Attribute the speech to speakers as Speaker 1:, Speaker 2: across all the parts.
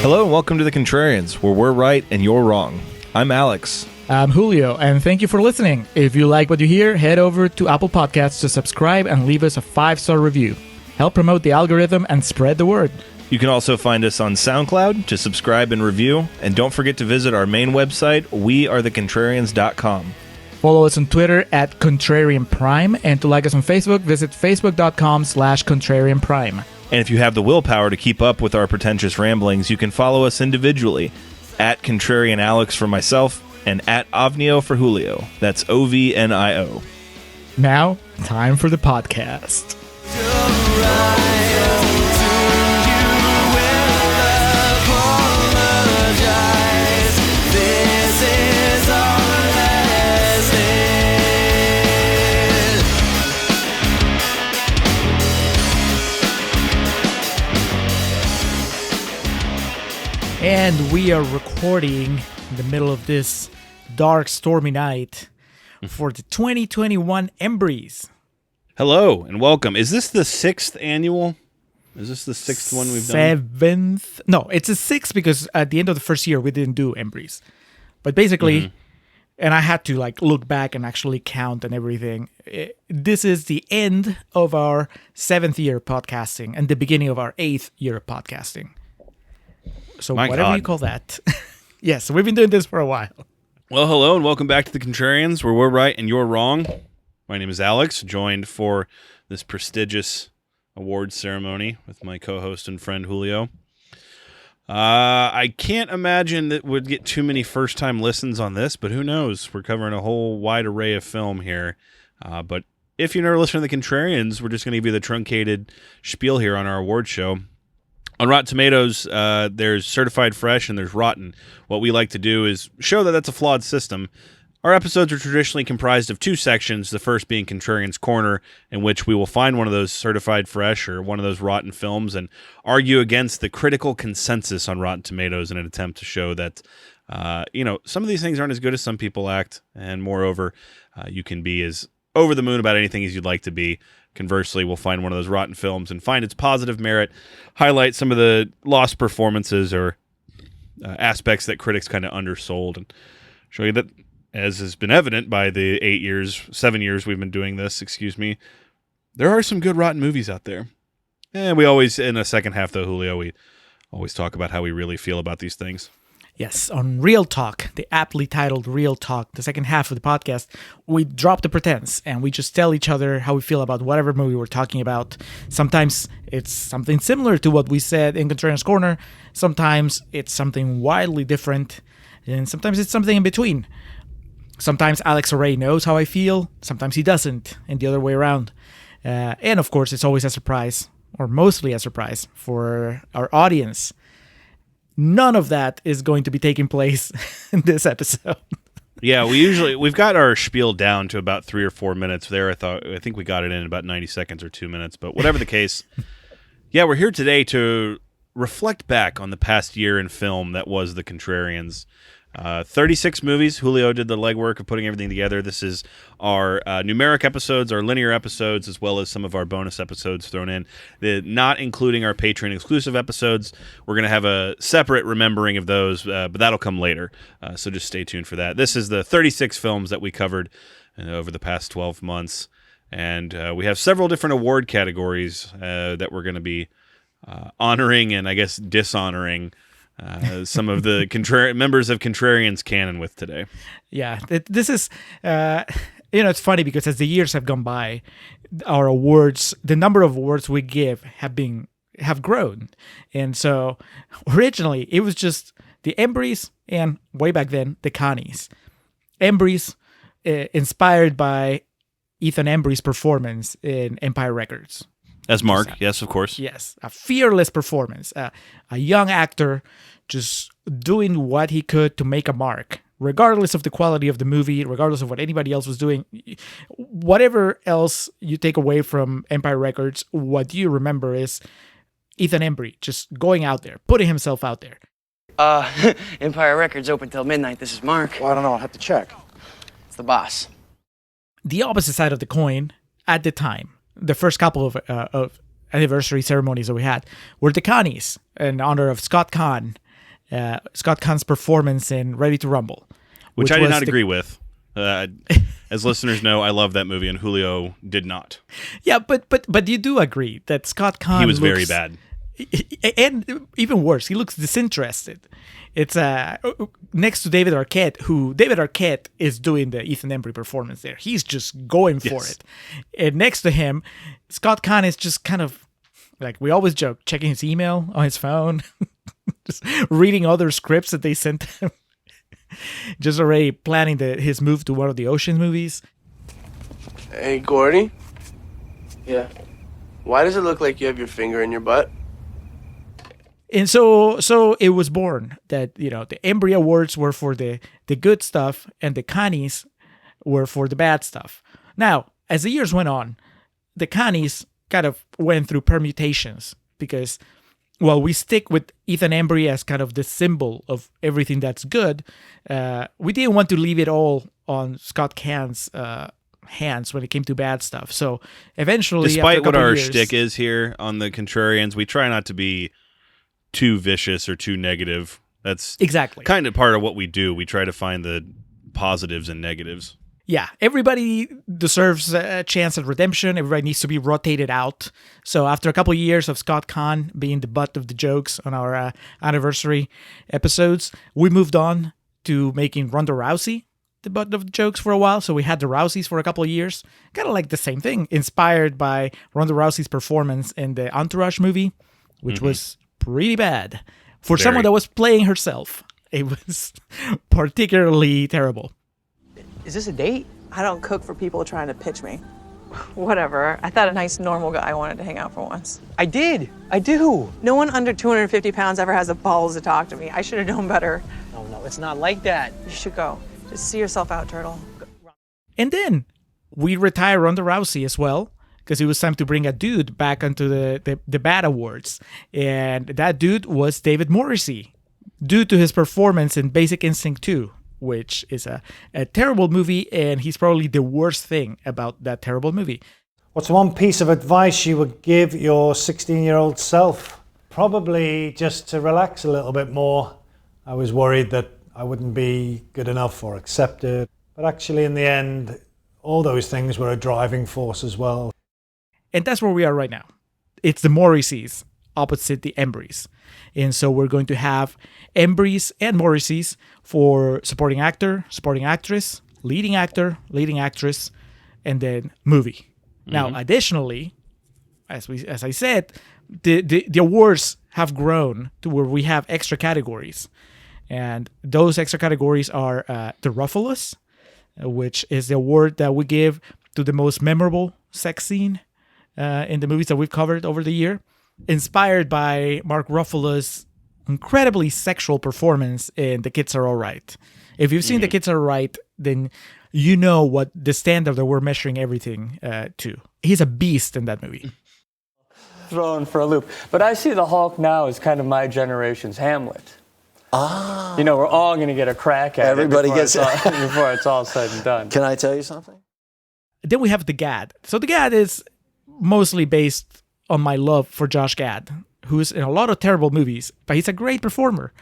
Speaker 1: Hello and welcome to The Contrarians, where we're right and you're wrong. I'm Alex.
Speaker 2: I'm Julio, and thank you for listening. If you like what you hear, head over to Apple Podcasts to subscribe and leave us a 5-star review. Help promote the algorithm and spread the word.
Speaker 1: You can also find us on SoundCloud to subscribe and review, and don't forget to visit our main website, wearethecontrarians.com.
Speaker 2: Follow us on Twitter at Contrarian Prime, and to like us on Facebook, visit facebook.com/Contrarian Prime.
Speaker 1: And if you have the willpower to keep up with our pretentious ramblings, you can follow us individually at Contrarian Alex for myself and at Ovnio for Julio. That's OVNIO.
Speaker 2: Now, time for the podcast. And we are recording in the middle of this dark, stormy night for the 2021 Embries.
Speaker 3: Hello and welcome. Is this the sixth annual? Is this the sixth one we've done?
Speaker 2: Seventh? No, it's a sixth because at the end of the first year we didn't do Embries. But basically, and I had to look back and actually count and everything. This is the end of our 7th year podcasting and the beginning of our 8th year of podcasting. So whatever you call that. Yes, we've been doing this for a while.
Speaker 3: Well, hello and welcome back to The Contrarians, where we're right and you're wrong. My name is Alex, joined for this prestigious awards ceremony with my co-host and friend Julio. I can't imagine that would get too many first-time listens on this, but who knows? We're covering a whole wide array of film here. But if you're never listening to The Contrarians, we're just going to give you the truncated spiel here on our award show. On Rotten Tomatoes, there's certified fresh and there's rotten. What we like to do is show that that's a flawed system. Our episodes are traditionally comprised of 2 sections, the first being Contrarian's Corner, in which we will find one of those certified fresh or one of those rotten films and argue against the critical consensus on Rotten Tomatoes in an attempt to show that, some of these things aren't as good as some people act, and moreover, you can be as over the moon about anything as you'd like to be. Conversely, we'll find one of those rotten films and find its positive merit, highlight some of the lost performances or aspects that critics kind of undersold, and show you that, as has been evident by the 7 years we've been doing this, there are some good rotten movies out there. And we always, in the second half though, Julio, we always talk about how we really feel about these things.
Speaker 2: Yes, on Real Talk, the aptly titled Real Talk, the second half of the podcast, we drop the pretense and we just tell each other how we feel about whatever movie we're talking about. Sometimes it's something similar to what we said in Contrarian's Corner. Sometimes it's something wildly different. And sometimes it's something in between. Sometimes Alex already knows how I feel. Sometimes he doesn't, and the other way around. And of course, it's always a surprise, or mostly a surprise, for our audience. None of that is going to be taking place in this episode.
Speaker 3: Yeah, we've got our spiel down to about 3 or 4 minutes there. I think we got it in about 90 seconds or 2 minutes, but whatever the case, yeah, we're here today to reflect back on the past year in film that was The Contrarians. 36 movies. Julio did the legwork of putting everything together. This is our numeric episodes, our linear episodes, as well as some of our bonus episodes thrown in. Not including our Patreon exclusive episodes. We're going to have a separate remembering of those, but that'll come later. So just stay tuned for that. This is the 36 films that we covered over the past 12 months. And we have several different award categories that we're going to be honoring and, I guess, dishonoring some of the members of Contrarian's canon with today.
Speaker 2: Yeah, this is, it's funny because as the years have gone by, our awards, the number of awards we give have grown. And so originally it was just the Embries and way back then, the Connies. Embries, inspired by Ethan Embries' performance in Empire Records.
Speaker 3: As Mark, yes, of course.
Speaker 2: Yes, a fearless performance. A young actor just doing what he could to make a mark, regardless of the quality of the movie, regardless of what anybody else was doing. Whatever else you take away from Empire Records, what you remember is Ethan Embry just going out there, putting himself out there.
Speaker 4: Empire Records open till midnight. This is Mark.
Speaker 5: Well, I don't know. I'll have to check.
Speaker 4: It's the boss.
Speaker 2: The opposite side of the coin at the time, the first couple of anniversary ceremonies that we had were the Connies in honor of Scott Conn. Scott Caan's performance in Ready to Rumble.
Speaker 3: Which I did
Speaker 2: was
Speaker 3: not agree with. As listeners know, I love that movie, and Julio did not.
Speaker 2: Yeah, but you do agree that Scott Caan
Speaker 3: He was very bad.
Speaker 2: And even worse, he looks disinterested. It's next to David Arquette, who David Arquette is doing the Ethan Embry performance there. He's just going for it. And next to him, Scott Caan is just kind of, like we always joke, checking his email on his phone, just reading other scripts that they sent him, just already planning his move to one of the Ocean movies.
Speaker 5: Hey, Gordy? Yeah. Why does it look like you have your finger in your butt?
Speaker 2: And so it was born that, the Embry Awards were for the good stuff and the Caanies were for the bad stuff. Now, as the years went on, the Caanies kind of went through permutations because, well, we stick with Ethan Embry as kind of the symbol of everything that's good. We didn't want to leave it all on Scott Caan's hands when it came to bad stuff. So eventually,
Speaker 3: despite what our shtick is here on the Contrarians, we try not to be too vicious or too negative. That's
Speaker 2: exactly
Speaker 3: kind of part of what we do. We try to find the positives and negatives.
Speaker 2: Yeah, everybody deserves a chance at redemption. Everybody needs to be rotated out. So after a couple of years of Scott Caan being the butt of the jokes on our anniversary episodes, we moved on to making Ronda Rousey the butt of the jokes for a while. So we had the Rouseys for a couple of years. Kind of like the same thing, inspired by Ronda Rousey's performance in the Entourage movie, which was pretty bad. For someone that was playing herself, it was particularly terrible.
Speaker 6: Is this a date? I don't cook for people trying to pitch me. Whatever. I thought a nice, normal guy wanted to hang out for once.
Speaker 7: I did. I do.
Speaker 6: No one under 250 pounds ever has the balls to talk to me. I should have known better.
Speaker 7: No, it's not like that.
Speaker 6: You should go. Just see yourself out, Turtle.
Speaker 2: And then we retired Ronda Rousey as well, because it was time to bring a dude back onto the Bad Awards. And that dude was David Morrissey, due to his performance in Basic Instinct 2, which is a terrible movie, and he's probably the worst thing about that terrible movie.
Speaker 8: What's one piece of advice you would give your 16-year-old self? Probably just to relax a little bit more. I was worried that I wouldn't be good enough or accepted. But actually, in the end, all those things were a driving force as well.
Speaker 2: And that's where we are right now. It's the Morrisseys opposite the Embries. And so we're going to have Embries and Morrisseys for supporting actor, supporting actress, leading actor, leading actress, and then movie. Now, additionally, as I said, the awards have grown to where we have extra categories. And those extra categories are the Ruffalos, which is the award that we give to the most memorable sex scene in the movies that we've covered over the year, inspired by Mark Ruffalo's incredibly sexual performance in The Kids Are All Right. If you've seen The Kids Are All Right, then you know what the standard that we're measuring everything to. He's a beast in that movie.
Speaker 9: Thrown for a loop. But I see the Hulk now as kind of my generation's Hamlet.
Speaker 10: Ah.
Speaker 9: You know, we're all going to get a crack at
Speaker 10: Everybody
Speaker 9: it
Speaker 10: gets
Speaker 9: before it's all said and done.
Speaker 10: Can I tell you something?
Speaker 2: Then we have the Gad. So the Gad is mostly based on my love for Josh Gad, who's in a lot of terrible movies, but he's a great performer.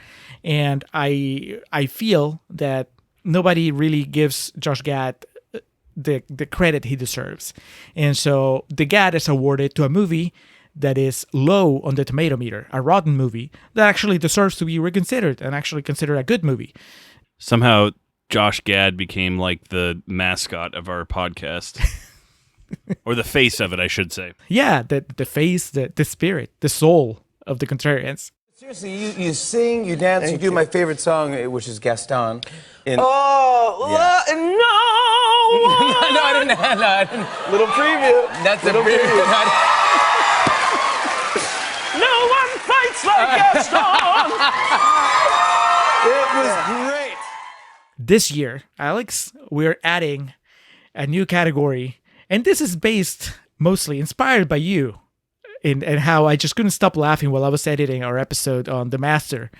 Speaker 2: And I feel that nobody really gives Josh Gad the credit he deserves. And so the Gad is awarded to a movie that is low on the tomato meter, a rotten movie that actually deserves to be reconsidered and actually considered a good movie.
Speaker 3: Somehow Josh Gad became like the mascot of our podcast. Or the face of it, I should say.
Speaker 2: Yeah, the face, the spirit, the soul of the Contrarians.
Speaker 11: Seriously, you sing, you dance, you do my favorite song, which is Gaston.
Speaker 6: No!
Speaker 11: No, I didn't. Little preview. That's a preview.
Speaker 6: No one fights like Gaston!
Speaker 11: It was great.
Speaker 2: This year, Alex, we're adding a new category. And this is based, mostly inspired by you, and how I just couldn't stop laughing while I was editing our episode on The Master.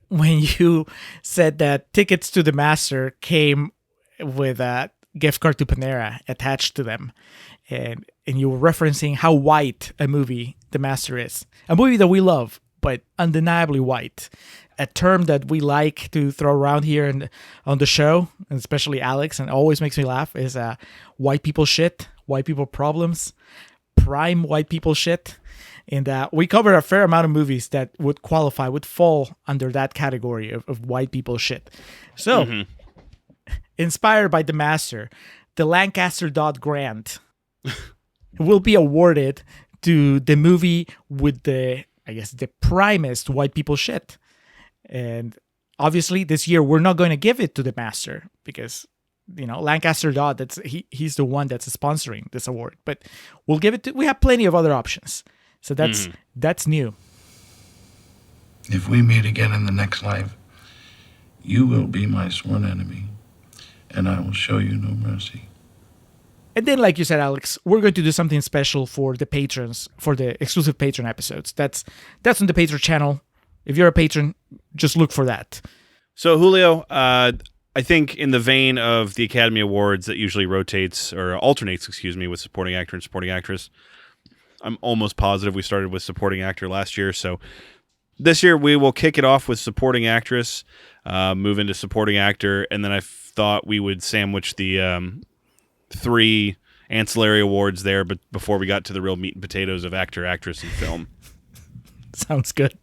Speaker 2: When you said that tickets to The Master came with a gift card to Panera attached to them. And you were referencing how white a movie The Master is. A movie that we love, but undeniably white. A term that we like to throw around here on the show, and especially Alex, and always makes me laugh, is white people shit, white people problems, prime white people shit. And we cover a fair amount of movies that would fall under that category of white people shit. So, inspired by The Master, the Lancaster Dodd grant will be awarded to the movie with the primest white people shit. And obviously this year we're not going to give it to The Master because, Lancaster Dodd, he's the one that's sponsoring this award. But we'll give it to, we have plenty of other options. So that's new.
Speaker 12: If we meet again in the next life, you will be my sworn enemy, and I will show you no mercy.
Speaker 2: And then, like you said, Alex, we're going to do something special for the patrons, for the exclusive patron episodes. That's on the Patreon channel. If you're a patron, just look for that.
Speaker 3: So, Julio, I think in the vein of the Academy Awards that usually alternates, with supporting actor and supporting actress, I'm almost positive we started with supporting actor last year. So this year we will kick it off with supporting actress, move into supporting actor, and then I thought we would sandwich the 3 ancillary awards there, but before we got to the real meat and potatoes of actor, actress, and film.
Speaker 2: Sounds good.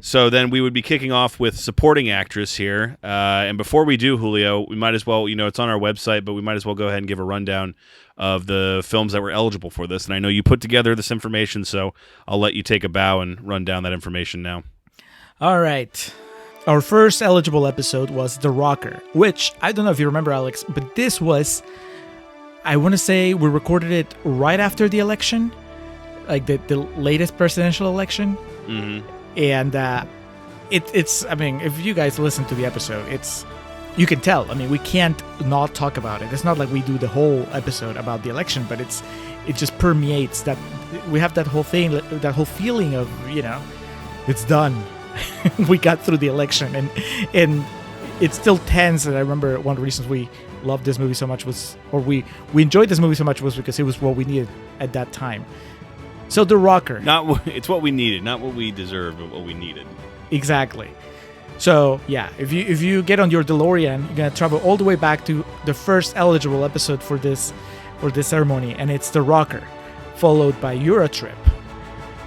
Speaker 3: So then we would be kicking off with supporting actress here. And before we do, Julio, we might as well, it's on our website, but we might as well go ahead and give a rundown of the films that were eligible for this. And I know you put together this information, so I'll let you take a bow and run down that information now.
Speaker 2: All right. Our first eligible episode was The Rocker, which I don't know if you remember, Alex, but this was, I want to say we recorded it right after the election, like the latest presidential election.
Speaker 3: Mm-hmm.
Speaker 2: And it's if you guys listen to the episode, you can tell. We can't not talk about it. It's not like we do the whole episode about the election, but it just permeates that we have that whole thing, that whole feeling of, it's done. We got through the election, and it's still tense. And I remember one of the reasons we loved this movie so much we enjoyed this movie so much was because it was what we needed at that time. So The Rocker.
Speaker 3: It's what we needed, not what we deserved, but what we needed.
Speaker 2: Exactly. So yeah, if you get on your DeLorean, you're gonna travel all the way back to the first eligible episode for this ceremony, and it's The Rocker, followed by Eurotrip,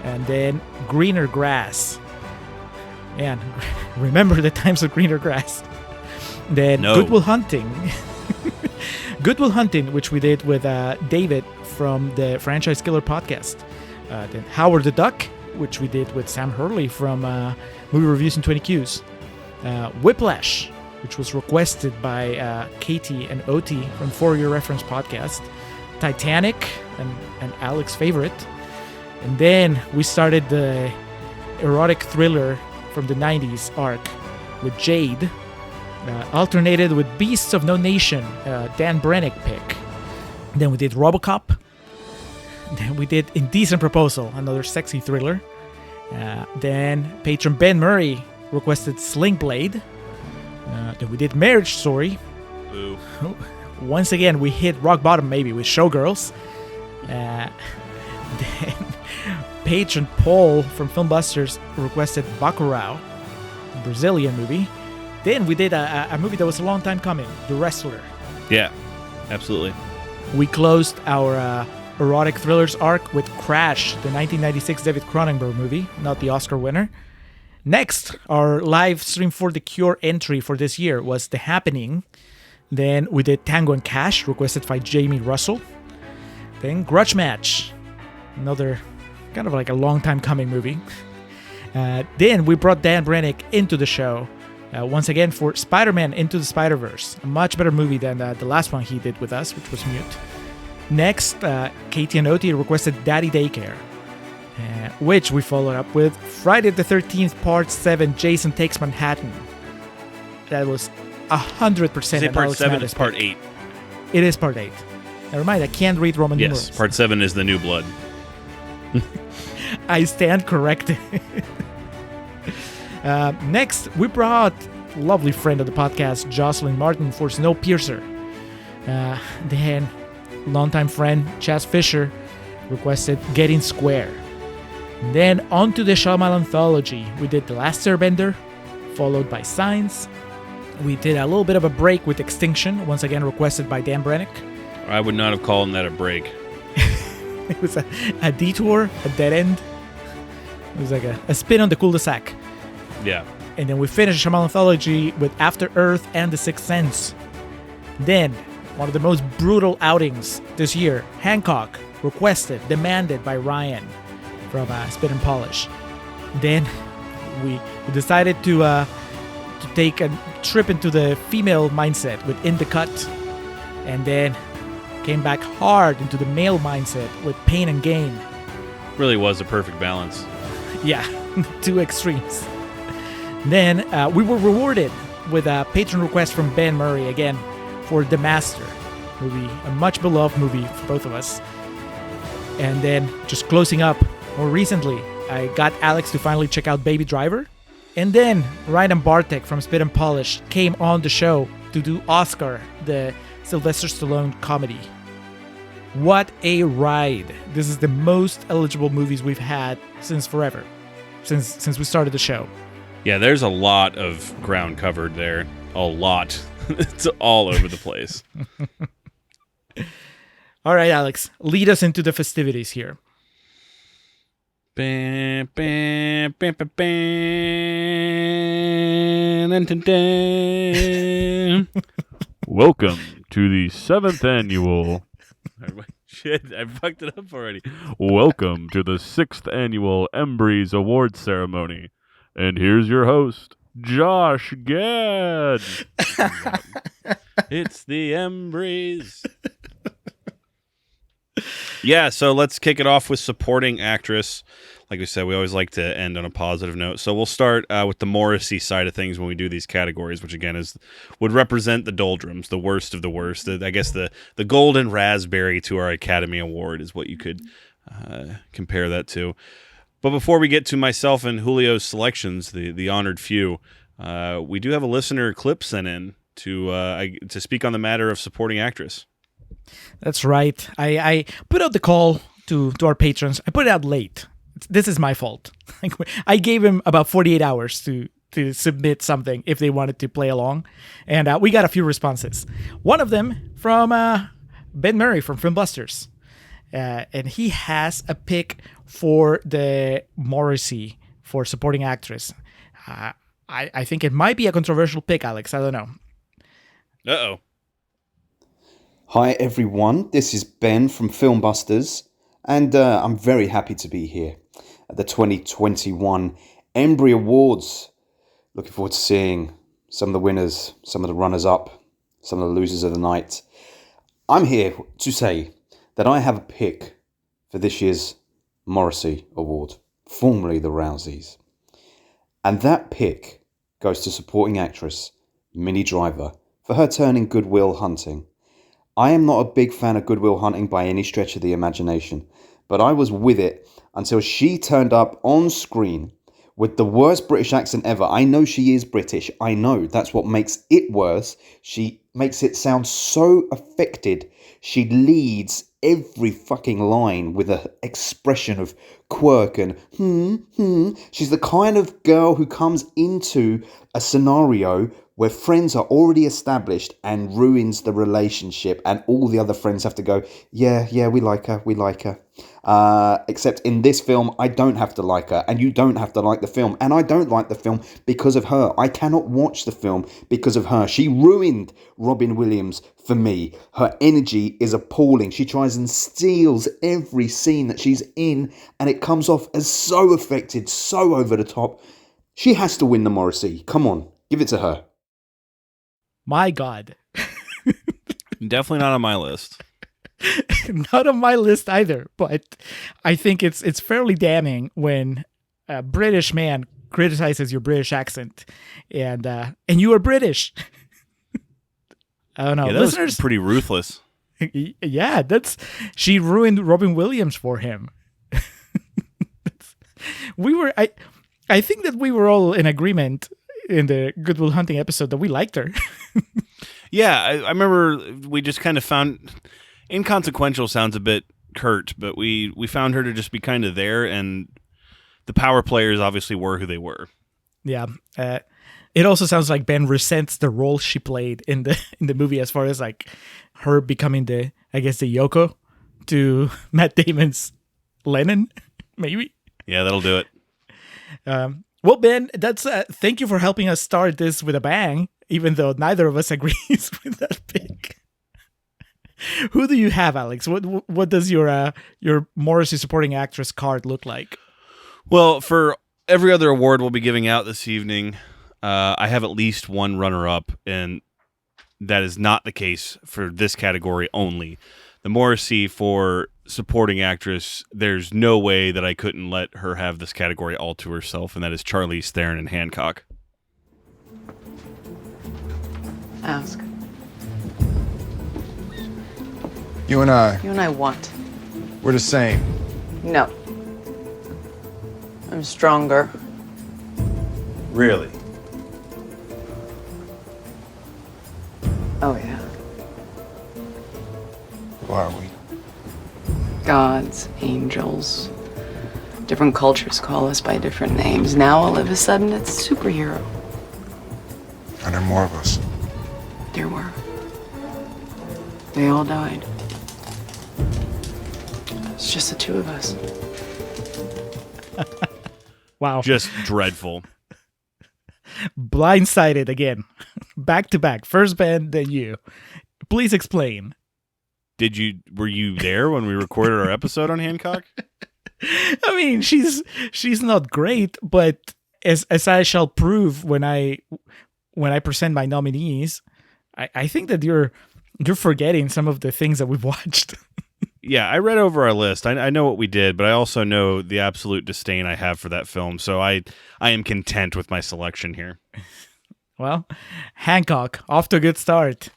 Speaker 2: and then Greener Grass. Man, remember the times of Greener Grass. Then Good Will Hunting. Good Will Hunting, which we did with David from the Franchise Killer podcast. Then Howard the Duck, which we did with Sam Hurley from Movie Reviews in 20 Qs. Whiplash, which was requested by Katie and Oti from For Your Reference podcast. Titanic, and Alex's favorite. And then we started the erotic thriller from the 90s arc with Jade. Alternated with Beasts of No Nation, Dan Brennick pick. Then we did RoboCop. Then we did Indecent Proposal, another sexy thriller. Then patron Ben Murray requested Sling Blade. Then we did Marriage Story.
Speaker 3: Boo.
Speaker 2: Once again, we hit rock bottom maybe with Showgirls. Then patron Paul from Filmbusters requested Bacurau, a Brazilian movie. Then we did a movie that was a long time coming, The Wrestler.
Speaker 3: Yeah, absolutely.
Speaker 2: We closed our erotic thrillers arc with Crash, the 1996 David Cronenberg movie, not the Oscar winner. Next, our live stream for The Cure entry for this year was The Happening. Then we did Tango and Cash, requested by Jamie Russell. Then Grudge Match, another kind of like a long time coming movie. Then we brought Dan Brennick into the show once again for Spider-Man Into the Spider-Verse, a much better movie than the last one he did with us, which was Mute. Next, Katie and Oti requested Daddy Daycare, which we followed up with Friday the 13th Part 7, Jason Takes Manhattan. That was 100%.
Speaker 3: Is it Part 7? It's Part 8.
Speaker 2: It is Part 8. Never mind, I can't read Roman numerals.
Speaker 3: Yes, Part 7 is the New Blood.
Speaker 2: I stand corrected. Next, we brought lovely friend of the podcast, Jocelyn Martin, for Snowpiercer. Then, longtime friend, Chaz Fisher, requested Getting Square. Then on to the Shyamalan anthology. We did The Last Airbender, followed by Signs. We did a little bit of a break with Extinction, once again requested by Dan Brennick.
Speaker 3: I would not have called that a break.
Speaker 2: It was a detour, a dead end. It was like a spin on the cul-de-sac.
Speaker 3: Yeah.
Speaker 2: And then we finished Shyamalan anthology with After Earth and The Sixth Sense. Then, one of the most brutal outings this year, Hancock, requested, demanded by Ryan from Spit and Polish. Then we decided to take a trip into the female mindset with In the Cut, and then came back hard into the male mindset with Pain and Gain.
Speaker 3: Really was a perfect balance.
Speaker 2: Yeah, two extremes. Then we were rewarded with a patron request from Ben Murray again for The Master movie, a much beloved movie for both of us. And then just closing up, more recently, I got Alex to finally check out Baby Driver. And then Ryan Bartek from Spit and Polish came on the show to do Oscar, the Sylvester Stallone comedy. What a ride. This is the most eligible movies we've had since forever, since we started the show.
Speaker 3: Yeah, there's a lot of ground covered there. A lot. It's all over the place.
Speaker 2: All right, Alex, lead us into the festivities here.
Speaker 3: Bam, bam, bam, bam, bam, dun, dun, dun.
Speaker 13: Welcome to the 7th annual...
Speaker 3: Shit, I fucked it up already.
Speaker 13: Welcome to the 6th annual Embries Awards ceremony. And here's your host, Josh Gad.
Speaker 3: It's the Embries. Yeah, so let's kick it off with supporting actress. Like we said, we always like to end on a positive note. So we'll start with the Morrissey side of things when we do these categories, which again would represent the doldrums, the worst of the worst. I guess the golden raspberry to our Academy Award is what you could compare that to. But before we get to myself and Julio's selections, the honored few, we do have a listener clip sent in to speak on the matter of supporting actress.
Speaker 2: That's right. I put out the call to our patrons. I put it out late. This is my fault. I gave him about 48 hours to submit something if they wanted to play along. And we got a few responses. One of them from Ben Murray from Filmbusters. And he has a pick for the Morrissey for supporting actress. I think it might be a controversial pick, Alex. I don't know.
Speaker 3: Uh-oh.
Speaker 14: Hi everyone, this is Ben from Filmbusters, and I'm very happy to be here at the 2021 Embry Awards. Looking forward to seeing some of the winners, some of the runners-up, some of the losers of the night. I'm here to say that I have a pick for this year's Morrissey Award, formerly the Rouseys. And that pick goes to supporting actress Minnie Driver for her turn in Good Will Hunting. I am not a big fan of Good Will Hunting by any stretch of the imagination, but I was with it until she turned up on screen with the worst British accent ever. I know she is British. I know. That's what makes it worse. She makes it sound so affected. She leads every fucking line with an expression of quirk and She's the kind of girl who comes into a scenario where friends are already established and ruins the relationship, and all the other friends have to go, yeah, we like her. Except in this film, I don't have to like her, and you don't have to like the film, and I don't like the film because of her. I cannot watch the film because of her. She ruined Robin Williams for me. Her energy is appalling. She tries and steals every scene that she's in, and it comes off as so affected, so over the top. She has to win the Morrissey. Come on, give it to her.
Speaker 2: My God.
Speaker 1: Definitely not on my list.
Speaker 2: Not on my list either, but I think it's fairly damning when a British man criticizes your British accent and you are British. I don't know.
Speaker 1: Yeah, that
Speaker 2: Listeners,
Speaker 1: was pretty ruthless.
Speaker 2: Yeah, she ruined Robin Williams for him. I think that we were all in agreement in the Good Will Hunting episode that we liked her.
Speaker 3: Yeah, I remember we just kind of found... Inconsequential sounds a bit curt, but we found her to just be kind of there, and the power players obviously were who they were.
Speaker 2: Yeah. It also sounds like Ben resents the role she played in the movie, as far as like her becoming the Yoko to Matt Damon's Lennon, maybe.
Speaker 3: Yeah, that'll do it.
Speaker 2: Well, Ben, that's thank you for helping us start this with a bang, even though neither of us agrees with that pick. Who do you have, Alex? What does your Morrissey supporting actress card look like?
Speaker 3: Well, for every other award we'll be giving out this evening, I have at least one runner-up, and that is not the case for this category only. The Morrissey for supporting actress, there's no way that I couldn't let her have this category all to herself, and that is Charlize Theron in Hancock.
Speaker 6: Ask.
Speaker 15: You and I,
Speaker 6: You and I what?
Speaker 15: we're the same.
Speaker 6: No. I'm stronger.
Speaker 15: Really?
Speaker 6: Oh, yeah.
Speaker 15: Who are we?
Speaker 6: Gods, angels. Different cultures call us by different names. Now all of a sudden it's superhero.
Speaker 15: Are there more of us?
Speaker 6: There were. They all died. It's just the two of us.
Speaker 2: Wow.
Speaker 3: Just dreadful.
Speaker 2: Blindsided again. Back to back. First Ben, then you. Please explain.
Speaker 3: Were you there when we recorded our episode on Hancock?
Speaker 2: I mean, she's not great, but as I shall prove when I present my nominees, I think that you're forgetting some of the things that we've watched.
Speaker 3: Yeah, I read over our list. I know what we did, but I also know the absolute disdain I have for that film, so I am content with my selection here.
Speaker 2: Well, Hancock, off to a good start.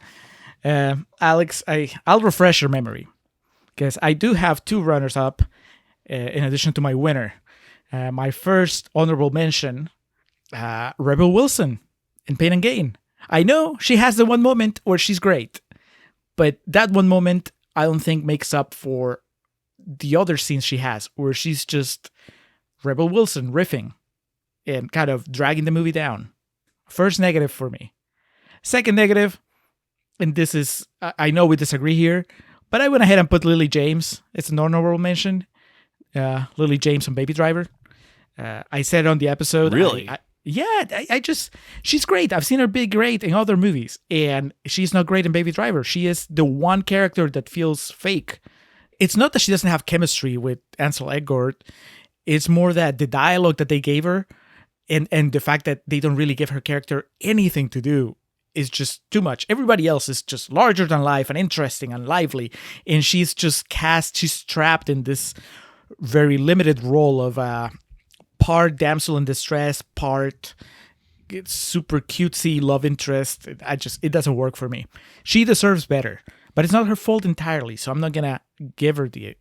Speaker 2: Alex, I'll refresh your memory, because I do have two runners-up in addition to my winner. My first honorable mention, Rebel Wilson in Pain and Gain. I know she has the one moment where she's great, but that one moment I don't think makes up for the other scenes she has, where she's just Rebel Wilson riffing and kind of dragging the movie down. First negative for me. Second negative, and this is, I know we disagree here, but I went ahead and put Lily James. It's an honorable mention. Lily James on Baby Driver. I said it on the episode.
Speaker 3: Really?
Speaker 2: She's great. I've seen her be great in other movies, and she's not great in Baby Driver. She is the one character that feels fake. It's not that she doesn't have chemistry with Ansel Elgort. It's more that the dialogue that they gave her and the fact that they don't really give her character anything to do is just too much. Everybody else is just larger than life and interesting and lively, and she's just she's trapped in this very limited role of part damsel in distress, part super cutesy love interest. It doesn't work for me. She deserves better, but it's not her fault entirely, so I'm not gonna give her the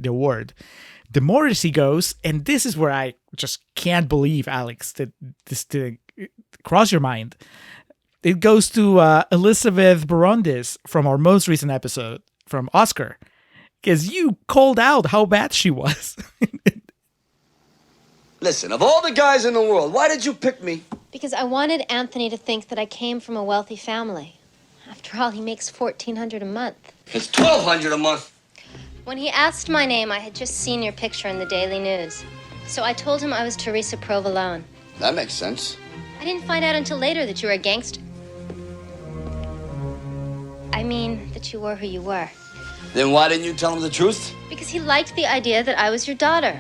Speaker 2: award. The Morrissey goes, and this is where I just can't believe, Alex, that this didn't cross your mind. It goes to Elizabeth Barondis from our most recent episode from Oscar, because you called out how bad she was.
Speaker 11: Listen, of all the guys in the world, why did you pick me?
Speaker 16: Because I wanted Anthony to think that I came from a wealthy family. After all, he makes $1,400 a month.
Speaker 11: It's $1,200 a month.
Speaker 16: When he asked my name, I had just seen your picture in the Daily News. So I told him I was Teresa Provolone.
Speaker 11: That makes sense.
Speaker 16: I didn't find out until later that you were a gangster. I mean, that you were who you were.
Speaker 11: Then why didn't you tell him the truth?
Speaker 16: Because he liked the idea that I was your daughter.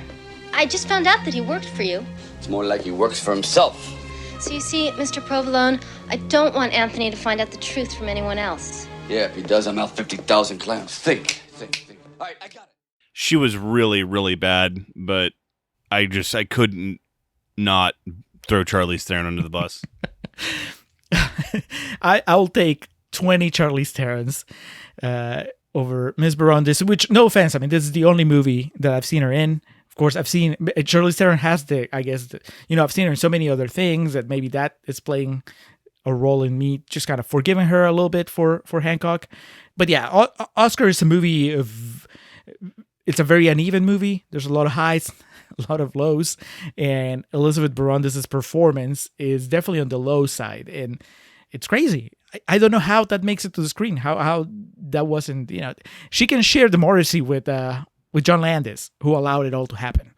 Speaker 16: I just found out that he worked for you.
Speaker 11: It's more like he works for himself.
Speaker 16: So you see, Mr. Provolone, I don't want Anthony to find out the truth from anyone else.
Speaker 11: Yeah, if he does, I'm out 50,000 clams. Think. All right, I got it.
Speaker 3: She was really, really bad, but I couldn't not throw Charlize Theron under the bus.
Speaker 2: I'll take 20 Charlize Therons over Ms. Barondis, which, no offense, I mean, this is the only movie that I've seen her in. Of course, I've seen Charlize Theron has I've seen her in so many other things that maybe that is playing a role in me just kind of forgiving her a little bit for Hancock. But yeah, Oscar is a movie it's a very uneven movie. There's a lot of highs, lot of lows, and Elizabeth Barandis' performance is definitely on the low side, and it's crazy. I don't know how that makes it to the screen. How that wasn't, she can share the Morrissey with John Landis, who allowed it all to happen.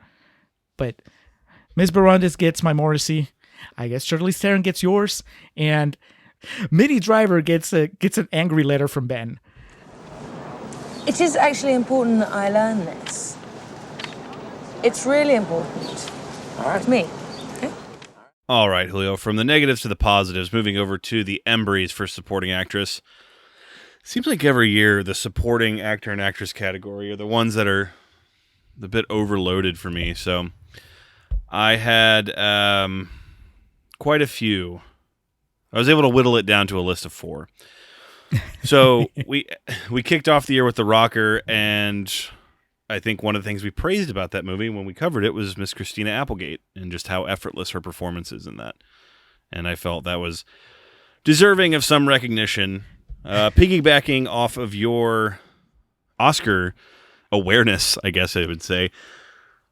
Speaker 2: But Miss Barandis gets my Morrissey. I guess Charlize Theron gets yours, and Minnie Driver gets an angry letter from Ben.
Speaker 17: It is actually important that I learn this. It's really important.
Speaker 5: All right.
Speaker 17: To me.
Speaker 3: All right, Julio, from the negatives to the positives, moving over to the Embries for supporting actress. Seems like every year the supporting actor and actress category are the ones that are a bit overloaded for me. So I had quite a few. I was able to whittle it down to a list of 4. So we kicked off the year with The Rocker, and I think one of the things we praised about that movie when we covered it was Miss Christina Applegate and just how effortless her performance is in that. And I felt that was deserving of some recognition. Piggybacking off of your Oscar awareness, I guess I would say,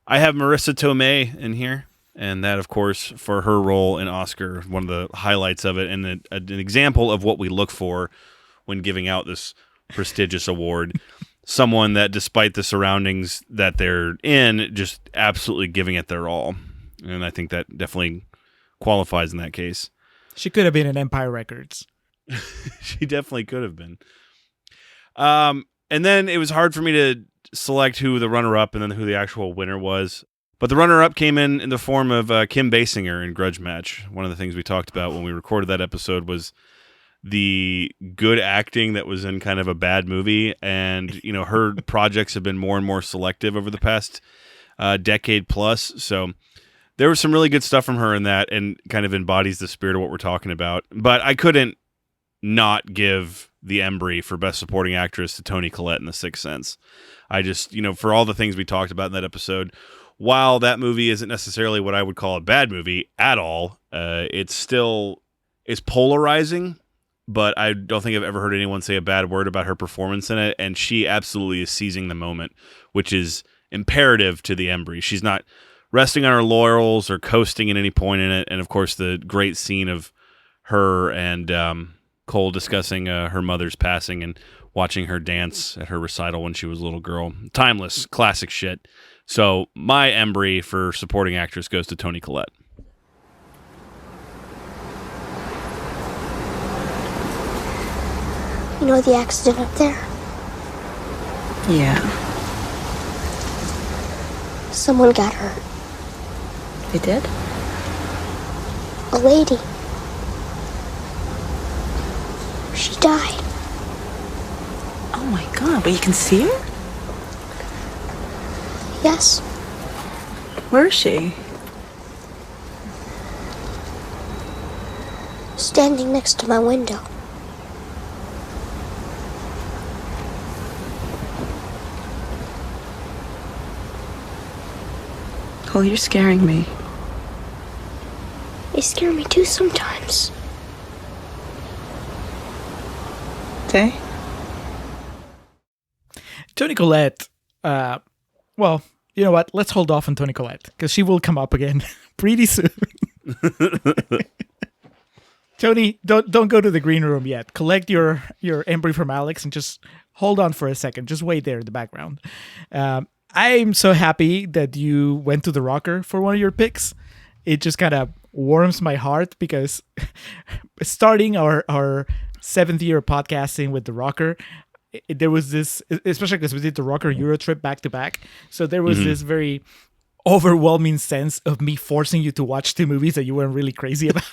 Speaker 3: I have Marissa Tomei in here. And that, of course, for her role in Oscar, one of the highlights of it, and an example of what we look for when giving out this prestigious award. Someone that, despite the surroundings that they're in, just absolutely giving it their all. And I think that definitely qualifies in that case.
Speaker 2: She could have been in Empire Records.
Speaker 3: She definitely could have been. And then it was hard for me to select who the runner-up and then who the actual winner was. But the runner-up came in the form of Kim Basinger in Grudge Match. One of the things we talked about when we recorded that episode was the good acting that was in kind of a bad movie. And, her projects have been more and more selective over the past decade plus. So there was some really good stuff from her in that and kind of embodies the spirit of what we're talking about. But I couldn't not give the Embry for Best Supporting Actress to Toni Collette in The Sixth Sense. I just, for all the things we talked about in that episode, while that movie isn't necessarily what I would call a bad movie at all, it's polarizing, but I don't think I've ever heard anyone say a bad word about her performance in it, and she absolutely is seizing the moment, which is imperative to the Embry. She's not resting on her laurels or coasting at any point in it, and of course the great scene of her and Cole discussing her mother's passing and watching her dance at her recital when she was a little girl. Timeless, classic shit. So my Embry for supporting actress goes to Toni Collette.
Speaker 18: You know the accident up there?
Speaker 17: Yeah.
Speaker 18: Someone got hurt.
Speaker 17: They did?
Speaker 18: A lady. She died.
Speaker 17: Oh my God, but you can see her?
Speaker 18: Yes.
Speaker 17: Where is she?
Speaker 18: Standing next to my window.
Speaker 17: Cole, you're scaring me.
Speaker 18: They scare me too sometimes.
Speaker 17: They?
Speaker 2: Toni Collette, well, you know what? Let's hold off on Toni Collette, because she will come up again pretty soon. Tony, don't go to the green room yet. Collect your Embry from Alex and just hold on for a second. Just wait there in the background. I'm so happy that you went to The Rocker for one of your picks. It just kind of warms my heart because starting our 7th year of podcasting with The Rocker, there was this, especially because we did The Rocker Euro trip back to back. So there was this very overwhelming sense of me forcing you to watch 2 movies that you weren't really crazy about.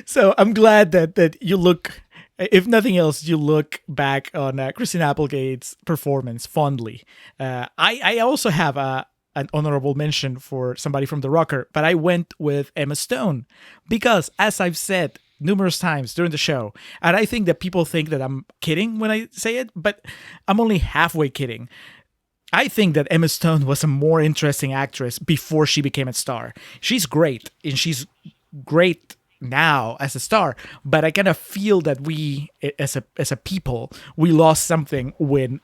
Speaker 2: So I'm glad that you look, if nothing else, you look back on Christina Applegate's performance fondly. I also have an honorable mention for somebody from The Rocker, but I went with Emma Stone because, as I've said numerous times during the show, and I think that people think that I'm kidding when I say it, but I'm only halfway kidding. I think that Emma Stone was a more interesting actress before she became a star. She's great, and she's great now as a star, but I kind of feel that we as a people, we lost something when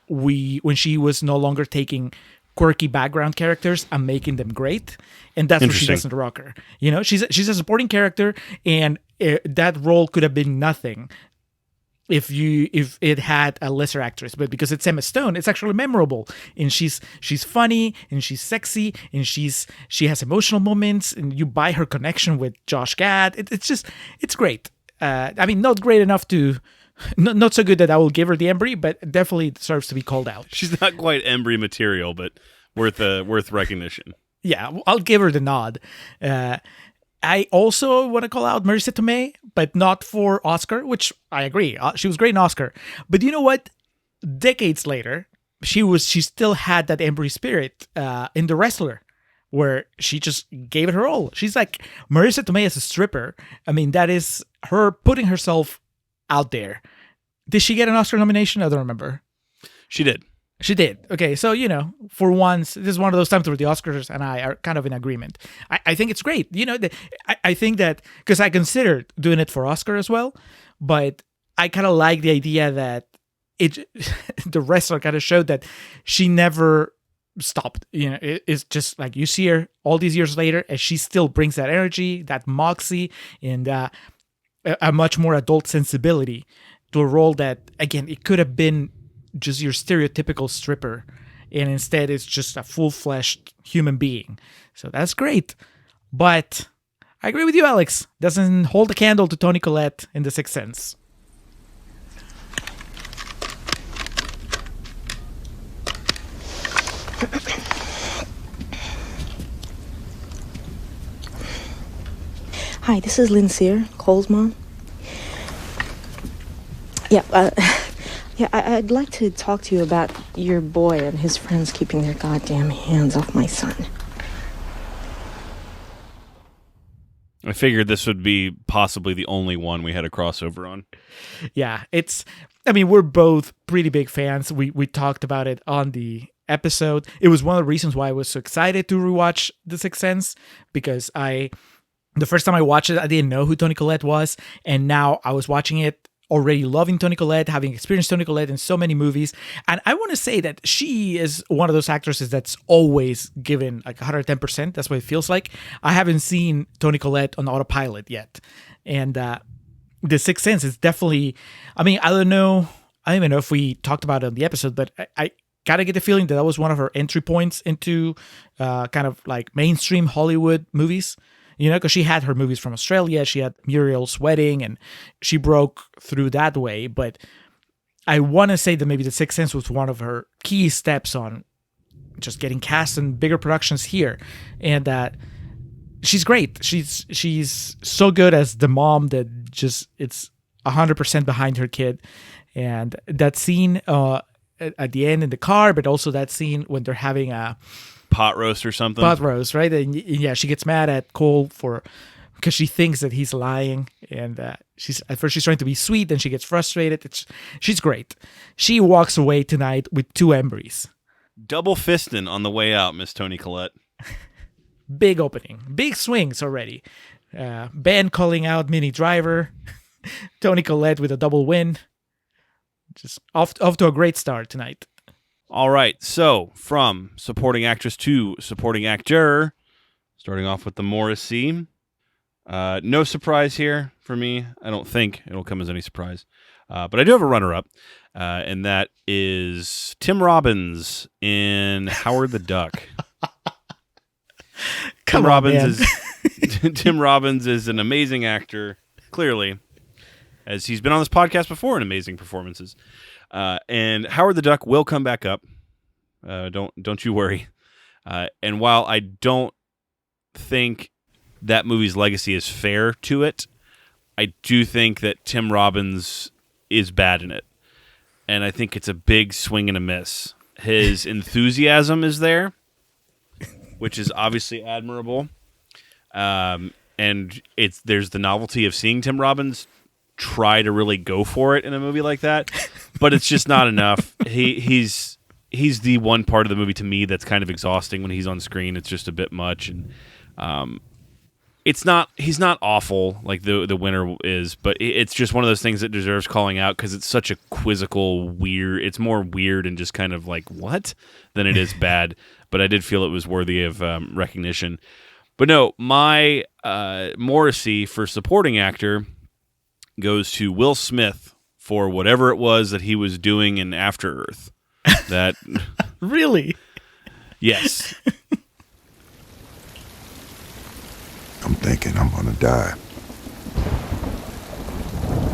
Speaker 2: she was no longer taking quirky background characters and making them great, and that's what she does in The Rocker. You know, she's a supporting character, and that role could have been nothing if it had a lesser actress, but because it's Emma Stone, it's actually memorable, and she's funny, and she's sexy, and she has emotional moments, and you buy her connection with Josh Gad. It's great. I mean, not great enough to. Not so good that I will give her the Embry, but definitely deserves to be called out.
Speaker 3: She's not quite Embry material, but worth recognition.
Speaker 2: Yeah, I'll give her the nod. I also want to call out Marisa Tomei, but not for Oscar, which I agree. She was great in Oscar. But you know what? Decades later, she still had that Embry spirit in The Wrestler, where she just gave it her all. She's like Marisa Tomei as a stripper. I mean, that is her putting herself out there. Did she get an Oscar nomination? I don't remember.
Speaker 3: She did.
Speaker 2: She did. Okay, so, you know, for once, this is one of those times where the Oscars and I are kind of in agreement. I think it's great. You know, I think that, because I considered doing it for Oscar as well, but I kind of like the idea that the Wrestler kind of showed that she never stopped. You know, it's just like you see her all these years later, and she still brings that energy, that moxie, and a much more adult sensibility to a role that, again, it could have been just your stereotypical stripper, and instead it's just a full-fleshed human being. So that's great. But I agree with you, Alex. Doesn't hold a candle to Toni Collette in The Sixth Sense.
Speaker 17: Hi, this is Lynn Sear, Cole's mom. Yeah, I'd like to talk to you about your boy and his friends keeping their goddamn hands off my son.
Speaker 3: I figured this would be possibly the only one we had a crossover on.
Speaker 2: Yeah, we're both pretty big fans. We talked about it on the episode. It was one of the reasons why I was so excited to rewatch The Sixth Sense, because the first time I watched it, I didn't know who Toni Collette was, and now I was watching it already loving Toni Collette, having experienced Toni Collette in so many movies. And I want to say that she is one of those actresses that's always given like 110%. That's what it feels like. I haven't seen Toni Collette on autopilot yet. And The Sixth Sense is definitely, I don't even know if we talked about it on the episode, but I gotta get the feeling that was one of her entry points into kind of like mainstream Hollywood movies. You know, because she had her movies from Australia, she had Muriel's Wedding, and she broke through that way. But I want to say that maybe The Sixth Sense was one of her key steps on just getting cast in bigger productions here. And that she's great. She's so good as the mom that just it's 100% behind her kid. And that scene at the end in the car, but also that scene when they're having a
Speaker 3: pot roast or something.
Speaker 2: Pot roast, right? And yeah, she gets mad at Cole because she thinks that he's lying, and at first she's trying to be sweet, then she gets frustrated. She's great. She walks away tonight with 2 Embries.
Speaker 3: Double fisting on the way out, Miss Toni Collette.
Speaker 2: Big opening, big swings already. Ben calling out Minnie Driver, Toni Collette with a double win. Just off to a great start tonight.
Speaker 3: All right, so from supporting actress to supporting actor, starting off with the Morrissey. No surprise here for me. I don't think it'll come as any surprise. But I do have a runner-up, and that is Tim Robbins in Howard the Duck. Tim Robbins is an amazing actor, clearly, as he's been on this podcast before in amazing performances. And Howard the Duck will come back up. Don't you worry. And while I don't think that movie's legacy is fair to it, I do think that Tim Robbins is bad in it. And I think it's a big swing and a miss. His enthusiasm is there, which is obviously admirable. And there's the novelty of seeing Tim Robbins try to really go for it in a movie like that, but it's just not enough. He's the one part of the movie to me that's kind of exhausting when he's on screen. It's just a bit much, and He's not awful like the winner is, but it's just one of those things that deserves calling out because it's such a quizzical, weird. It's more weird and just kind of like what than it is bad. But I did feel it was worthy of recognition. But no, my Morrissey for supporting actor goes to Will Smith for whatever it was that he was doing in After Earth. That
Speaker 2: really,
Speaker 3: yes.
Speaker 15: I'm thinking I'm gonna die.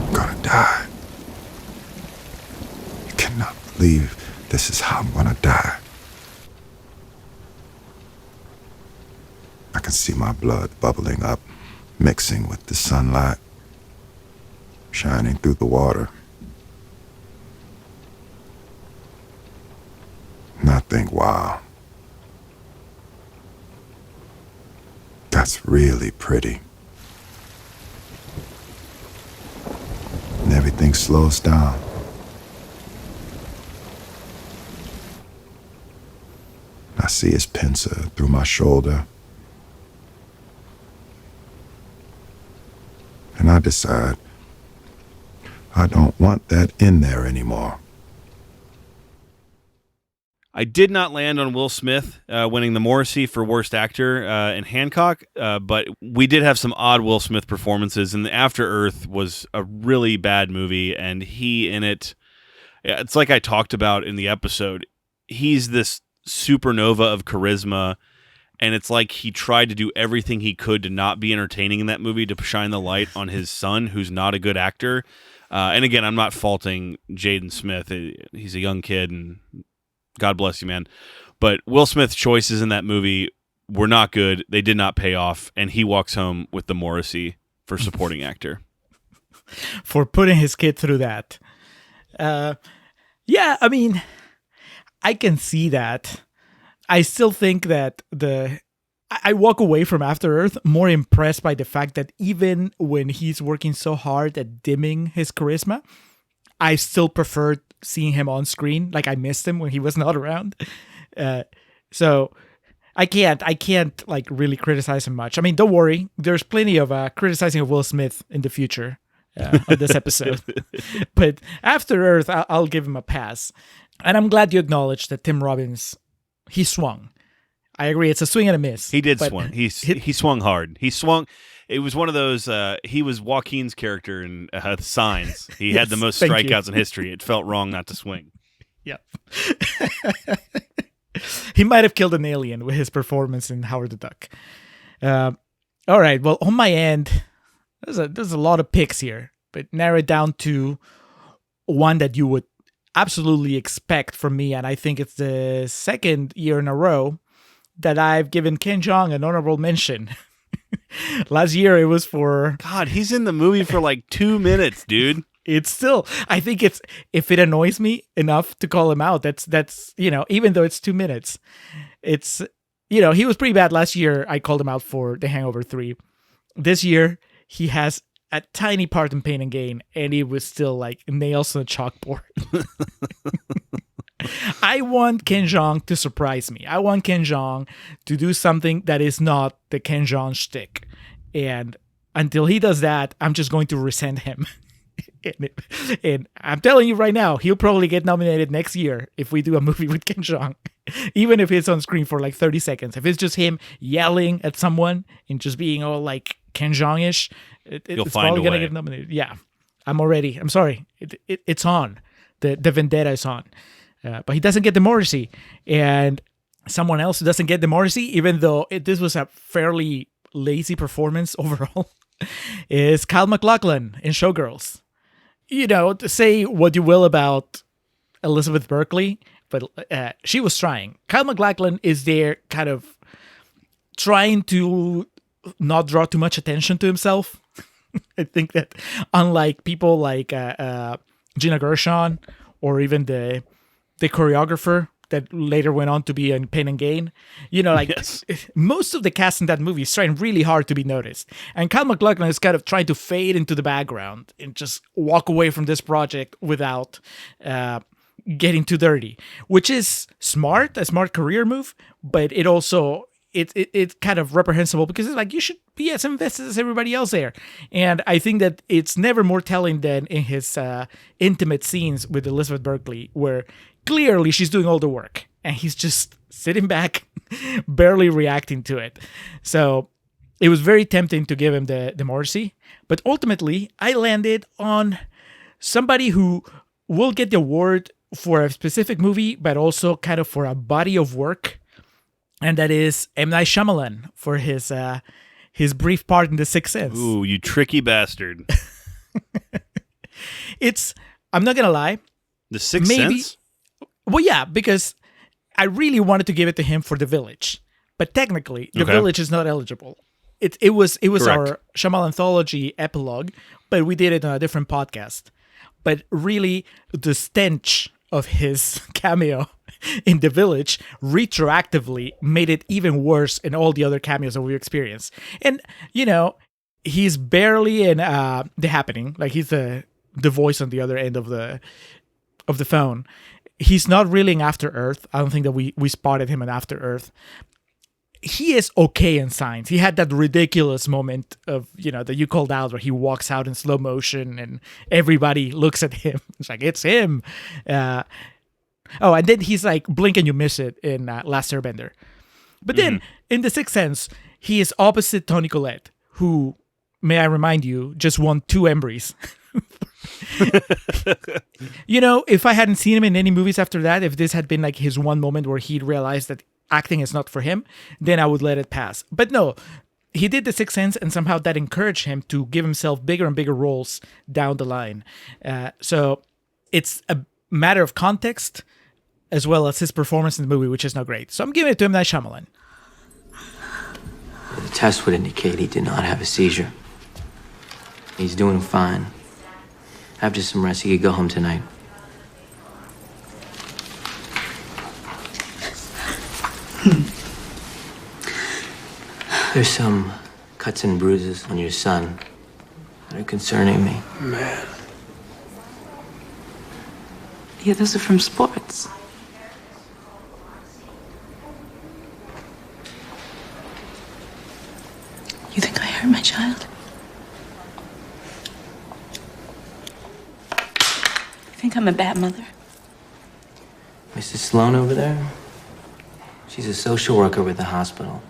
Speaker 15: I'm gonna die. You cannot believe this is how I'm gonna die. I can see my blood bubbling up, mixing with the sunlight, shining through the water. And I think, wow, that's really pretty. And everything slows down. I see his pincer through my shoulder. And I decide I don't want that in there anymore.
Speaker 3: I did not land on Will Smith winning the Morrissey for Worst Actor in Hancock, but we did have some odd Will Smith performances, and After Earth was a really bad movie, and he in it, it's like I talked about in the episode, he's this supernova of charisma, and it's like he tried to do everything he could to not be entertaining in that movie to shine the light on his son, who's not a good actor. And again, I'm not faulting Jaden Smith. He's a young kid, and God bless you, man. But Will Smith's choices in that movie were not good. They did not pay off, and he walks home with the Morrissey for supporting actor.
Speaker 2: For putting his kid through that. Yeah, I mean, I can see that. I still think that I walk away from After Earth more impressed by the fact that even when he's working so hard at dimming his charisma, I still preferred seeing him on screen. Like I missed him when he was not around. So I can't like really criticize him much. I mean, don't worry. There's plenty of criticizing of Will Smith in the future on this episode. But After Earth, I'll give him a pass. And I'm glad you acknowledged that Tim Robbins, he swung. I agree. It's a swing and a miss.
Speaker 3: He did swing. He swung hard. He swung. It was one of those, he was Joaquin's character in Signs. He had the most strikeouts in history. It felt wrong not to swing.
Speaker 2: Yeah. He might have killed an alien with his performance in Howard the Duck. All right. Well, on my end, there's a lot of picks here, but narrow it down to one that you would absolutely expect from me. And I think it's the second year in a row that I've given Ken Jeong an honorable mention. Last year it was for...
Speaker 3: God, he's in the movie for like 2 minutes, dude.
Speaker 2: It's still... I think it's... If it annoys me enough to call him out, that's even though it's 2 minutes, it's... he was pretty bad last year. I called him out for The Hangover 3. This year, he has a tiny part in Pain and Gain, and he was still like nails on a chalkboard. I want Ken Jeong to surprise me. I want Ken Jeong to do something that is not the Ken Jeong shtick. And until he does that, I'm just going to resent him. And I'm telling you right now, he'll probably get nominated next year if we do a movie with Ken Jeong. Even if it's on screen for like 30 seconds. If it's just him yelling at someone and just being all like Ken Jeong-ish, it's probably going to get nominated. Yeah, I'm sorry. It's on. The vendetta is on. But he doesn't get the Morrissey. And someone else who doesn't get the Morrissey, even though this was a fairly lazy performance overall, is Kyle MacLachlan in Showgirls. Say what you will about Elizabeth Berkley, but she was trying. Kyle MacLachlan is there kind of trying to not draw too much attention to himself. I think that unlike people like Gina Gershon or even the choreographer that later went on to be in Pain and Gain, yes. Most of the cast in that movie is trying really hard to be noticed. And Kyle MacLachlan is kind of trying to fade into the background and just walk away from this project without getting too dirty, which is a smart career move, but it also it's kind of reprehensible because it's like you should be as invested as everybody else there. And I think that it's never more telling than in his intimate scenes with Elizabeth Berkley, where clearly she's doing all the work and he's just sitting back, barely reacting to it. So it was very tempting to give him the mercy, but ultimately I landed on somebody who will get the award for a specific movie, but also kind of for a body of work, and that is M. Night Shyamalan for his brief part in The Sixth Sense.
Speaker 3: Ooh, you tricky bastard.
Speaker 2: I'm not gonna lie.
Speaker 3: The Sixth Sense?
Speaker 2: Well, yeah, because I really wanted to give it to him for The Village, but technically, The Village is not eligible. It was
Speaker 3: Correct.
Speaker 2: our Shyamalan Anthology epilogue, but we did it on a different podcast. But really, the stench of his cameo in The Village retroactively made it even worse in all the other cameos that we experienced. And, you know, he's barely in The Happening. Like, he's the voice on the other end of the phone. He's not really in After Earth. I don't think that we spotted him in After Earth. He is okay in Signs. He had that ridiculous moment of, you know, that you called out where he walks out in slow motion and everybody looks at him. It's like, it's him. And then he's like, blink and you miss it in Last Airbender. But then in The Sixth Sense, he is opposite Toni Collette, who, may I remind you, just won 2 Embries. You know, if I hadn't seen him in any movies after that, if this had been like his one moment where he'd realized that acting is not for him, then I would let it pass. But no, he did The Sixth Sense, and somehow that encouraged him to give himself bigger and bigger roles down the line. So it's a matter of context as well as his performance in the movie, which is not great. So I'm giving it to M. Night Shyamalan.
Speaker 19: The test would indicate he did not have a seizure. He's doing fine. After some rest, he could go home tonight. There's some cuts and bruises on your son that are concerning me.
Speaker 5: Man.
Speaker 6: Yeah, those are from sports. You think I hurt my child? You think I'm a bad mother?
Speaker 19: Mrs. Sloan over there, she's a social worker with the hospital,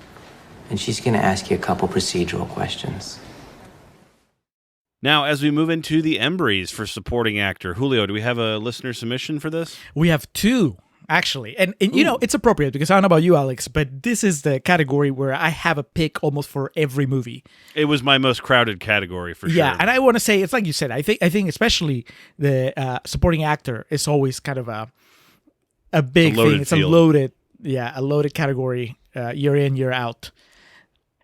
Speaker 19: and she's going to ask you a couple procedural questions.
Speaker 3: Now, as we move into the Embries for supporting actor, Julio, do we have a listener submission for this?
Speaker 2: We have 2, actually. And you know, it's appropriate because I don't know about you, Alex, but this is the category where I have a pick almost for every movie.
Speaker 3: It was my most crowded category for sure.
Speaker 2: Yeah, and I want to say, it's like you said, I think especially the supporting actor is always kind of a big thing. It's
Speaker 3: field.
Speaker 2: a loaded category year in, year out.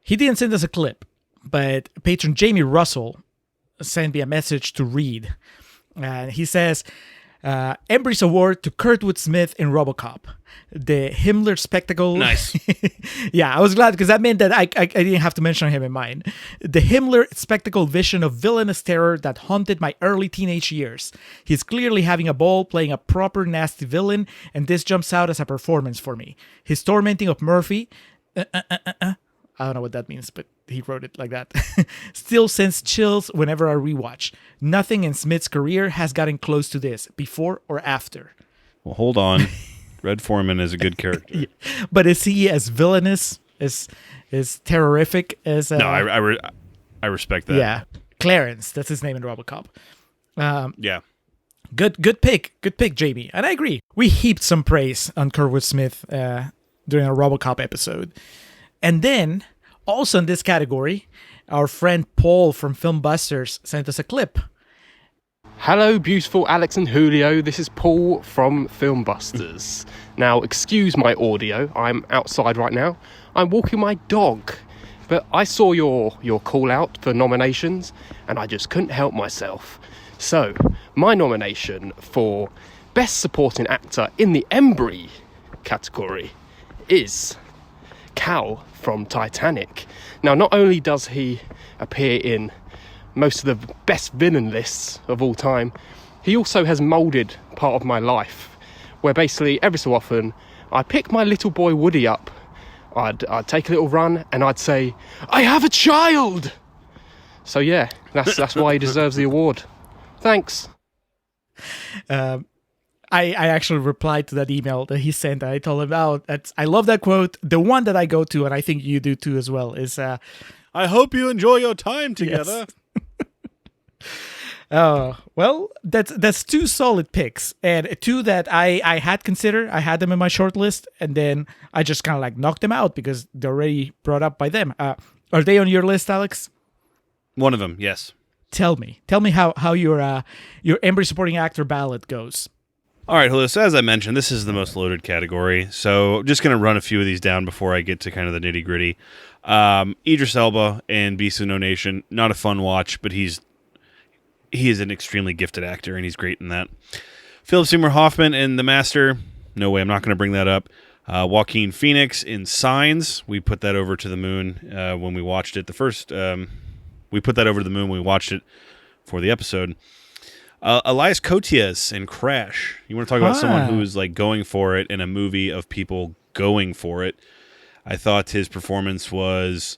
Speaker 2: He didn't send us a clip, but patron Jamie Russell sent me a message to read. He says, Embries Award to Kurtwood Smith in RoboCop. The Himmler spectacle.
Speaker 3: Nice.
Speaker 2: Yeah, I was glad because that meant that I didn't have to mention him in mine. The Himmler spectacle vision of villainous terror that haunted my early teenage years. He's clearly having a ball playing a proper nasty villain, and this jumps out as a performance for me. His tormenting of Murphy. I don't know what that means, but he wrote it like that. Still sends chills whenever I rewatch. Nothing in Smith's career has gotten close to this, before or after.
Speaker 3: Well, hold on. Red Foreman is a good character.
Speaker 2: Yeah. But is he as villainous, as terrorific as...
Speaker 3: No, I respect that.
Speaker 2: Yeah. Clarence, that's his name in RoboCop.
Speaker 3: Yeah.
Speaker 2: Good pick, Jamie. And I agree. We heaped some praise on Kurtwood Smith during our RoboCop episode. And then, also in this category, our friend Paul from Filmbusters sent us a clip.
Speaker 20: Hello, beautiful Alex and Julio. This is Paul from Filmbusters. Now, excuse my audio. I'm outside right now. I'm walking my dog. But I saw your call out for nominations, and I just couldn't help myself. So, my nomination for Best Supporting Actor in the Embry category is Cal from Titanic. Now, not only does he appear in most of the best villain lists of all time, he also has moulded part of my life, where basically every so often I pick my little boy Woody up I'd take a little run and I'd say, "I have a child." So yeah, that's why he deserves the award. Thanks.
Speaker 2: I actually replied to that email that he sent. I told him, I love that quote. The one that I go to, and I think you do too as well, is
Speaker 3: I hope you enjoy your time together.
Speaker 2: Yes. Well, that's two solid picks, and two that I had considered. I had them in my short list, and then I just kind of like knocked them out because they're already brought up by them. Are they on your list, Alex?
Speaker 3: One of them, yes.
Speaker 2: Tell me how your Embry supporting actor ballot goes.
Speaker 3: All right, Julio, so as I mentioned, this is the most loaded category, so I'm just going to run a few of these down before I get to kind of the nitty-gritty. Idris Elba and Beast of No Nation, not a fun watch, but he is an extremely gifted actor, and he's great in that. Philip Seymour Hoffman in The Master, no way, I'm not going to bring that up. Joaquin Phoenix in Signs, we put that over to the moon when we watched it. We put that over to the moon when we watched it for the episode. Elias Koteas in Crash. You want to talk about someone who is like going for it in a movie of people going for it. I thought his performance was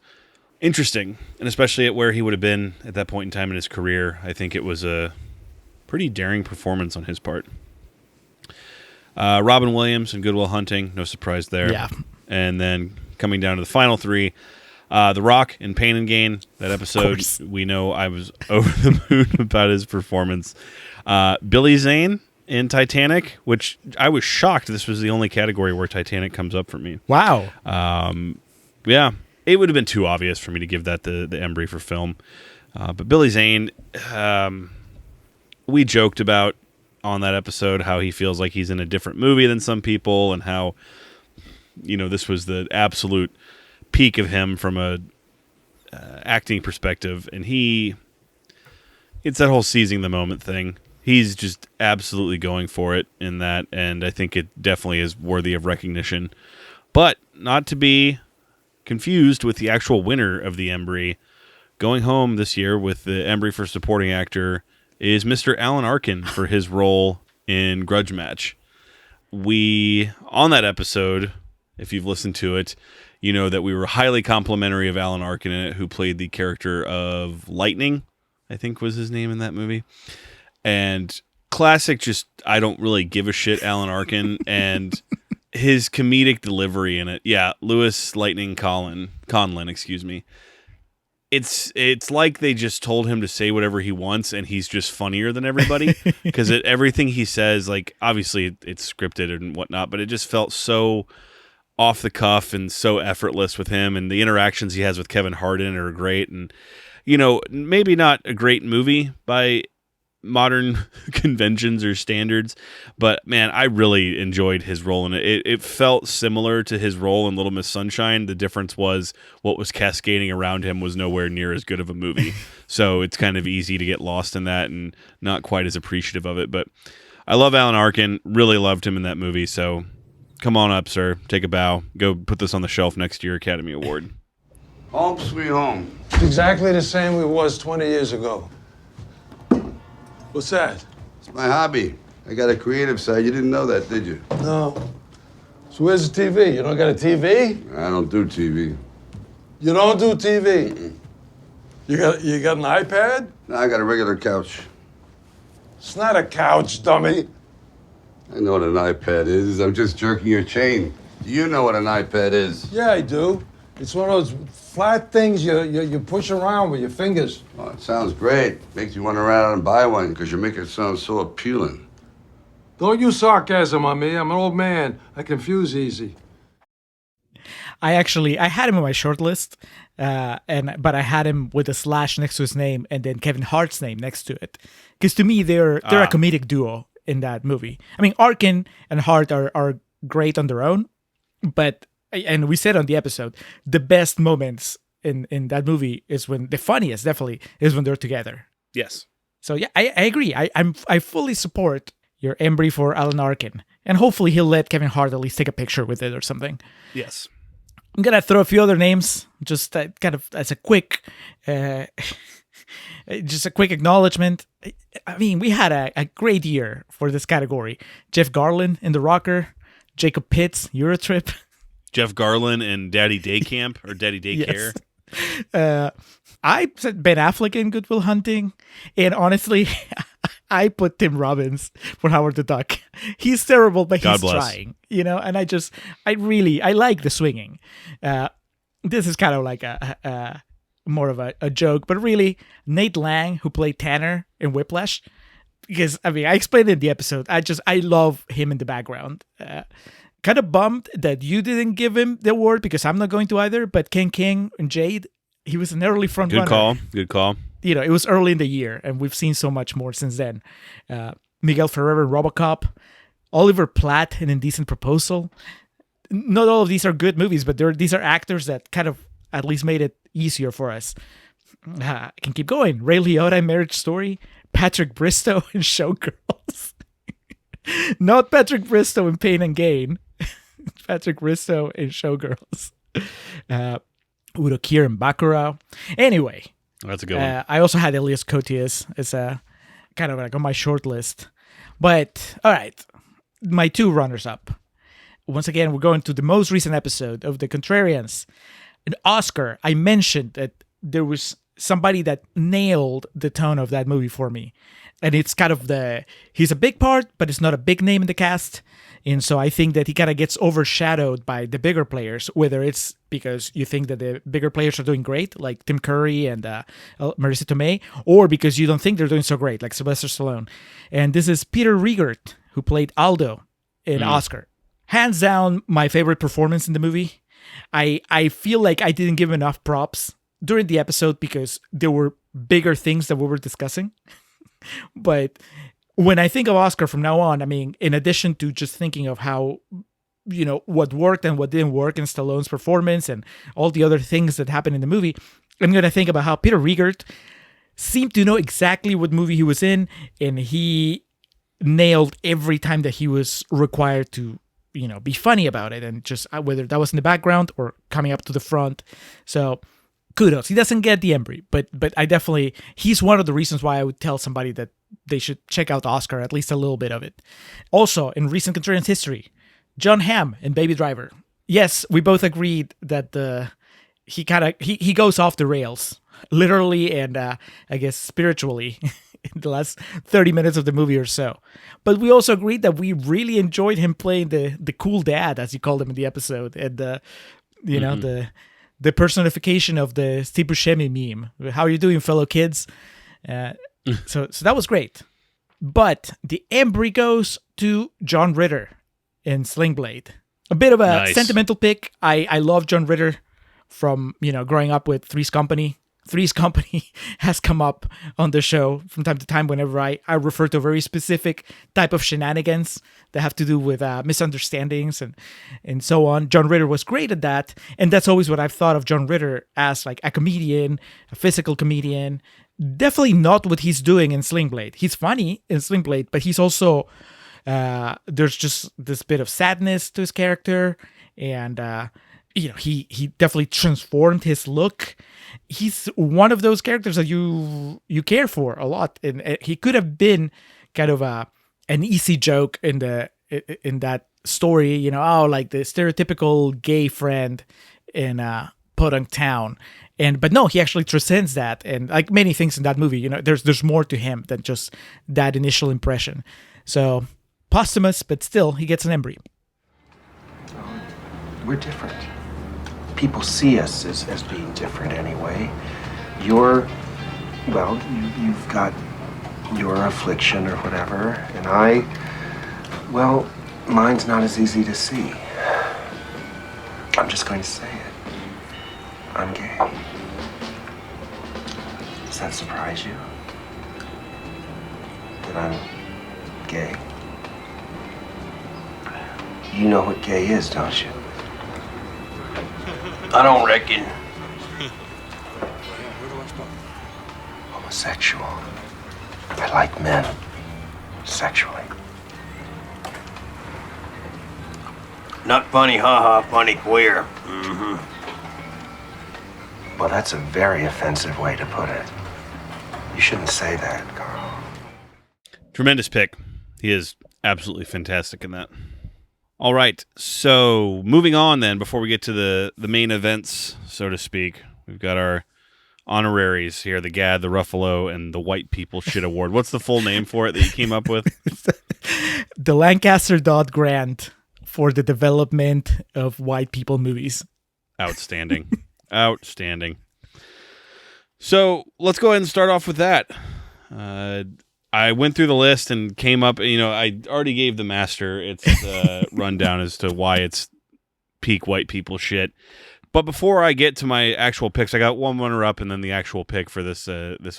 Speaker 3: interesting, and especially at where he would have been at that point in time in his career. I think it was a pretty daring performance on his part. Robin Williams in Good Will Hunting, no surprise there.
Speaker 2: Yeah.
Speaker 3: And then coming down to the final three, The Rock in Pain and Gain, that episode, we know I was over the moon about his performance. Billy Zane in Titanic, which I was shocked this was the only category where Titanic comes up for me.
Speaker 2: Wow.
Speaker 3: Yeah, it would have been too obvious for me to give that the Embry for film. But Billy Zane, we joked about on that episode how he feels like he's in a different movie than some people, and how, this was the absolute peak of him from a acting perspective, and it's that whole seizing the moment thing. He's just absolutely going for it in that, and I think it definitely is worthy of recognition, but not to be confused with the actual winner of the Embry. Going home this year with the Embry for supporting actor is Mr. Alan Arkin for his role in Grudge Match. We, on that episode, if you've listened to it, you know that we were highly complimentary of Alan Arkin in it, who played the character of Lightning, I think was his name in that movie. And classic, just I don't really give a shit Alan Arkin, and his comedic delivery in it. Yeah, Lewis Lightning Conlon, excuse me. It's like they just told him to say whatever he wants, and he's just funnier than everybody, because everything he says, like, obviously it's scripted and whatnot, but it just felt so off the cuff and so effortless with him, and the interactions he has with Kevin Hart in it are great. And maybe not a great movie by modern conventions or standards, but man, I really enjoyed his role in it. It felt similar to his role in Little Miss Sunshine. The difference was what was cascading around him was nowhere near as good of a movie. So it's kind of easy to get lost in that and not quite as appreciative of it. But I love Alan Arkin, really loved him in that movie. So come on up, sir. Take a bow. Go put this on the shelf next to your Academy Award.
Speaker 10: Home sweet home.
Speaker 21: It's exactly the same it was 20 years ago. What's that?
Speaker 10: It's my hobby. I got a creative side. You didn't know that, did you?
Speaker 21: No. So where's the TV? You don't got a TV?
Speaker 10: I don't do TV.
Speaker 21: You don't do TV? You got an iPad?
Speaker 10: No, I got a regular couch.
Speaker 21: It's not a couch, dummy.
Speaker 10: I know what an iPad is. I'm just jerking your chain. Do you know what an iPad is?
Speaker 21: Yeah, I do. It's one of those flat things you push around with your fingers.
Speaker 10: Oh, it sounds great. Makes you want to run out and buy one because you make it sound so appealing.
Speaker 21: Don't use sarcasm on me. I'm an old man. I confuse easy.
Speaker 2: I had him on my short list, but I had him with a slash next to his name and then Kevin Hart's name next to it. Because to me, they're a comedic duo in that movie. I mean, Arkin and Hart are great on their own, but, and we said on the episode, the best moments in that movie is when, the funniest definitely, is when they're together.
Speaker 3: Yes.
Speaker 2: So yeah, I agree. I fully support your Embry for Alan Arkin, and hopefully he'll let Kevin Hart at least take a picture with it or something.
Speaker 3: Yes.
Speaker 2: I'm gonna throw a few other names, just kind of as a quick, just a quick acknowledgement. I mean, we had a great year for this category. Jeff Garlin in The Rocker, Jacob Pitts, Eurotrip,
Speaker 3: Jeff Garlin in Daddy Day Camp or Daddy Daycare.
Speaker 2: Yes. I said Ben Affleck in Good Will Hunting, and honestly, I put Tim Robbins for Howard the Duck. He's terrible, but he's trying, and I like the swinging. This is kind of like a more of a joke, but really, Nate Lang, who played Tanner in Whiplash, because I explained it in the episode. I love him in the background. Kind of bummed that you didn't give him the award because I'm not going to either. But Ken King and Jade, he was an early front runner.
Speaker 3: Good call.
Speaker 2: It was early in the year, and we've seen so much more since then. Miguel Ferrer in RoboCop, Oliver Platt in Indecent Proposal. Not all of these are good movies, but these are actors that kind of at least made it easier for us. I can keep going. Ray Liotta in Marriage Story, Patrick Bristow in Showgirls. Not Patrick Bristow in Pain and Gain. Patrick Bristow in Showgirls. Udo Kier in Bacurau. Anyway.
Speaker 3: That's a good one.
Speaker 2: I also had Elias Koteas as a kind of like on my short list. But, all right. My two runners-up. Once again, we're going to the most recent episode of The Contrarians. An Oscar, I mentioned that there was somebody that nailed the tone of that movie for me. And it's kind of he's a big part, but it's not a big name in the cast. And so I think that he kind of gets overshadowed by the bigger players, whether it's because you think that the bigger players are doing great, like Tim Curry and Marissa Tomei, or because you don't think they're doing so great, like Sylvester Stallone. And this is Peter Riegert, who played Aldo in Oscar. Hands down, my favorite performance in the movie. I feel like I didn't give enough props during the episode because there were bigger things that we were discussing. But when I think of Oscar from now on, in addition to just thinking of how, what worked and what didn't work in Stallone's performance and all the other things that happened in the movie, I'm going to think about how Peter Riegert seemed to know exactly what movie he was in, and he nailed every time that he was required to, be funny about it, and just whether that was in the background or coming up to the front. So kudos. He doesn't get the Embry, but he's one of the reasons why I would tell somebody that they should check out Oscar, at least a little bit of it. Also, in recent Contrarians history, John Hamm in Baby Driver. Yes, we both agreed that he goes off the rails, literally and I guess spiritually, in the last 30 minutes of the movie or so. But we also agreed that we really enjoyed him playing the cool dad, as you called him in the episode, and the personification of the Steve Buscemi meme. How are you doing, fellow kids? So that was great. But the Embry goes to John Ritter in Sling Blade. A bit of a sentimental pick. I love John Ritter from, growing up with Three's Company. Three's Company has come up on the show from time to time whenever I refer to a very specific type of shenanigans that have to do with misunderstandings and so on. John Ritter was great at that, and that's always what I've thought of John Ritter as, like a comedian, a physical comedian. Definitely not what he's doing in Sling Blade. He's funny in Sling Blade, but he's also there's just this bit of sadness to his character, and he definitely transformed his look. He's one of those characters that you care for a lot, and he could have been kind of an easy joke in that story, like the stereotypical gay friend in Podunk Town, but no, he actually transcends that, and like many things in that movie, there's more to him than just that initial impression. So posthumous, but still, he gets an Embry.
Speaker 4: We're different. People see us as being different anyway. You've got your affliction or whatever, and mine's not as easy to see. I'm just going to say it. I'm gay. Does that surprise you? That I'm gay? You know what gay is, don't you?
Speaker 11: I don't reckon.
Speaker 4: Homosexual. I like men. Sexually.
Speaker 11: Not funny, haha, funny queer. Mm-hmm.
Speaker 4: Well, that's a very offensive way to put it. You shouldn't say that, Carl.
Speaker 3: Tremendous pick. He is absolutely fantastic in that. All right, so moving on then, before we get to the main events, so to speak, we've got our honoraries here, the GAD, the Ruffalo, and the White People Shit Award. What's the full name for it that you came up with?
Speaker 2: The Lancaster Dodd Grant for the development of white people movies.
Speaker 3: Outstanding. Outstanding. So let's go ahead and start off with that. I went through the list and came up, I already gave the master its rundown as to why it's peak white people shit. But before I get to my actual picks, I got one runner-up and then the actual pick for this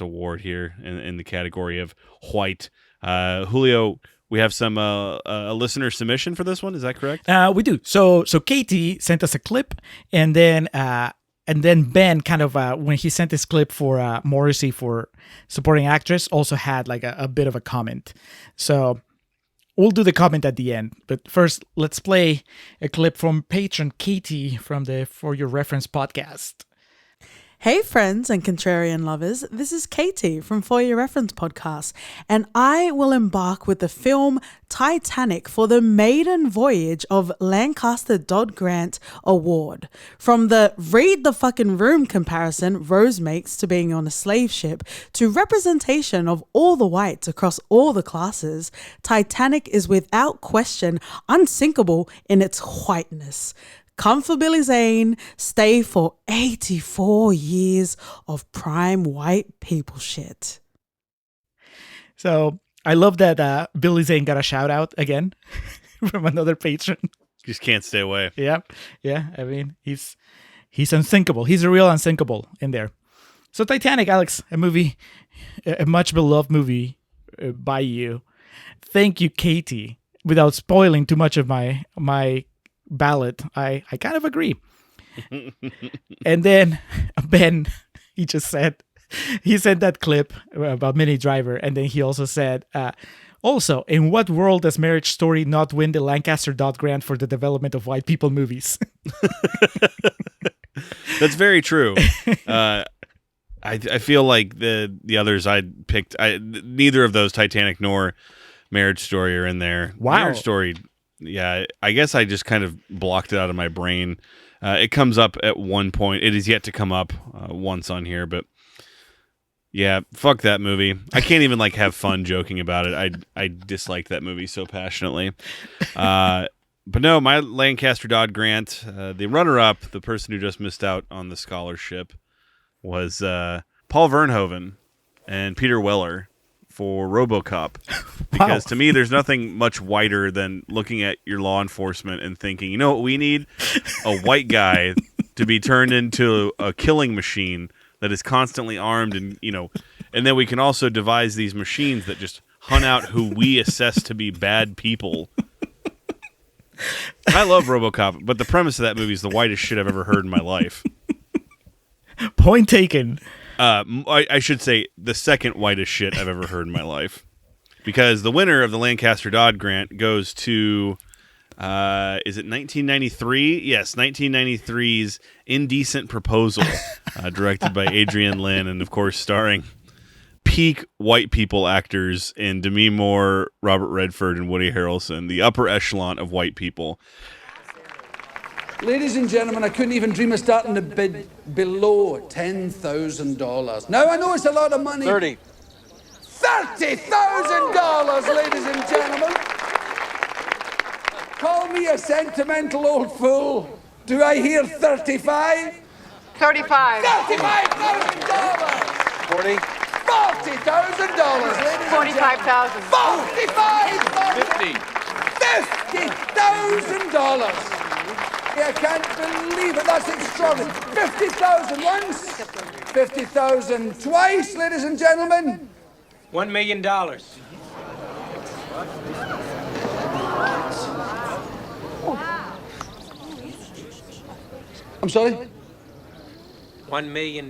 Speaker 3: award here in the category of white. Julio, we have some a listener submission for this one. Is that correct?
Speaker 2: We do. So Katie sent us a clip, and then Ben kind of when he sent this clip for Morrissey for supporting actress also had like a bit of a comment. So we'll do the comment at the end. But first, let's play a clip from patron Katie from the For Your Reference podcast.
Speaker 7: Hey friends and contrarian lovers, this is Katie from For Your Reference podcast, and I will embark with the film Titanic for the maiden voyage of Lancaster Dodd Grant Award. From the read the fucking room comparison Rose makes to being on a slave ship to representation of all the whites across all the classes, Titanic is without question unsinkable in its whiteness. Come for Billy Zane, stay for 84 years of prime white people shit.
Speaker 2: So I love that Billy Zane got a shout out again from another patron.
Speaker 3: Just can't stay away.
Speaker 2: Yeah. I mean, he's unsinkable. He's a real unsinkable in there. So Titanic, Alex, a much beloved movie by you. Thank you, Katie. Without spoiling too much of my ballot, I kind of agree. And then Ben, he sent that clip about Minnie Driver, and then he also said, also, in what world does Marriage Story not win the Lancaster Dodd Grant for the development of white people movies?
Speaker 3: That's very true. I feel like the others I picked, neither of those, Titanic nor Marriage Story, are in there.
Speaker 2: Wow.
Speaker 3: Marriage Story, yeah, I guess I just kind of blocked it out of my brain. It comes up at one point. It is yet to come up once on here, but yeah, fuck that movie. I can't even have fun joking about it. I disliked that movie so passionately. But no, my Lancaster Dodd Grant, the runner-up, the person who just missed out on the scholarship, was Paul Verhoeven and Peter Weller for RoboCop. Because to me, there's nothing much whiter than looking at your law enforcement and thinking, you know what we need? A white guy to be turned into a killing machine that is constantly armed, and then we can also devise these machines that just hunt out who we assess to be bad people. I love RoboCop, but the premise of that movie is the whitest shit I've ever heard in my life.
Speaker 2: Point taken.
Speaker 3: I should say the second whitest shit I've ever heard in my life. Because the winner of the Lancaster Dodd Grant goes to, is it 1993? Yes, 1993's Indecent Proposal, directed by Adrian Lin, and of course starring peak white people actors in Demi Moore, Robert Redford, and Woody Harrelson, the upper echelon of white people.
Speaker 22: Ladies and gentlemen, I couldn't even dream of starting to bid below $10,000. Now, I know it's a lot of money. $30,000, ladies and gentlemen. Call me a sentimental old fool. Do I hear 35?
Speaker 6: 35.
Speaker 22: $35,000.
Speaker 11: 40.
Speaker 22: $40,000, ladies and
Speaker 6: 45,000.
Speaker 22: $45,000. $50,000. I can't believe it. That's extraordinary. 50,000 once, 50,000 twice, ladies and gentlemen.
Speaker 11: $1 million.
Speaker 22: I'm sorry?
Speaker 11: $1 million.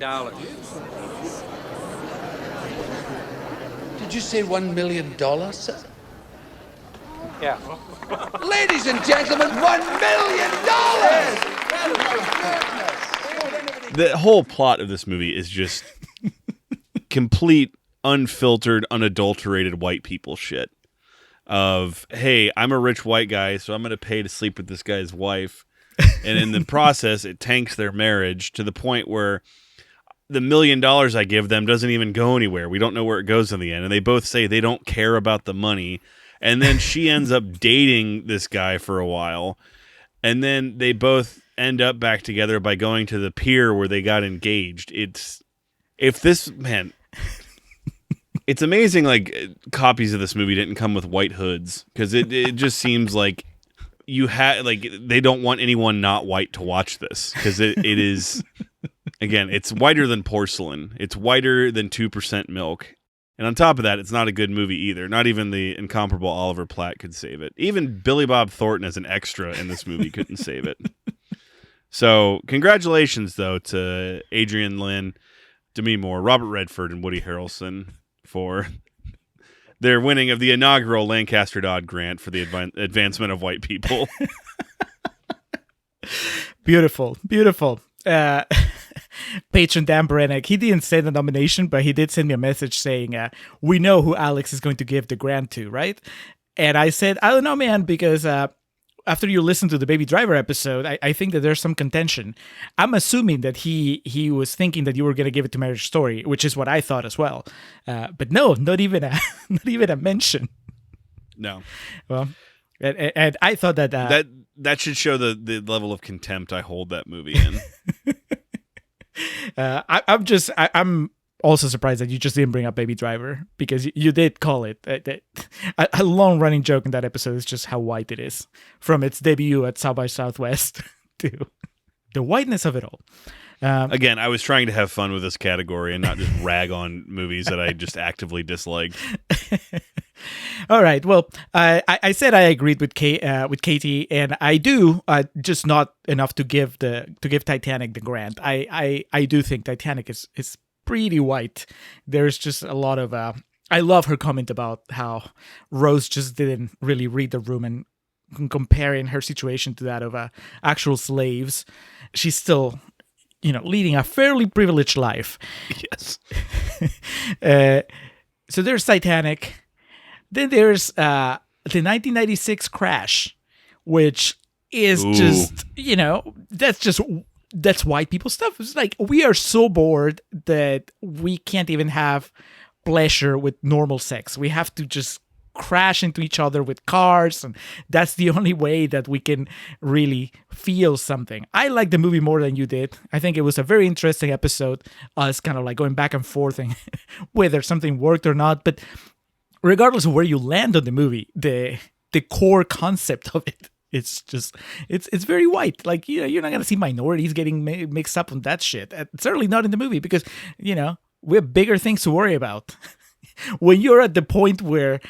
Speaker 22: Did you say $1 million, sir?
Speaker 11: Yeah.
Speaker 22: Ladies and gentlemen, $1 million!
Speaker 3: The whole plot of this movie is just complete, unfiltered, unadulterated white people shit. of, hey, I'm a rich white guy, so I'm going to pay to sleep with this guy's wife. And in the process, it tanks their marriage to the point where the $1 million I give them doesn't even go anywhere. We don't know where it goes in the end. And they both say they don't care about the money. And then she ends up dating this guy for a while. And then they both end up back together by going to the pier where they got engaged. It's amazing, like, copies of this movie didn't come with white hoods, because it just seems like they don't want anyone not white to watch this, because it is, again, it's whiter than porcelain. It's whiter than 2% milk. And on top of that, it's not a good movie either. Not even the incomparable Oliver Platt could save it. Even Billy Bob Thornton as an extra in this movie couldn't save it. So congratulations, though, to Adrian Lynn, Demi Moore, Robert Redford, and Woody Harrelson for their winning of the inaugural Lancaster Dodd grant for the advancement of white people.
Speaker 2: Beautiful. Patron Dan Brennick, he didn't send a nomination, but he did send me a message saying, we know who Alex is going to give the grant to, right? And I said, I don't know, man, because after you listen to the Baby Driver episode, I think that there's some contention. I'm assuming that he was thinking that you were going to give it to Marriage Story, which is what I thought as well. But no, not even a mention.
Speaker 3: No.
Speaker 2: Well, and I thought that
Speaker 3: that should show the level of contempt I hold that movie in.
Speaker 2: I'm also surprised that you just didn't bring up Baby Driver, because you did call it a long running joke in that episode is just how white it is, from its debut at South by Southwest to the whiteness of it all.
Speaker 3: Again, I was trying to have fun with this category and not just rag on movies that I just actively disliked.
Speaker 2: All right. Well, I said I agreed with Katie, and I do, just not enough to give Titanic the grant. I do think Titanic is pretty white. There's just a lot of. I love her comment about how Rose just didn't really read the room, and comparing her situation to that of actual slaves, she's still, leading a fairly privileged life.
Speaker 3: Yes.
Speaker 2: So there's Titanic. Then there's the 1996 Crash, which is just, that's white people stuff. It's like, we are so bored that we can't even have pleasure with normal sex. We have to just crash into each other with cars, and that's the only way that we can really feel something. I like the movie more than you did. I think it was a very interesting episode, us kind of like going back and forth and whether something worked or not. But regardless of where you land on the movie, the core concept of it, it's just, it's very white. Like, you're not going to see minorities getting mixed up on that shit. Certainly not in the movie, because, we have bigger things to worry about. When you're at the point where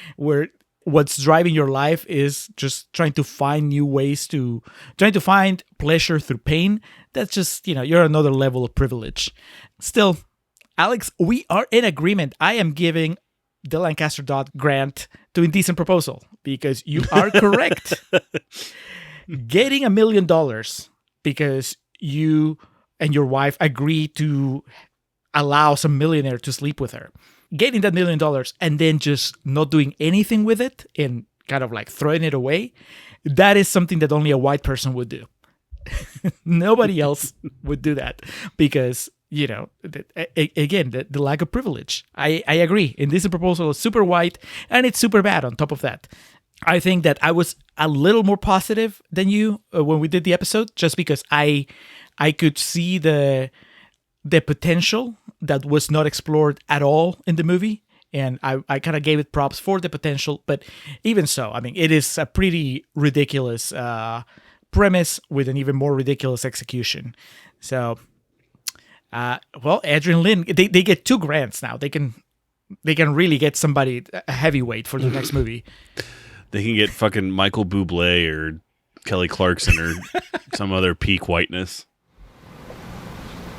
Speaker 2: what's driving your life is just trying to find new ways trying to find pleasure through pain, that's just, you're another level of privilege. Still, Alex, we are in agreement. I am giving the Lancaster Dodd grant to Indecent Proposal, because you are correct. Getting $1 million because you and your wife agree to allow some millionaire to sleep with her. Getting that $1 million and then just not doing anything with it and kind of like throwing it away, that is something that only a white person would do. Nobody else would do that, because, again, the lack of privilege. I agree. Indecent Proposal is super white, and it's super bad on top of that. I think that I was a little more positive than you when we did the episode, just because I could see the potential that was not explored at all in the movie. And I kind of gave it props for the potential. But even so, I mean, it is a pretty ridiculous premise with an even more ridiculous execution. So, Adrian Lynn, they get 2 grants now. They can really get somebody a heavyweight for the next movie.
Speaker 3: They can get fucking Michael Bublé or Kelly Clarkson or some other peak whiteness.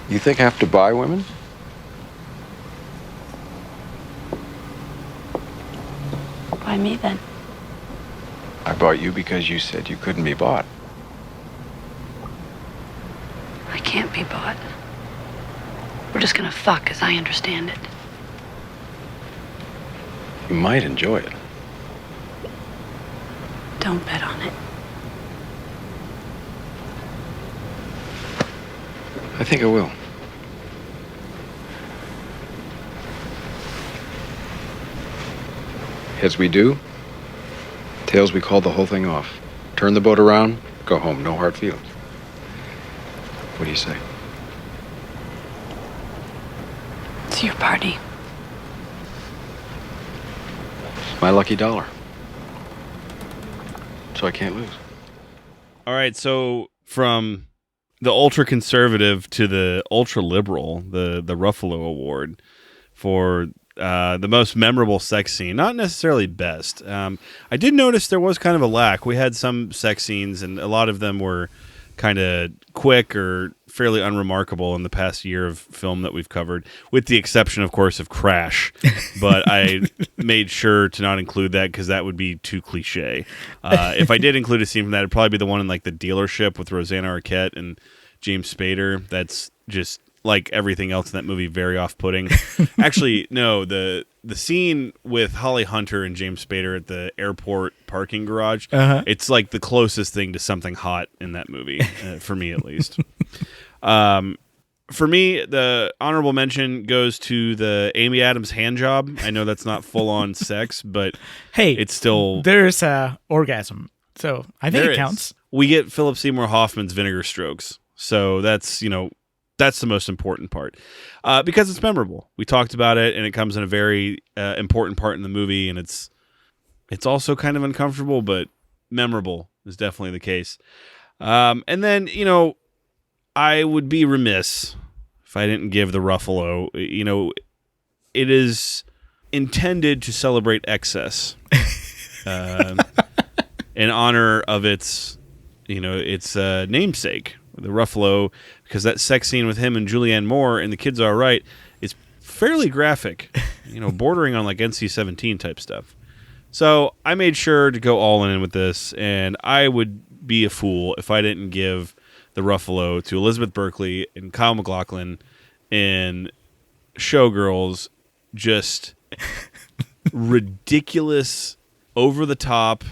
Speaker 8: You think I have to buy women?
Speaker 9: Why me then?
Speaker 8: I bought you because you said you couldn't be bought.
Speaker 9: I can't be bought. We're just gonna fuck, as I understand it.
Speaker 8: You might enjoy it.
Speaker 9: Don't bet on it.
Speaker 8: I think I will. Heads we do. Tails we call the whole thing off. Turn the boat around, go home. No hard feelings. What do you say?
Speaker 9: It's your party.
Speaker 8: It's my lucky dollar. So I can't lose.
Speaker 3: All right, so from the ultra conservative to the ultra liberal, the Ruffalo Award for the most memorable sex scene, not necessarily best. I did notice there was kind of a lack. We had some sex scenes, and a lot of them were kind of quick or fairly unremarkable in the past year of film that we've covered, with the exception, of course, of Crash. But I made sure to not include that because that would be too cliche. If I did include a scene from that, it'd probably be the one in like the dealership with Rosanna Arquette and James Spader. That's just like everything else in that movie, very off-putting. Actually, no, the scene with Holly Hunter and James Spader at the airport parking garage, it's like the closest thing to something hot in that movie, for me at least. For me, the honorable mention goes to the Amy Adams hand job. I know that's not full-on sex, but
Speaker 2: hey,
Speaker 3: it's still...
Speaker 2: There's orgasm, so I think it counts.
Speaker 3: We get Philip Seymour Hoffman's vinegar strokes, so that's, that's the most important part because it's memorable. We talked about it, and it comes in a very important part in the movie, and it's also kind of uncomfortable, but memorable is definitely the case. And then, I would be remiss if I didn't give the Ruffalo. It is intended to celebrate excess in honor of its namesake, the Ruffalo, because that sex scene with him and Julianne Moore and The Kids Are Right is fairly graphic, bordering on like NC-17 type stuff. So I made sure to go all in with this, and I would be a fool if I didn't give the Ruffalo to Elizabeth Berkley and Kyle MacLachlan in Showgirls. Just ridiculous, over the top,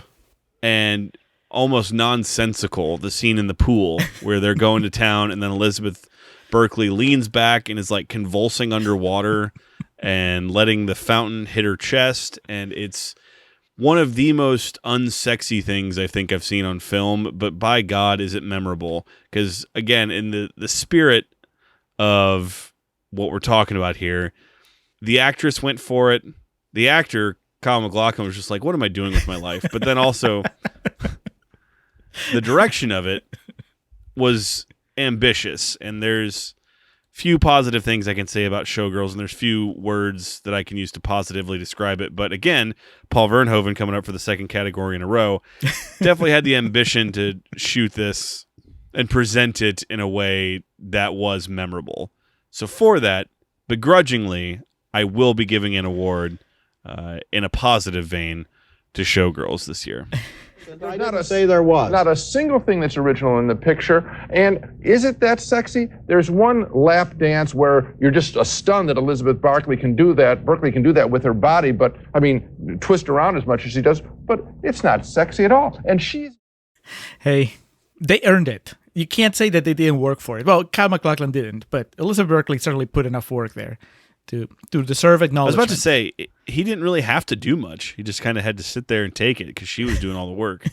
Speaker 3: and almost nonsensical. The scene in the pool where they're going to town, and then Elizabeth Berkley leans back and is like convulsing underwater and letting the fountain hit her chest, and it's one of the most unsexy things I think I've seen on film, but by God, is it memorable. Because, again, in the spirit of what we're talking about here, the actress went for it. The actor, Kyle MacLachlan, was just like, what am I doing with my life? But then also, the direction of it was ambitious, and there's few positive things I can say about Showgirls, and there's few words that I can use to positively describe it. But again, Paul Verhoeven, coming up for the second category in a row, definitely had the ambition to shoot this and present it in a way that was memorable. So for that, begrudgingly, I will be giving an award in a positive vein to Showgirls this year.
Speaker 12: I didn't say there was. Not a single thing that's original in the picture. And is it that sexy? There's one lap dance where you're just stunned that Elizabeth Berkley can do that. Berkley can do that with her body, but twist around as much as she does. But it's not sexy at all. And she's...
Speaker 2: Hey, they earned it. You can't say that they didn't work for it. Well, Kyle MacLachlan didn't, but Elizabeth Berkley certainly put enough work there to deserve acknowledgement.
Speaker 3: I was about to say, he didn't really have to do much. He just kind of had to sit there and take it because she was doing all the work.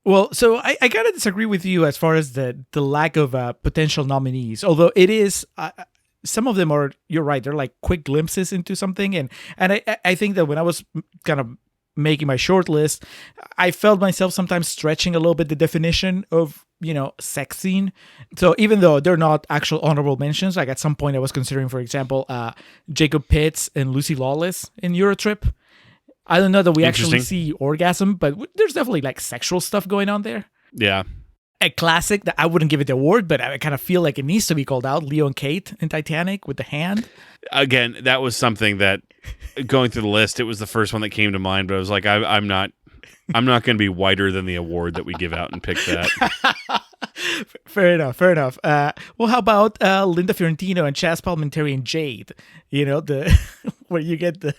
Speaker 2: Well, so I kind of disagree with you as far as the lack of potential nominees, although it is... some of them are, you're right, they're like quick glimpses into something. And I think that when I was kind of making my short list, I felt myself sometimes stretching a little bit the definition of, sex scene. So even though they're not actual honorable mentions, like at some point I was considering, for example, Jacob Pitts and Lucy Lawless in Eurotrip. I don't know that we actually see orgasm, but there's definitely like sexual stuff going on there.
Speaker 3: Yeah.
Speaker 2: A classic that I wouldn't give it the award, but I kind of feel like it needs to be called out. Leo and Kate in Titanic with the hand.
Speaker 3: Again, that was something that, going through the list, it was the first one that came to mind, but I was like, I'm not going to be whiter than the award that we give out and pick that.
Speaker 2: Fair enough. Well, how about Linda Fiorentino and Chaz Palminteri and Jade? Where you get the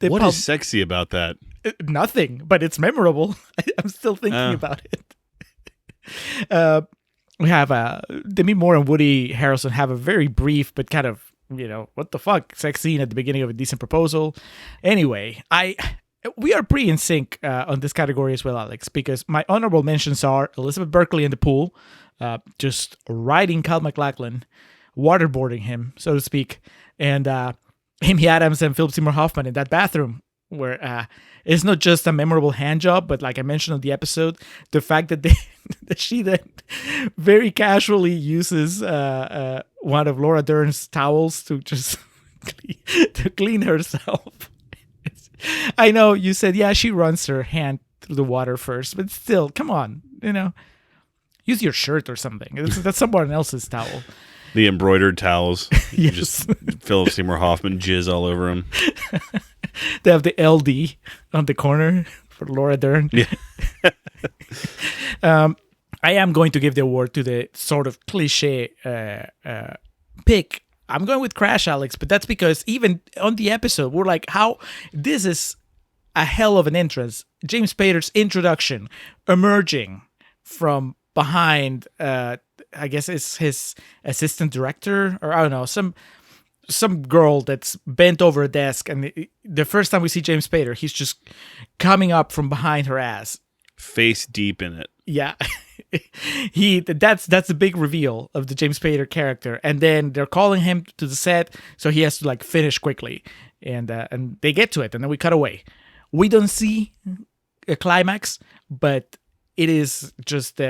Speaker 3: what is sexy about that?
Speaker 2: nothing, but it's memorable. I'm still thinking about it. We have Demi Moore and Woody Harrelson have a very brief but kind of, what the fuck sex scene at the beginning of A Decent Proposal. Anyway, we are pretty in sync on this category as well, Alex, because my honorable mentions are Elizabeth Berkley in the pool, just riding Kyle MacLachlan, waterboarding him, so to speak, and Amy Adams and Philip Seymour Hoffman in that bathroom, where it's not just a memorable hand job, but like I mentioned on the episode, the fact that that she then very casually uses one of Laura Dern's towels to just to clean herself. I know you said, yeah, she runs her hand through the water first, but still, come on, use your shirt or something. That's someone else's towel.
Speaker 3: The embroidered towels.
Speaker 2: Yes.
Speaker 3: Just Philip Seymour Hoffman jizz all over them.
Speaker 2: They have the LD on the corner for Laura Dern.
Speaker 3: Yeah.
Speaker 2: I am going to give the award to the sort of cliche pick. I'm going with Crash, Alex, but that's because even on the episode, we're like, this is a hell of an entrance. James Spader's introduction, emerging from behind, I guess it's his assistant director, or I don't know, some girl that's bent over a desk, and the first time we see James Spader, he's just coming up from behind her ass.
Speaker 3: Face deep in it.
Speaker 2: Yeah. That's the big reveal of the James Spader character, and then they're calling him to the set, so he has to like finish quickly, and they get to it, and then we cut away. We don't see a climax, but it is just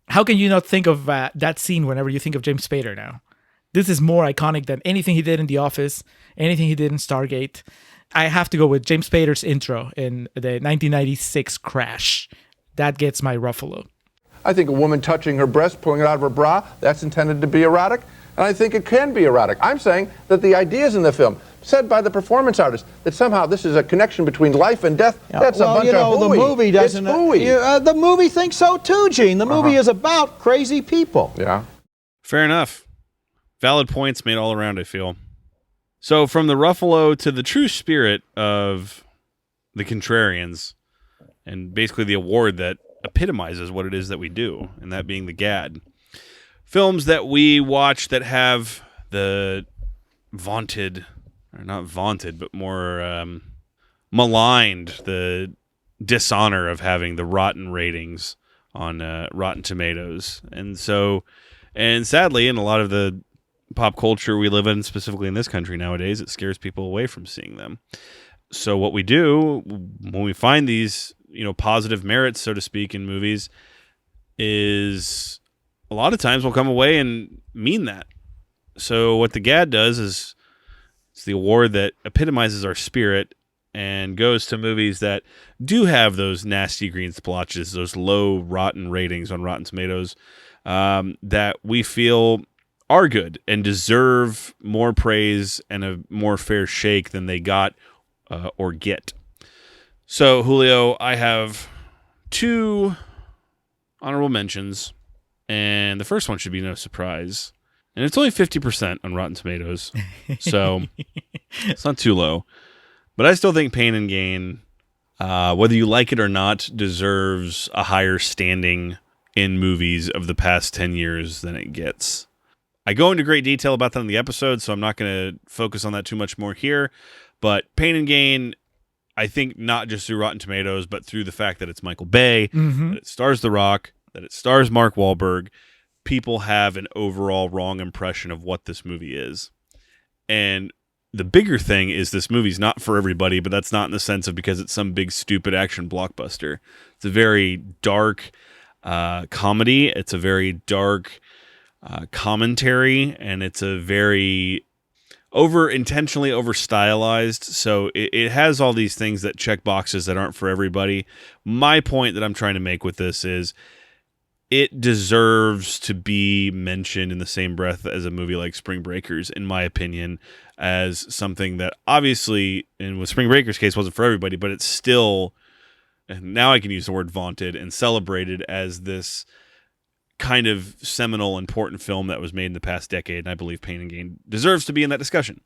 Speaker 2: how can you not think of that scene whenever you think of James Spader now? This is more iconic than anything he did in The Office, anything he did in Stargate. I have to go with James Spader's intro in the 1996 Crash. That gets my Ruffalo.
Speaker 12: I think a woman touching her breast, pulling it out of her bra, that's intended to be erotic, and I think it can be erotic. I'm saying that the ideas in the film, said by the performance artist, that somehow this is a connection between life and death, that's a bunch of hooey.
Speaker 13: The movie doesn't.
Speaker 12: It's hooey.
Speaker 13: The movie thinks so too, Gene. The movie is about crazy people.
Speaker 12: Yeah.
Speaker 3: Fair enough. Valid points made all around, I feel. So from the Ruffalo to the true spirit of the Contrarians, and basically the award that epitomizes what it is that we do, and that being the GAD. Films that we watch that have the vaunted, or not vaunted, but more maligned, the dishonor of having the rotten ratings on Rotten Tomatoes. And sadly, in a lot of the pop culture we live in, specifically in this country nowadays, it scares people away from seeing them. So what we do when we find these, positive merits, so to speak, in movies, is a lot of times we'll come away and mean that. So what the GAD does is it's the award that epitomizes our spirit and goes to movies that do have those nasty green splotches, those low rotten ratings on Rotten Tomatoes, that we feel are good and deserve more praise and a more fair shake than they got or get. So, Julio, I have 2 honorable mentions, and the first one should be no surprise. And it's only 50% on Rotten Tomatoes, so it's not too low. But I still think Pain and Gain, whether you like it or not, deserves a higher standing in movies of the past 10 years than it gets. I go into great detail about that in the episode, so I'm not going to focus on that too much more here. But Pain and Gain, I think not just through Rotten Tomatoes, but through the fact that it's Michael Bay, that it stars The Rock, that it stars Mark Wahlberg, people have an overall wrong impression of what this movie is. And the bigger thing is this movie's not for everybody, but that's not in the sense of because it's some big, stupid action blockbuster. It's a very dark comedy. It's a very dark commentary, and it's a very intentionally over stylized, so it has all these things that check boxes that aren't for everybody. My point that I'm trying to make with this is it deserves to be mentioned in the same breath as a movie like Spring Breakers, in my opinion, as something that obviously, and with Spring Breakers' case, wasn't for everybody, but it's still, and now I can use the word vaunted and celebrated as this kind of seminal, important film that was made in the past decade, and I believe Pain and Gain deserves to be in that discussion.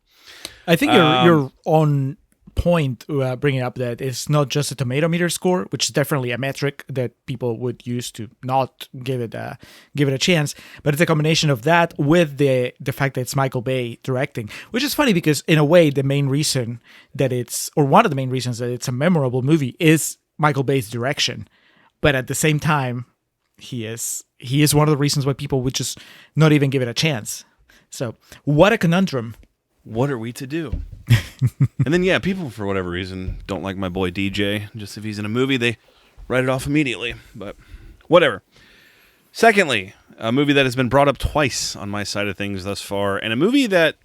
Speaker 2: I think you're on point bringing up that it's not just a tomato meter score, which is definitely a metric that people would use to not give it a chance, but it's a combination of that with the fact that it's Michael Bay directing, which is funny because in a way the main reason that one of the main reasons that it's a memorable movie is Michael Bay's direction, but at the same time he is one of the reasons why people would just not even give it a chance. So what a conundrum.
Speaker 3: What are we to do? And then, people, for whatever reason, don't like my boy DJ. Just if he's in a movie, they write it off immediately. But whatever. Secondly, a movie that has been brought up twice on my side of things thus far, and a movie that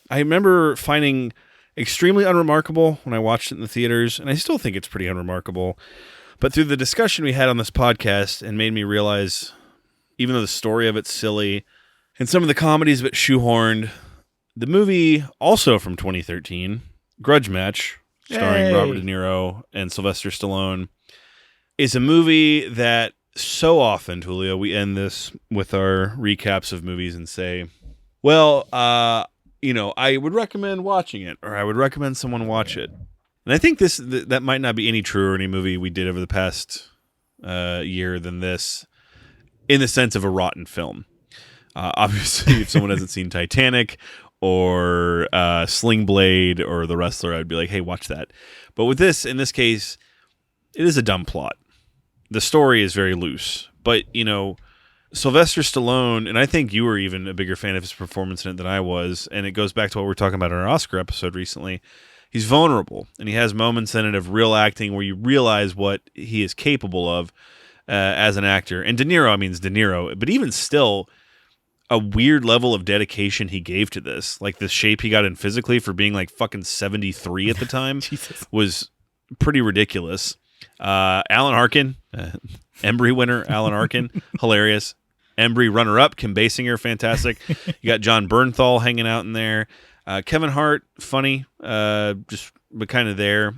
Speaker 3: I remember finding extremely unremarkable when I watched it in the theaters, and I still think it's pretty unremarkable. But through the discussion we had on this podcast, and made me realize, even though the story of it's silly, and some of the comedy's a bit shoehorned, the movie, also from 2013, Grudge Match, starring Robert De Niro and Sylvester Stallone, is a movie that so often, Julio, we end this with our recaps of movies and say, well, I would recommend watching it, or I would recommend someone watch it. And I think that might not be any truer any movie we did over the past year than this, in the sense of a rotten film. Obviously, if someone hasn't seen Titanic or Sling Blade or The Wrestler, I'd be like, hey, watch that. But with this, in this case, it is a dumb plot. The story is very loose. But, Sylvester Stallone, and I think you were even a bigger fan of his performance in it than I was, and it goes back to what we were talking about in our Oscar episode recently. He's vulnerable, and he has moments in it of real acting where you realize what he is capable of as an actor. And De Niro, means De Niro, but even still, a weird level of dedication he gave to this. Like the shape he got in physically for being like fucking 73 at the time was pretty ridiculous. Alan Arkin, Embry winner, Alan Arkin, hilarious. Embry runner-up, Kim Basinger, fantastic. You got John Bernthal hanging out in there. Kevin Hart, funny, but kind of there.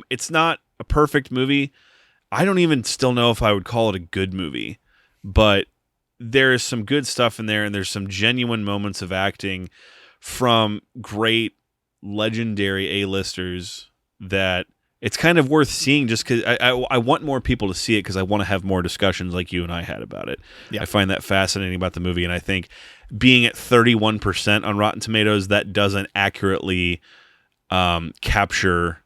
Speaker 3: It's not a perfect movie. I don't even still know if I would call it a good movie, but there is some good stuff in there, and there's some genuine moments of acting from great, legendary A-listers that it's kind of worth seeing just because I want more people to see it because I want to have more discussions like you and I had about it. Yeah. I find that fascinating about the movie, and I think being at 31% on Rotten Tomatoes, that doesn't accurately capture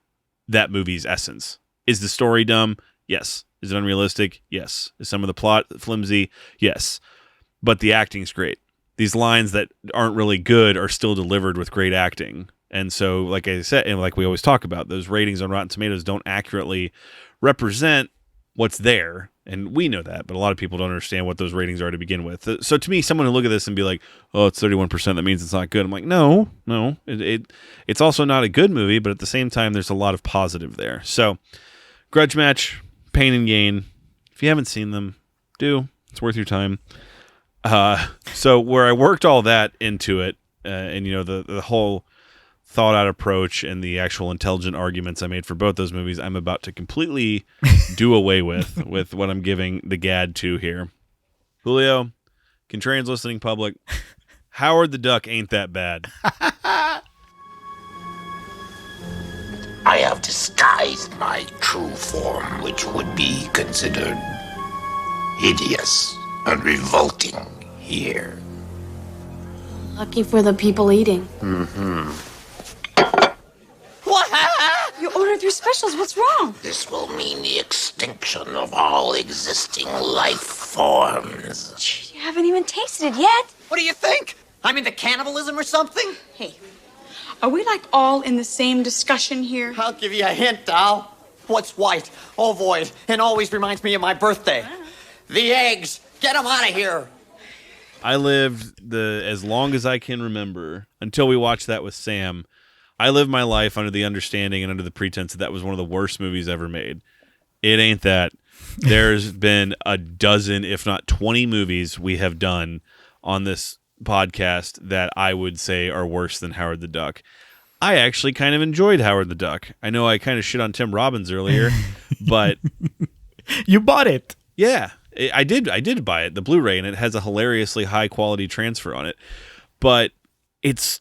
Speaker 3: that movie's essence. Is the story dumb? Yes. Is it unrealistic? Yes. Is some of the plot flimsy? Yes. But the acting's great. These lines that aren't really good are still delivered with great acting. And so, like I said, and like we always talk about, those ratings on Rotten Tomatoes don't accurately represent what's there. And we know that, but a lot of people don't understand what those ratings are to begin with. So to me, someone who look at this and be like, oh, it's 31%, that means it's not good. I'm like, no. It's also not a good movie, but at the same time, there's a lot of positive there. So, Grudge Match, Pain and Gain. If you haven't seen them, do. It's worth your time. So where I worked all that into it, and the whole thought out approach and the actual intelligent arguments I made for both those movies, I'm about to completely do away with what I'm giving the gad to here. Julio, Contrarians listening public, Howard the Duck ain't that bad.
Speaker 1: I have disguised my true form, which would be considered hideous and revolting here.
Speaker 9: Lucky for the people eating.
Speaker 1: Mm-hmm.
Speaker 9: What? You ordered 3 specials. What's wrong?
Speaker 1: This will mean the extinction of all existing life forms.
Speaker 9: Gee, you haven't even tasted it yet.
Speaker 11: What do you think? I'm into cannibalism or something?
Speaker 14: Hey, are we like all in the same discussion here?
Speaker 11: I'll give you a hint, doll. What's white, ovoid, and always reminds me of my birthday? The eggs. Get them out of here.
Speaker 3: I lived as long as I can remember until we watched that with Sam. I lived my life under the understanding and under the pretense that was one of the worst movies ever made. It ain't that. There's been a dozen, if not 20 movies we have done on this podcast that I would say are worse than Howard the Duck. I actually kind of enjoyed Howard the Duck. I know I kind of shit on Tim Robbins earlier, but
Speaker 2: you bought it.
Speaker 3: Yeah, I did buy it, the Blu-ray, and it has a hilariously high quality transfer on it. But it's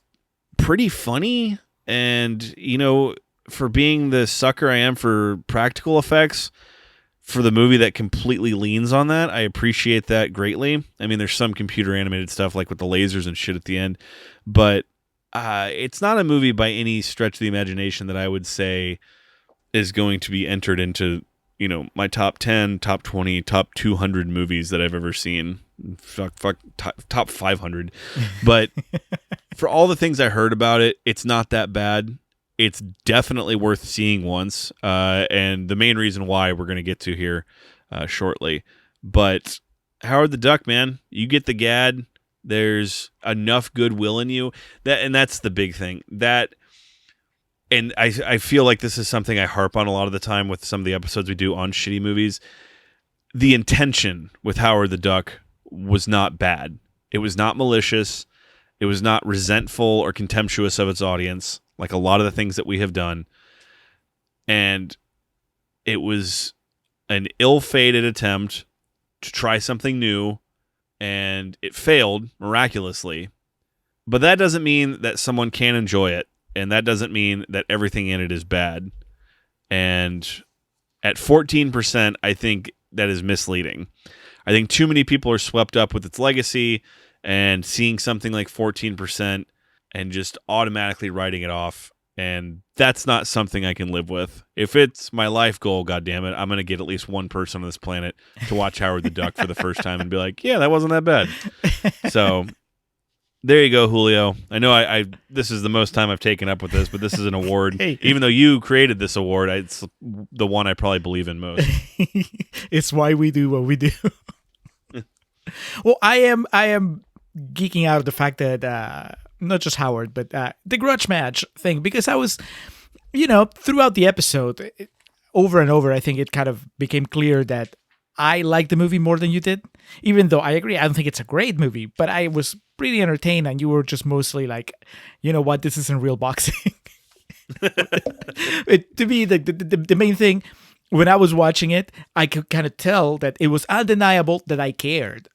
Speaker 3: pretty funny, and for being the sucker I am for practical effects, for the movie that completely leans on that, I appreciate that greatly. I mean, there's some computer animated stuff like with the lasers and shit at the end, but it's not a movie by any stretch of the imagination that I would say is going to be entered into, my top 10, top 20, top 200 movies that I've ever seen. Fuck, top 500. But for all the things I heard about it, it's not that bad. It's definitely worth seeing once. And the main reason why we're going to get to here shortly. But Howard the Duck, man, you get the gad. There's enough goodwill in you. And that's the big thing. And I feel like this is something I harp on a lot of the time with some of the episodes we do on shitty movies. The intention with Howard the Duck was not bad. It was not malicious. It was not resentful or contemptuous of its audience, like a lot of the things that we have done. And it was an ill-fated attempt to try something new, and it failed miraculously. But that doesn't mean that someone can't enjoy it. And that doesn't mean that everything in it is bad. And at 14%, I think that is misleading. I think too many people are swept up with its legacy and seeing something like 14% and just automatically writing it off. And that's not something I can live with. If it's my life goal, goddammit, I'm going to get at least one person on this planet to watch Howard the Duck for the first time and be like, yeah, that wasn't that bad. So there you go, Julio. I know I this is the most time I've taken up with this, but this is an award.
Speaker 2: Hey.
Speaker 3: Even though you created this award, it's the one I probably believe in most.
Speaker 2: It's why we do what we do. Well, I am geeking out of the fact that not just Howard, but the grudge match thing, because I was, throughout the episode, over and over, I think it kind of became clear that I liked the movie more than you did, even though I agree, I don't think it's a great movie, but I was pretty entertained, and you were just mostly like, you know what, this isn't real boxing. To me, the main thing, when I was watching it, I could kind of tell that it was undeniable that I cared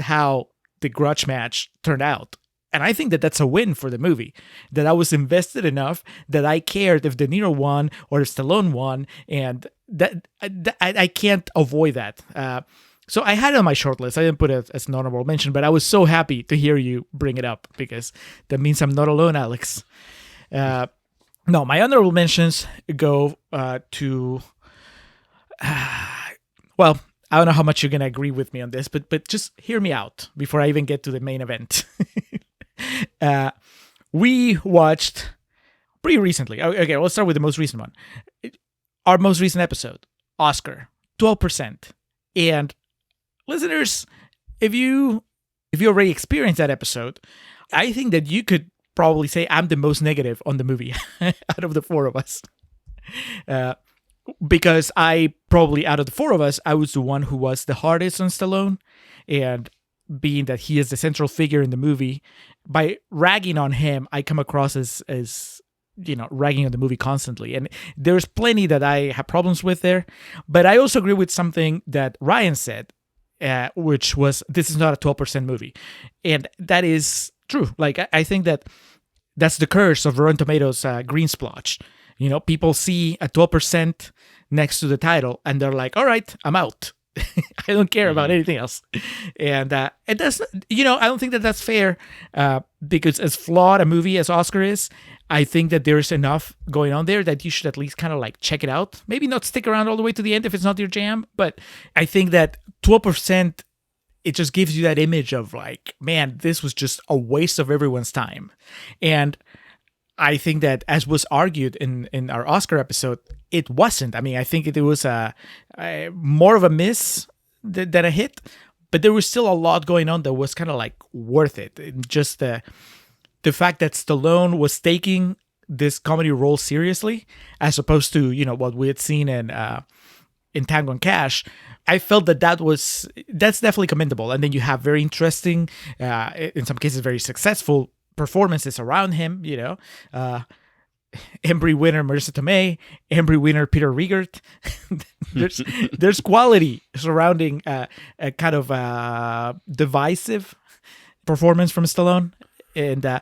Speaker 2: how the grudge match turned out. And I think that that's a win for the movie, that I was invested enough that I cared if De Niro won or if Stallone won, and that I can't avoid that. So I had it on my short list. I didn't put it as an honorable mention, but I was so happy to hear you bring it up, because that means I'm not alone, Alex. No, my honorable mentions go to... well, I don't know how much you're going to agree with me on this, but just hear me out before I even get to the main event. We watched pretty recently. Okay, let's start with the most recent one. Our most recent episode, Oscar, 12%. And listeners, if you already experienced that episode, I think that you could probably say I'm the most negative on the movie out of the four of us. Because I probably, out of the four of us, I was the one who was the hardest on Stallone. And being that he is the central figure in the movie, by ragging on him, I come across as ragging on the movie constantly. And there's plenty that I have problems with there. But I also agree with something that Ryan said, which was, this is not a 12% movie. And that is true. Like, I think that's the curse of Rotten Tomatoes green splotch. People see a 12% next to the title and they're like, all right, I'm out. I don't care about anything else. And that's, I don't think that that's fair, because as flawed a movie as Oscar is, I think that there's enough going on there that you should at least kind of like check it out. Maybe not stick around all the way to the end if it's not your jam, but I think that 12%, it just gives you that image of like, man, this was just a waste of everyone's time. And I think that, as was argued in our Oscar episode, it wasn't. I mean, I think it was a more of a miss than a hit, but there was still a lot going on that was kind of like worth it. And just the fact that Stallone was taking this comedy role seriously, as opposed to what we had seen in Tango and Cash. I felt that's definitely commendable. And then you have very interesting, in some cases very successful performances around him, Embry winner Marissa Tomei, Embry winner Peter Riegert. there's quality surrounding a kind of divisive performance from Stallone, and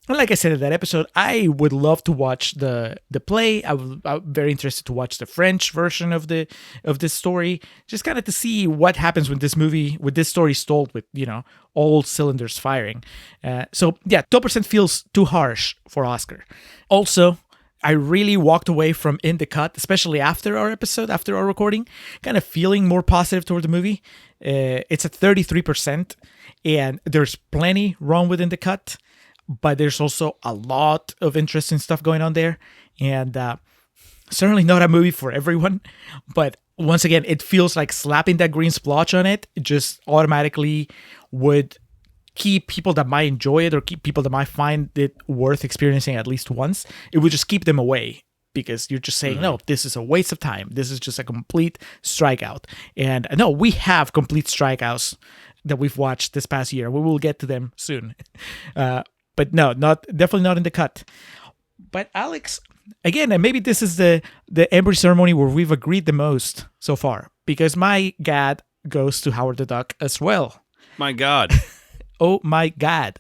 Speaker 2: And like I said in that episode, I would love to watch the play. I'm very interested to watch the French version of this story, just kind of to see what happens when this story is told with, all cylinders firing. So yeah, 12% feels too harsh for Oscar. Also, I really walked away from In the Cut, especially after our recording, kind of feeling more positive toward the movie. It's at 33%, and there's plenty wrong with In the Cut, but there's also a lot of interesting stuff going on there. And certainly not a movie for everyone. But once again, it feels like slapping that green splotch on it just automatically would keep people that might enjoy it or keep people that might find it worth experiencing at least once. It would just keep them away because you're just saying, no, this is a waste of time. This is just a complete strikeout. And no, we have complete strikeouts that we've watched this past year. We will get to them soon. But no, definitely not In the Cut. But Alex, again, and maybe this is the Embries ceremony where we've agreed the most so far, because my GAD goes to Howard the Duck as well.
Speaker 3: My God.
Speaker 2: Oh my God.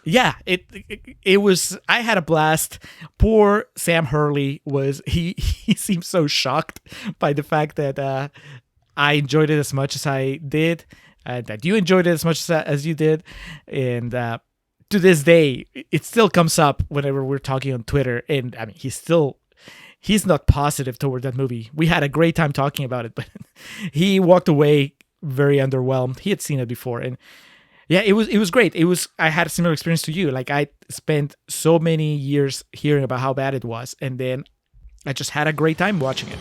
Speaker 2: Yeah, it was, I had a blast. Poor Sam Hurley he seemed so shocked by the fact that I enjoyed it as much as I did, that you enjoyed it as much as you did. And to this day, it still comes up whenever we're talking on Twitter. And I mean, he's not positive toward that movie. We had a great time talking about it, but he walked away very underwhelmed. He had seen it before, and yeah, it was great. I had a similar experience to you. Like, I spent so many years hearing about how bad it was, and then I just had a great time watching it.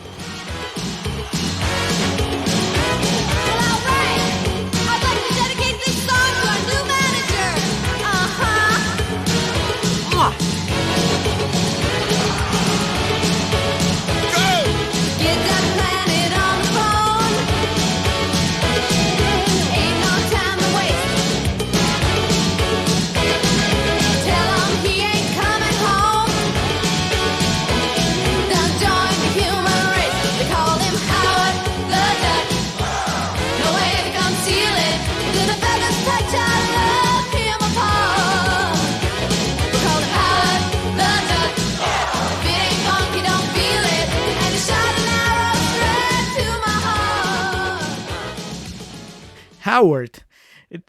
Speaker 2: Howard,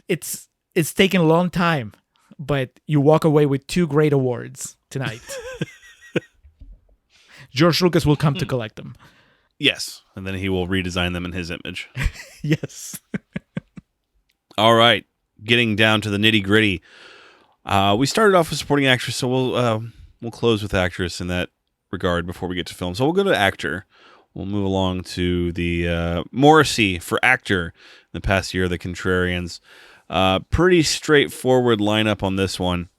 Speaker 2: it's taken a long time, but you walk away with 2 great awards tonight. George Lucas will come to collect them.
Speaker 3: Yes, and then he will redesign them in his image.
Speaker 2: Yes.
Speaker 3: All right, getting down to the nitty gritty. We started off with supporting actress, so we'll close with actress in that regard before we get to film. So we'll go to actor. We'll move along to the Morrissey for actor in the past year, the Contrarians. Pretty straightforward lineup on this one.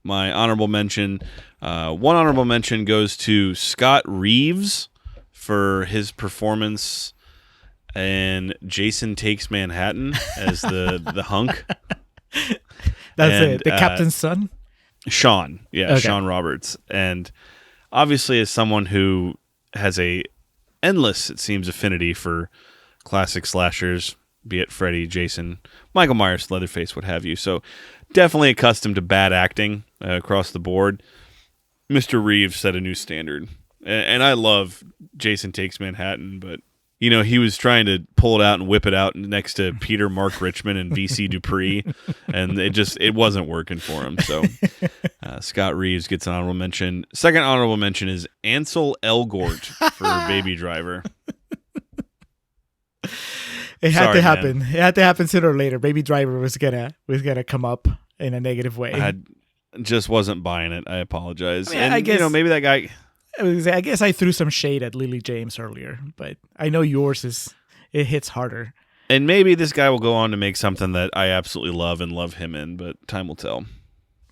Speaker 3: My honorable mention, one honorable mention goes to Scott Reeves for his performance in Jason Takes Manhattan as the hunk.
Speaker 2: That's it. The captain's son?
Speaker 3: Sean. Yeah,
Speaker 2: Okay.
Speaker 3: Sean Roberts. And obviously as someone who has a endless, it seems, affinity for classic slashers, be it Freddy, Jason, Michael Myers, Leatherface, what have you. So definitely accustomed to bad acting across the board. Mr. Reeves set a new standard. And I love Jason Takes Manhattan, but he was trying to pull it out and whip it out next to Peter Mark Richmond and V.C. Dupree, and it wasn't working for him. So Scott Reeves gets an honorable mention. Second honorable mention is Ansel Elgort for Baby Driver.
Speaker 2: It had
Speaker 3: Sorry,
Speaker 2: to happen.
Speaker 3: man.
Speaker 2: It had to happen sooner or later. Baby Driver was gonna come up in a negative way.
Speaker 3: I just wasn't buying it. I apologize.
Speaker 2: I mean,
Speaker 3: and
Speaker 2: I guess
Speaker 3: maybe that guy.
Speaker 2: I guess I threw some shade at Lily James earlier, but I know yours it hits harder.
Speaker 3: And maybe this guy will go on to make something that I absolutely love and love him in, but time will tell.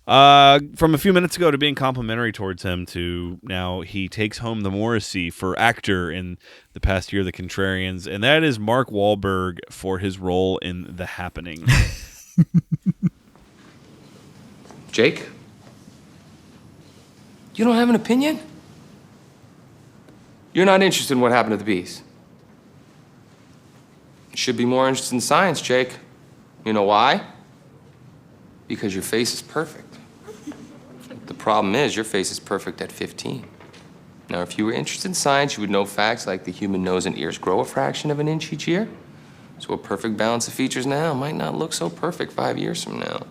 Speaker 3: From a few minutes ago to being complimentary towards him to now he takes home the Morrissey for actor in the past year, The Contrarians, and that is Mark Wahlberg for his role in The Happening.
Speaker 16: Jake? You don't have an opinion? You're not interested in what happened to the bees. You should be more interested in science, Jake. You know why? Because your face is perfect. problem is, your face is perfect at 15. Now, if you were interested in science, you would know facts like the human nose and ears grow a fraction of an inch each year. So a perfect balance of features now might not look so perfect 5 years from now.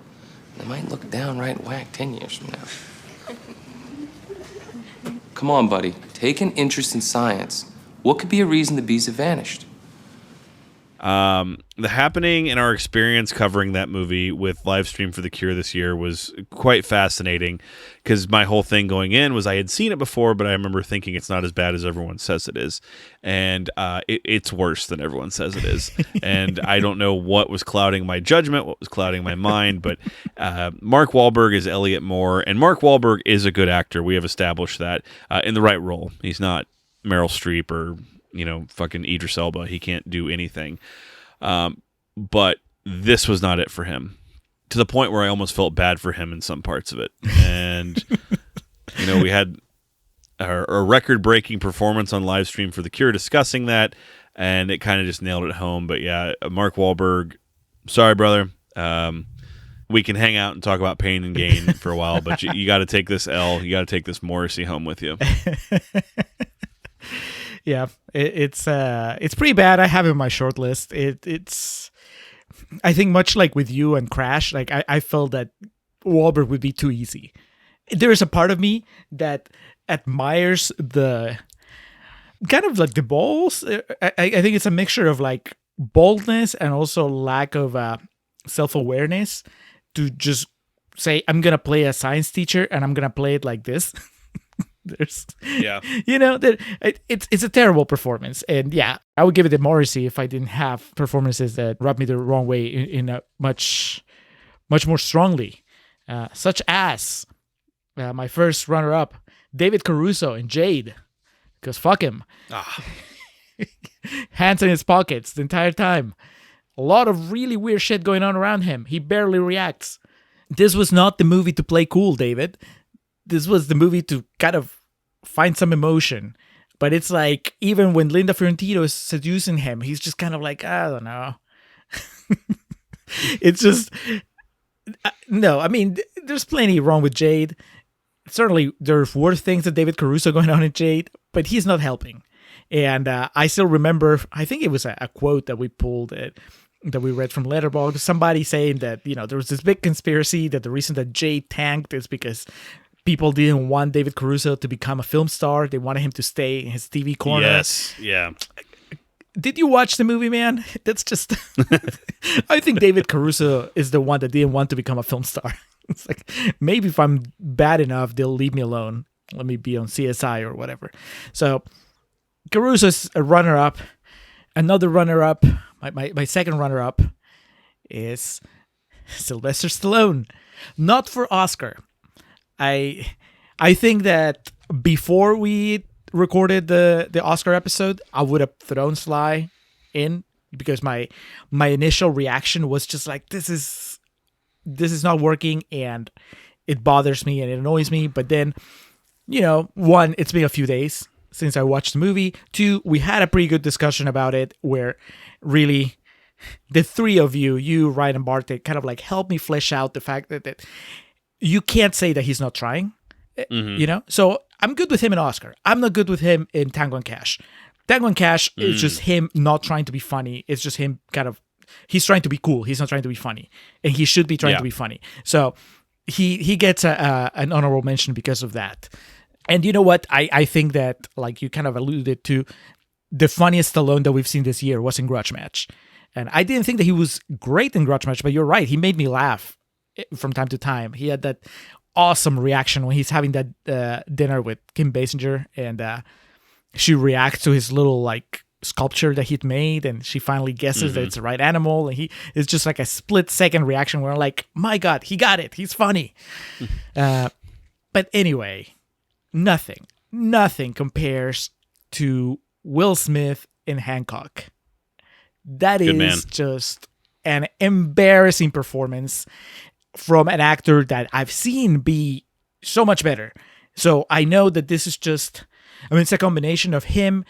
Speaker 16: It might look downright whack 10 years from now. Come on, buddy. Take an interest in science. What could be a reason the bees have vanished?
Speaker 3: The happening and our experience covering that movie with Livestream for the Cure this year was quite fascinating, because my whole thing going in was I had seen it before, but I remember thinking it's not as bad as everyone says it is. And it's worse than everyone says it is. And I don't know what was clouding my judgment, what was clouding my mind, but Mark Wahlberg is Elliot Moore, and Mark Wahlberg is a good actor. We have established that in the right role. He's not Meryl Streep or fucking Idris Elba. He can't do anything. But this was not it for him, to the point where I almost felt bad for him in some parts of it. And, we had a record-breaking performance on Livestream for the Cure discussing that, and it kind of just nailed it home. But yeah, Mark Wahlberg, sorry, brother. We can hang out and talk about pain and gain for a while, but you got to take this L. You got to take this Morrissey home with you.
Speaker 2: Yeah, it's pretty bad. I have it in my short list. It's I think much like with you and Crash, like I felt that Wahlberg would be too easy. There is a part of me that admires the kind of like the balls. I think it's a mixture of like boldness and also lack of self-awareness to just say, I'm gonna play a science teacher and I'm gonna play it like this. It's a terrible performance, and yeah, I would give it to Morrissey if I didn't have performances that rubbed me the wrong way in a much more strongly, such as my first runner-up, David Caruso in Jade, because fuck him. Hands in his pockets the entire time, a lot of really weird shit going on around him. He barely reacts. This was not the movie to play cool, David. This was the movie to kind of find some emotion. But it's like, even when Linda Fiorentino is seducing him, he's just kind of like, I don't know. It's just, no, I mean, there's plenty wrong with Jade. Certainly, there's worse things than David Caruso going on in Jade, but he's not helping. And I still remember, I think it was a quote that we pulled that we read from Letterboxd, somebody saying that, there was this big conspiracy that the reason that Jade tanked is because people didn't want David Caruso to become a film star. They wanted him to stay in his TV corner.
Speaker 3: Yes, yeah.
Speaker 2: Did you watch the movie, man? That's just... I think David Caruso is the one that didn't want to become a film star. It's like, maybe if I'm bad enough, they'll leave me alone. Let me be on CSI or whatever. So, Caruso's a runner-up. Another runner-up, my second runner-up, is Sylvester Stallone. Not for Oscar. I think that before we recorded the Oscar episode, I would have thrown Sly in, because my initial reaction was just like, this is not working, and it bothers me and it annoys me. But then, one, it's been a few days since I watched the movie. Two, we had a pretty good discussion about it, where really the three of you, Ryan and Bartek, kind of like helped me flesh out the fact that you can't say that he's not trying, So I'm good with him in Oscar. I'm not good with him in Tango and Cash. Tango and Cash is just him not trying to be funny. It's just him he's trying to be cool. He's not trying to be funny, and he should be trying to be funny. So he gets an honorable mention because of that. And you know what? I think that, like you kind of alluded to, the funniest Stallone that we've seen this year was in Grudge Match. And I didn't think that he was great in Grudge Match, but you're right. He made me laugh from time to time. He had that awesome reaction when he's having that dinner with Kim Basinger, and she reacts to his little like sculpture that he'd made, and she finally guesses that it's the right animal, and it's just like a split-second reaction where I'm like, my God, he got it. He's funny. But anyway, nothing compares to Will Smith in Hancock. That is just an embarrassing performance from an actor that I've seen be so much better. So I know that this is it's a combination of him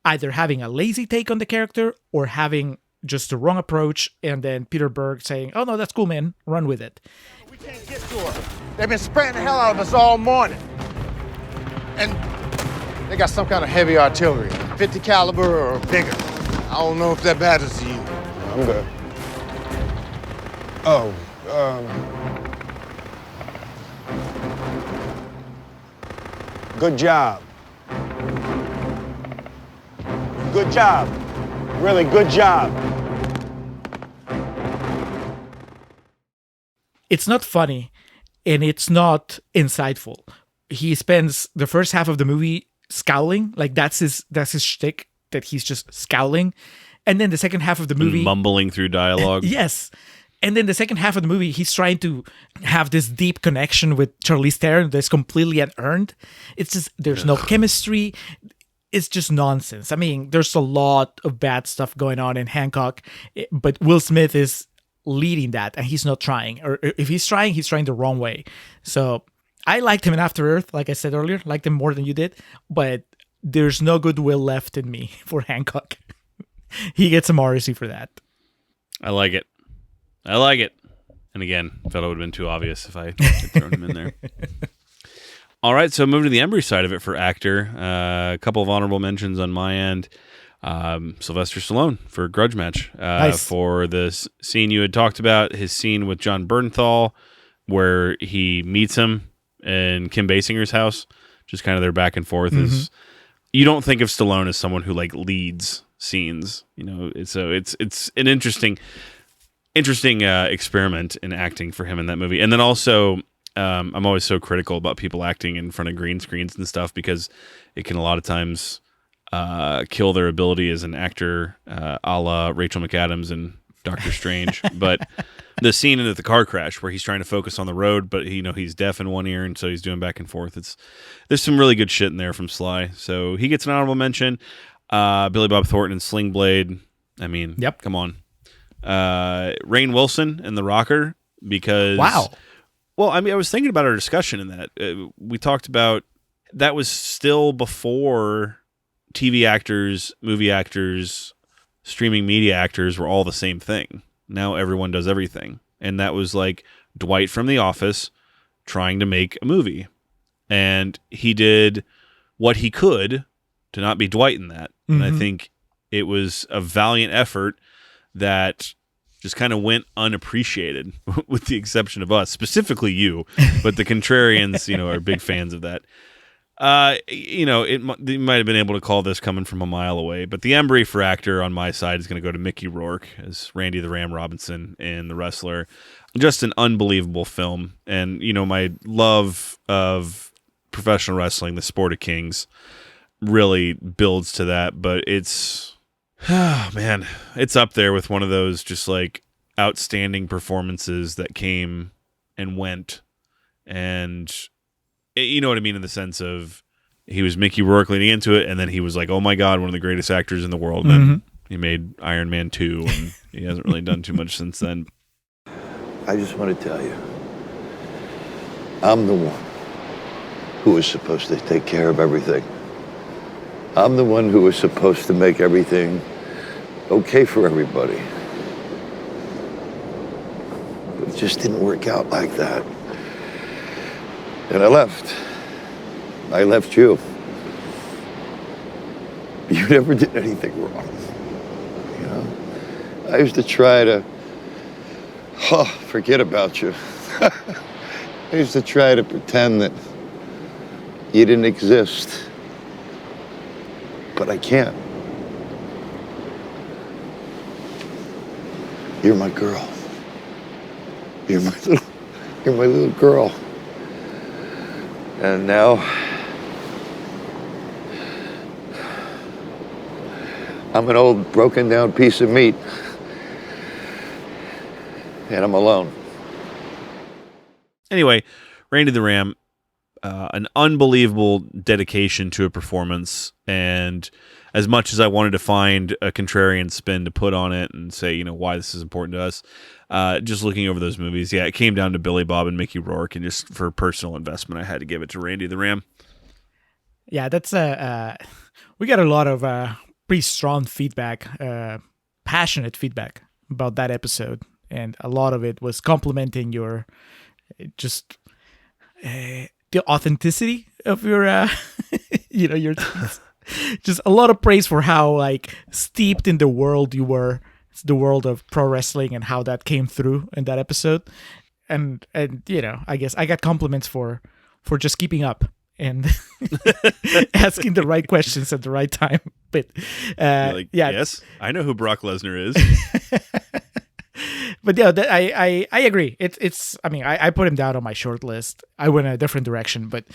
Speaker 2: either having a lazy take on the character or having just the wrong approach, and then Peter Berg saying, "Oh no, that's cool, man. Run with it."
Speaker 22: We can't get to her. They've been spraying the hell out of us all morning. And they got some kind of heavy artillery, 50 caliber or bigger. I don't know if that matters to you.
Speaker 21: I'm good. Oh, good job. Good job. Really good job.
Speaker 2: It's not funny, and it's not insightful. He spends the first half of the movie scowling, like that's his shtick, that he's just scowling, and then the second half of the movie,
Speaker 3: mumbling through dialogue.
Speaker 2: Yes. And then the second half of the movie, he's trying to have this deep connection with Charlize Theron that's completely unearned. It's just, there's no chemistry. It's just nonsense. I mean, there's a lot of bad stuff going on in Hancock, but Will Smith is leading that, and he's not trying. Or if he's trying the wrong way. So I liked him in After Earth, like I said earlier, liked him more than you did, but there's no goodwill left in me for Hancock. He gets a Morrissey for that.
Speaker 3: I like it. And again, thought it would have been too obvious if I had thrown him in there. All right, so moving to the Embry side of it for actor. A couple of honorable mentions on my end. Sylvester Stallone for Grudge Match.
Speaker 2: Nice.
Speaker 3: For this scene you had talked about, his scene with John Bernthal, where he meets him in Kim Basinger's house. Just kind of their back and forth. Is you don't think of Stallone as someone who like leads scenes. You know, it's an interesting experiment in acting for him in that movie. And then also, I'm always so critical about people acting in front of green screens and stuff because it can a lot of times kill their ability as an actor, a la Rachel McAdams and Doctor Strange. But the scene at the car crash where he's trying to focus on the road, but he's deaf in one ear, and so he's doing back and forth. There's some really good shit in there from Sly. So he gets an honorable mention. Billy Bob Thornton and Sling Blade. I mean, come on. Rainn Wilson and The Rocker, because well, I mean, I was thinking about our discussion in that we talked about that was still before TV actors, movie actors, streaming media actors were all the same thing. Now everyone does everything, and that was like Dwight from The Office trying to make a movie, and he did what he could to not be Dwight in that. And I think it was a valiant effort that just kind of went unappreciated, with the exception of us, specifically you, but the contrarians, are big fans of that. You might have been able to call this coming from a mile away, but the Embry for actor on my side is going to go to Mickey Rourke as Randy the Ram Robinson in The Wrestler. Just an unbelievable film. And, my love of professional wrestling, the sport of kings, really builds to that, but it's up there with one of those just like outstanding performances that came and went. And you know what I mean, in the sense of he was Mickey Rourke leading into it, and then he was like, oh my God, one of the greatest actors in the world. And then he made Iron Man 2, and he hasn't really done too much since then.
Speaker 17: I just want to tell you, I'm the one who was supposed to take care of everything. I'm the one who was supposed to make everything okay for everybody. But it just didn't work out like that. And I left. I left you. You never did anything wrong. I used to try to, forget about you. I used to try to pretend that you didn't exist. But I can't. You're my girl. You're my little girl. And now I'm an old broken down piece of meat. And I'm alone.
Speaker 3: Anyway, Randy the Ram, an unbelievable dedication to a performance, and as much as I wanted to find a contrarian spin to put on it and say, why this is important to us, just looking over those movies, it came down to Billy Bob and Mickey Rourke, and just for personal investment, I had to give it to Randy the Ram.
Speaker 2: Yeah, that's we got a lot of pretty strong feedback passionate feedback about that episode, and a lot of it was complimenting your just the authenticity of your your teams. Just a lot of praise for how like steeped in the world you were, the world of pro wrestling, and how that came through in that episode. And I guess I got compliments for just keeping up and asking the right questions at the right time. But
Speaker 3: yes, I know who Brock Lesnar is.
Speaker 2: But yeah, I agree. It's I mean, I put him down on my short list. I went in a different direction, but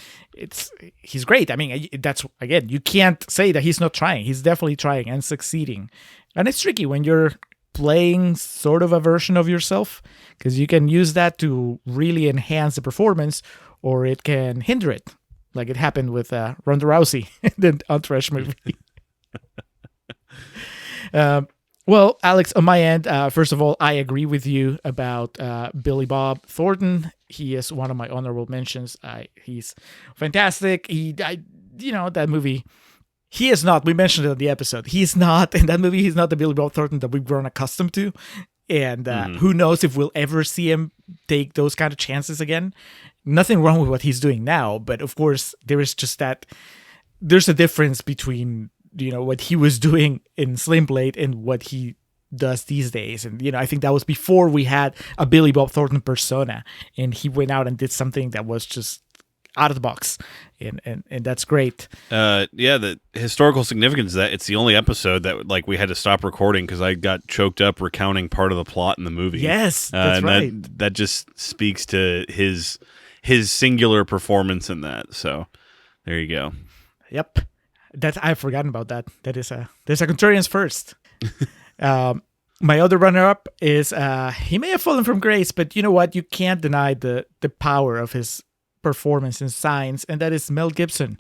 Speaker 2: he's great. I mean, that's, again, you can't say that he's not trying. He's definitely trying and succeeding. And it's tricky when you're playing sort of a version of yourself, because you can use that to really enhance the performance, or it can hinder it, like it happened with Ronda Rousey in the Entourage movie. Well, Alex, on my end, first of all, I agree with you about Billy Bob Thornton. He is one of my honorable mentions. He's fantastic. That movie, he is not, we mentioned it in the episode, he's not, in that movie, he's not the Billy Bob Thornton that we've grown accustomed to. And who knows if we'll ever see him take those kind of chances again. Nothing wrong with what he's doing now, but of course, there is just that, there's a difference between what he was doing in Slim Blade and what he does these days. And, I think that was before we had a Billy Bob Thornton persona, and he went out and did something that was just out of the box. And that's great.
Speaker 3: The historical significance is that it's the only episode that we had to stop recording because I got choked up recounting part of the plot in the movie.
Speaker 2: Yes, that's right.
Speaker 3: That just speaks to his singular performance in that. So there you go.
Speaker 2: Yep. I've forgotten about that. There's a Contrarians first. My other runner-up is he may have fallen from grace, but you know what? You can't deny the power of his performance in Signs, and that is Mel Gibson,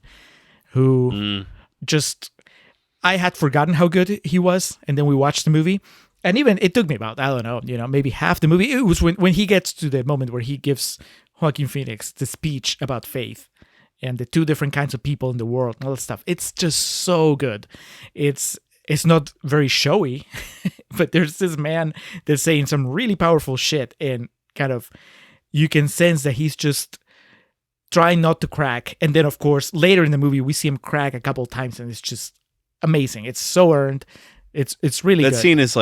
Speaker 2: who I had forgotten how good he was, and then we watched the movie, and even it took me about, I don't know, maybe half the movie. It was when he gets to the moment where he gives Joaquin Phoenix the speech about faith and the two different kinds of people in the world and all that stuff. It's just so good. It's not very showy, but there's this man that's saying some really powerful shit, and kind of you can sense that he's just trying not to crack. And then, of course, later in the movie, we see him crack a couple of times, and it's just amazing. It's so earned. It's really good.
Speaker 3: That scene is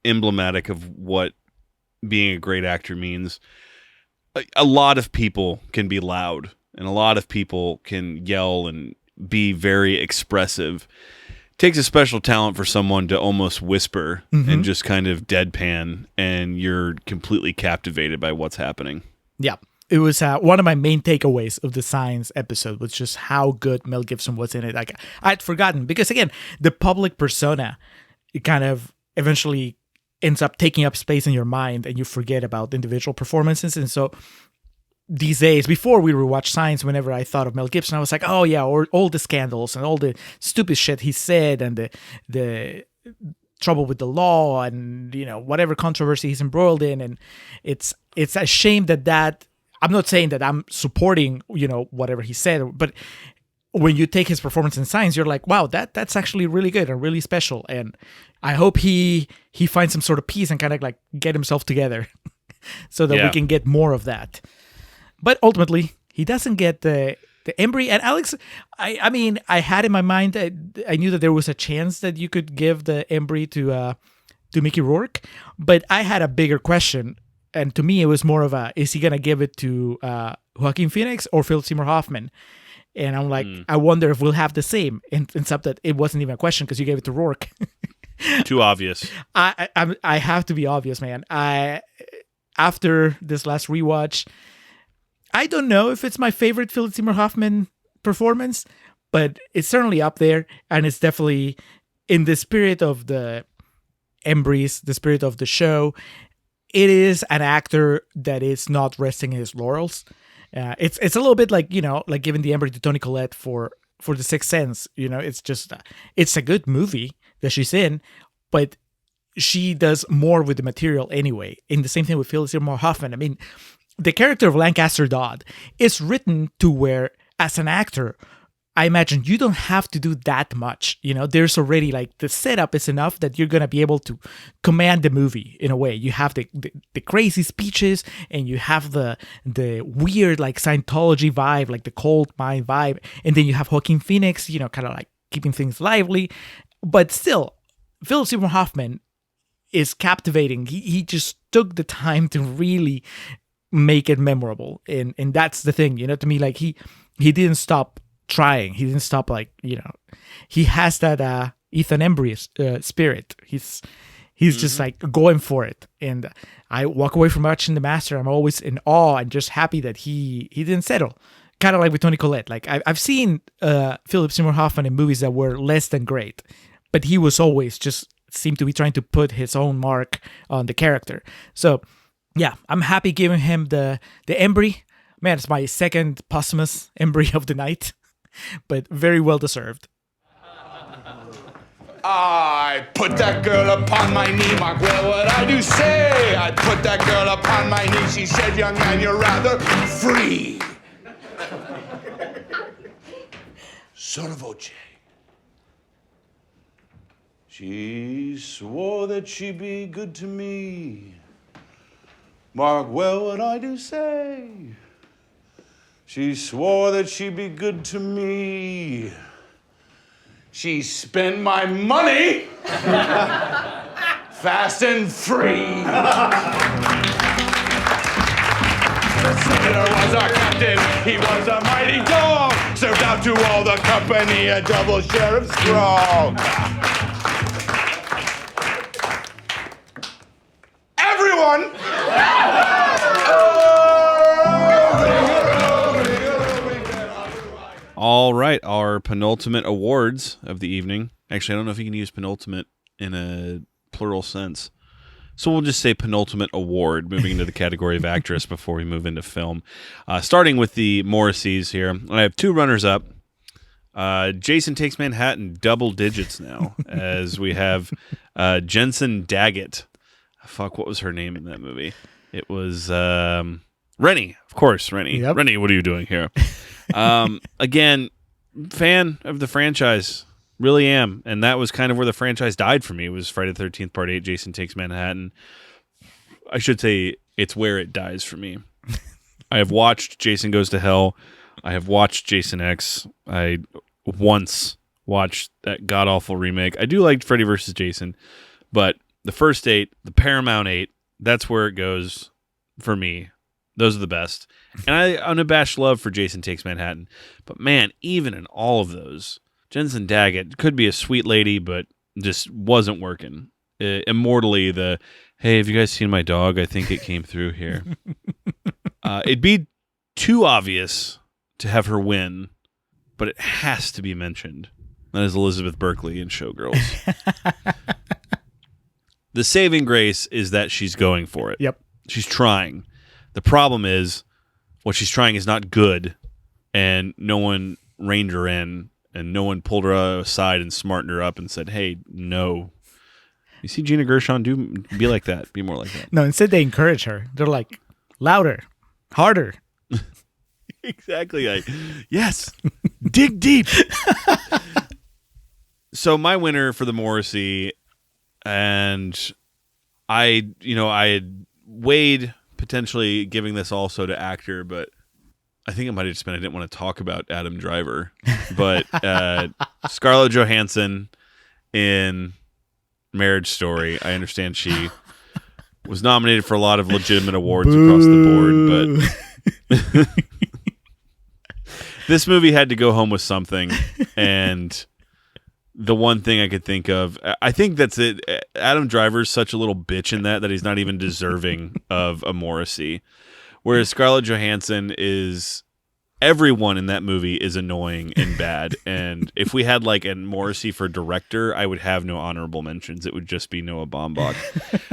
Speaker 3: emblematic of what being a great actor means. A lot of people can be loud, and a lot of people can yell and be very expressive. It takes a special talent for someone to almost whisper and just kind of deadpan, and you're completely captivated by what's happening.
Speaker 2: Yeah. It was one of my main takeaways of the Signs episode was just how good Mel Gibson was in it. I'd forgotten, because again, the public persona, it kind of eventually ends up taking up space in your mind, and you forget about individual performances. And so these days, before we rewatch Signs, whenever I thought of Mel Gibson, I was like, oh yeah, or all the scandals and all the stupid shit he said, and the trouble with the law, and whatever controversy he's embroiled in. And it's a shame that I'm not saying that I'm supporting whatever he said, but when you take his performance in Signs, you're like, wow, that's actually really good and really special. And I hope he finds some sort of peace and kind of get himself together so that we can get more of that. But ultimately, he doesn't get the Embry. And Alex, I mean, I had in my mind that I knew that there was a chance that you could give the Embry to Mickey Rourke, but I had a bigger question. And to me, it was more of is he going to give it to Joaquin Phoenix or Philip Seymour Hoffman? And I'm like, I wonder if we'll have the same. And except that it wasn't even a question because you gave it to Rourke.
Speaker 3: Too obvious.
Speaker 2: I have to be obvious, man. After this last rewatch, I don't know if it's my favorite Philip Seymour Hoffman performance, but it's certainly up there. And it's definitely in the spirit of the Embries, the spirit of the show. It is an actor that is not resting in his laurels. It's a little bit like giving the Embry to Toni Collette for The Sixth Sense. It's just it's a good movie that she's in, but she does more with the material anyway. And the same thing with Philip Seymour Hoffman. I mean, the character of Lancaster Dodd is written to where, as an actor, I imagine you don't have to do that much. There's already like the setup is enough that you're going to be able to command the movie in a way. You have the crazy speeches, and you have the weird like Scientology vibe, like the cold mind vibe. And then you have Joaquin Phoenix, kind of like keeping things lively. But still, Philip Seymour Hoffman is captivating. He just took the time to really make it memorable. And that's the thing, to me, like he didn't stop trying. He didn't stop, like, he has that Ethan Embries spirit. He's just like going for it. And I walk away from watching The Master. I'm always in awe and just happy that he didn't settle. Kind of like with Toni Collette. Like I've seen Philip Seymour Hoffman in movies that were less than great, but he was always just seemed to be trying to put his own mark on the character. So yeah, I'm happy giving him the Embry. Man, it's my second posthumous Embry of the night. But very well deserved.
Speaker 15: I put that girl upon my knee, Mark, well, what I do say? I put that girl upon my knee, she said, young man, you're rather free. Sotto voce. She swore that she'd be good to me. Mark, well, what I do say? She swore that she'd be good to me. She spent my money fast and free. The senator was our captain. He was a mighty dog. Served out to all the company a double share of strong. Everyone!
Speaker 3: All right, our penultimate awards of the evening. Actually, I don't know if you can use penultimate in a plural sense. So we'll just say penultimate award, moving into the category of actress before we move into film. Starting with the Morrisseys here. I have two runners-up. Jason Takes Manhattan, double digits now, as we have Jensen Daggett. Fuck, what was her name in that movie? It was Rennie, of course, Rennie.
Speaker 2: Yep.
Speaker 3: Rennie, what are you doing here? Again, fan of the franchise, really am, and that was kind of where the franchise died for me. It was Friday the 13th Part 8, Jason Takes Manhattan. I should say it's where it dies for me. I have watched Jason Goes to Hell. I have watched Jason X. I once watched that god-awful remake. I do like Freddy vs. Jason, but the first 8, the Paramount 8, that's where it goes for me. Those are the best. And I unabashed love for Jason Takes Manhattan. But man, even in all of those, Jensen Daggett could be a sweet lady, but just wasn't working. Immortally, hey, have you guys seen my dog? I think it came through here. It'd be too obvious to have her win, but it has to be mentioned. That is Elizabeth Berkley in Showgirls. The saving grace is that she's going for it.
Speaker 2: Yep.
Speaker 3: She's trying. The problem is what she's trying is not good, and no one reined her in, and no one pulled her aside and smartened her up and said, hey, no. You see Gina Gershon be like that. Be more like that.
Speaker 2: No, instead they encourage her. They're like, louder, harder.
Speaker 3: Exactly. Yes. Dig deep. So my winner for the Morrissey, and I had weighed potentially giving this also to actor, but I think it might have just been I didn't want to talk about Adam Driver. But Scarlett Johansson in Marriage Story, I understand she was nominated for a lot of legitimate awards across the board, but this movie had to go home with something, and the one thing I could think of, I think that's it. Adam Driver's such a little bitch in that he's not even deserving of a Morrissey. Whereas Scarlett Johansson is, everyone in that movie is annoying and bad. And if we had like a Morrissey for director, I would have no honorable mentions. It would just be Noah Baumbach.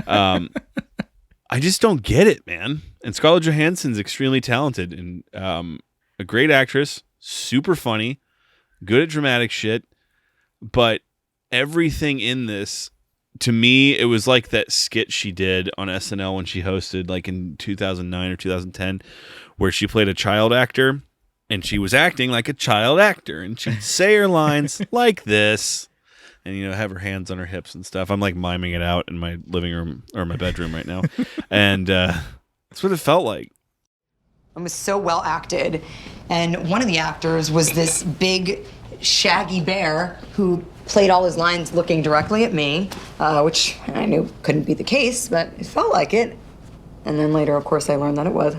Speaker 3: I just don't get it, man. And Scarlett Johansson's extremely talented and a great actress, super funny, good at dramatic shit. But everything in this, to me, it was like that skit she did on SNL when she hosted, like in 2009 or 2010, where she played a child actor, And she was acting like a child actor, and she'd say her lines like this, and have her hands on her hips and stuff. I'm like miming it out in my living room or my bedroom right now, and that's what it felt like.
Speaker 5: It was so well acted, and one of the actors was this big, shaggy bear who played all his lines looking directly at me, which I knew couldn't be the case, but it felt like it. And then later, of course, I learned that it was.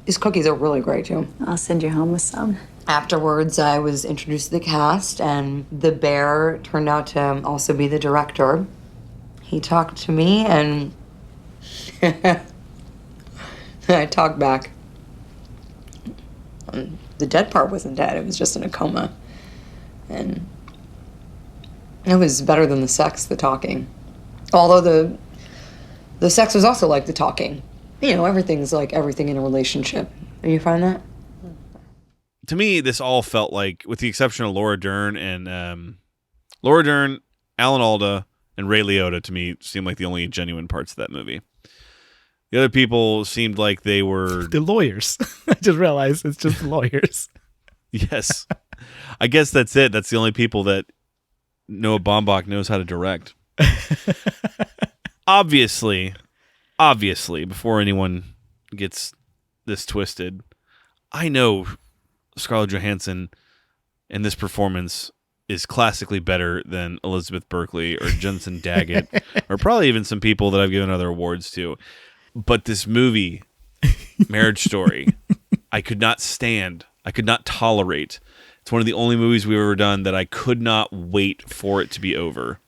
Speaker 5: These cookies are really great, too.
Speaker 6: I'll send you home with some.
Speaker 5: Afterwards, I was introduced to the cast, and the bear turned out to also be the director. He talked to me, and I talked back. The dead part wasn't dead. It was just in a coma. And it was better than the sex, the talking. Although the sex was also like the talking. Everything's like everything in a relationship. Do you find that?
Speaker 3: To me, this all felt like, with the exception of Laura Dern, Alan Alda, and Ray Liotta, to me, seemed like the only genuine parts of that movie. The other people seemed like they were...
Speaker 2: The lawyers. I just realized it's just the lawyers.
Speaker 3: Yes. I guess that's it. That's the only people that Noah Baumbach knows how to direct. Obviously, before anyone gets this twisted, I know Scarlett Johansson in this performance is classically better than Elizabeth Berkley or Jensen Daggett or probably even some people that I've given other awards to. But this movie, Marriage Story, I could not stand. I could not tolerate. It's one of the only movies we've ever done that I could not wait for it to be over.